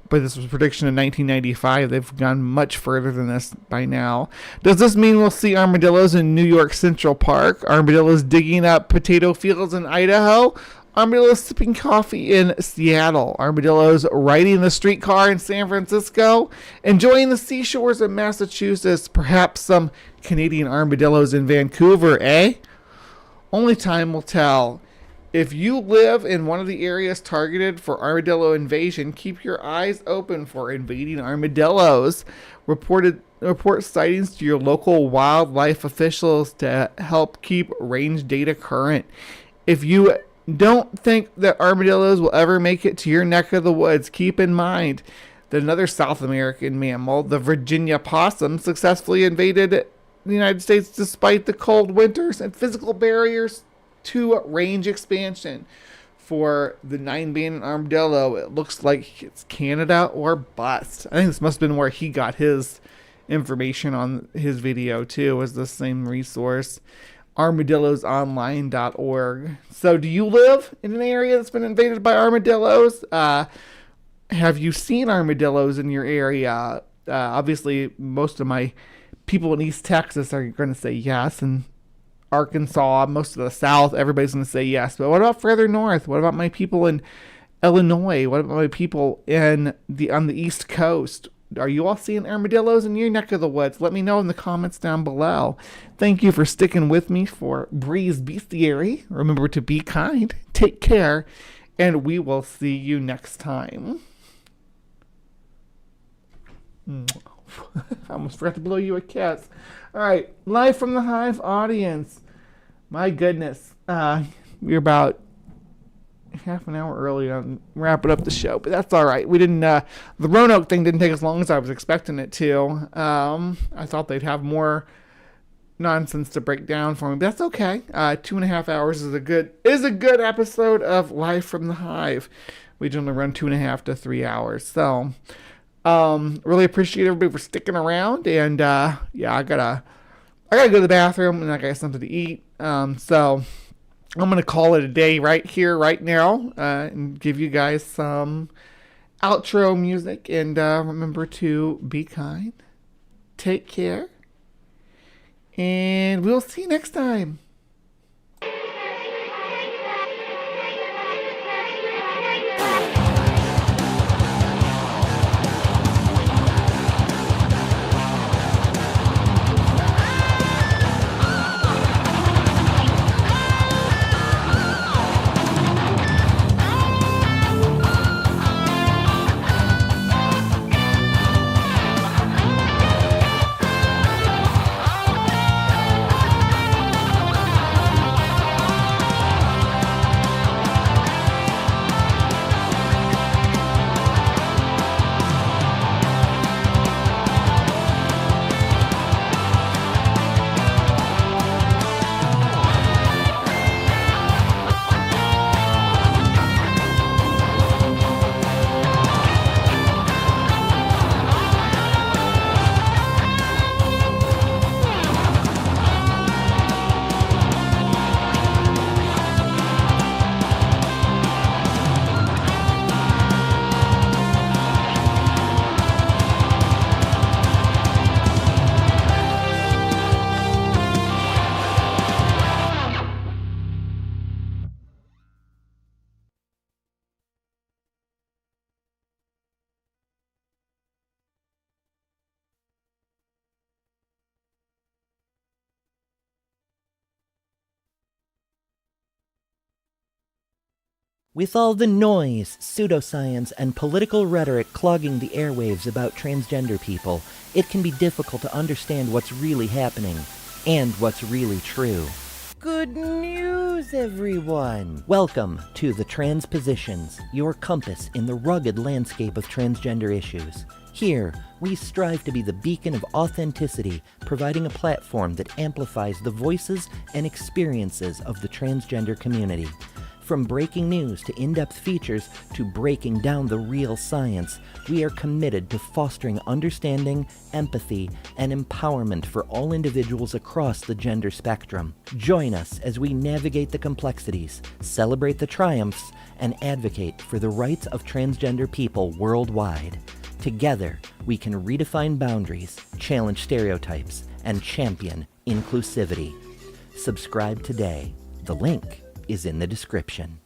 but this was a prediction in 1995. They've gone much further than this by now. Does this mean we'll see armadillos in New York Central Park? Armadillos digging up potato fields in Idaho? Armadillos sipping coffee in Seattle. Armadillos riding the streetcar in San Francisco. Enjoying the seashores of Massachusetts. Perhaps some Canadian armadillos in Vancouver, eh? Only time will tell. If you live in one of the areas targeted for armadillo invasion, keep your eyes open for invading armadillos. Report sightings to your local wildlife officials to help keep range data current. If you don't think that armadillos will ever make it to your neck of the woods, keep in mind that another South American mammal, the Virginia possum, successfully invaded the United States despite the cold winters and physical barriers to range expansion. For the 9-banded armadillo, it looks like it's Canada or bust. I think this must have been where he got his information on his video too, was the same resource. armadillosonline.org. So do you live in an area that's been invaded by armadillos? Have you seen armadillos in your area? Obviously, most of my people in East Texas are going to say yes, and Arkansas, most of the South, everybody's going to say yes. But what about further north? What about my people in Illinois? What about my people on the East Coast? Are you all seeing armadillos in your neck of the woods? Let me know in the comments down below. Thank you for sticking with me for Bree's Bestiary. Remember to be kind, take care, and we will see you next time. I almost forgot to blow you a kiss. All right, live from the Hive audience. My goodness, we're about half an hour early on wrapping up the show, but that's all right. We didn't the Roanoke thing didn't take as long as I was expecting it to. I thought they'd have more nonsense to break down for me, but that's okay. 2.5 hours is a good episode of Live from the Hive. We generally run 2.5 to 3 hours, so really appreciate everybody for sticking around. And yeah, I gotta go to the bathroom and I got something to eat. So I'm going to call it a day right here, right now, and give you guys some outro music. And remember to be kind, take care, and we'll see you next time. With all the noise, pseudoscience, and political rhetoric clogging the airwaves about transgender people, it can be difficult to understand what's really happening and what's really true. Good news, everyone! Welcome to The Transpositions, your compass in the rugged landscape of transgender issues. Here, we strive to be the beacon of authenticity, providing a platform that amplifies the voices and experiences of the transgender community. From breaking news to in-depth features to breaking down the real science, we are committed to fostering understanding, empathy, and empowerment for all individuals across the gender spectrum. Join us as we navigate the complexities, celebrate the triumphs, and advocate for the rights of transgender people worldwide. Together, we can redefine boundaries, challenge stereotypes, and champion inclusivity. Subscribe today. The link is in the description.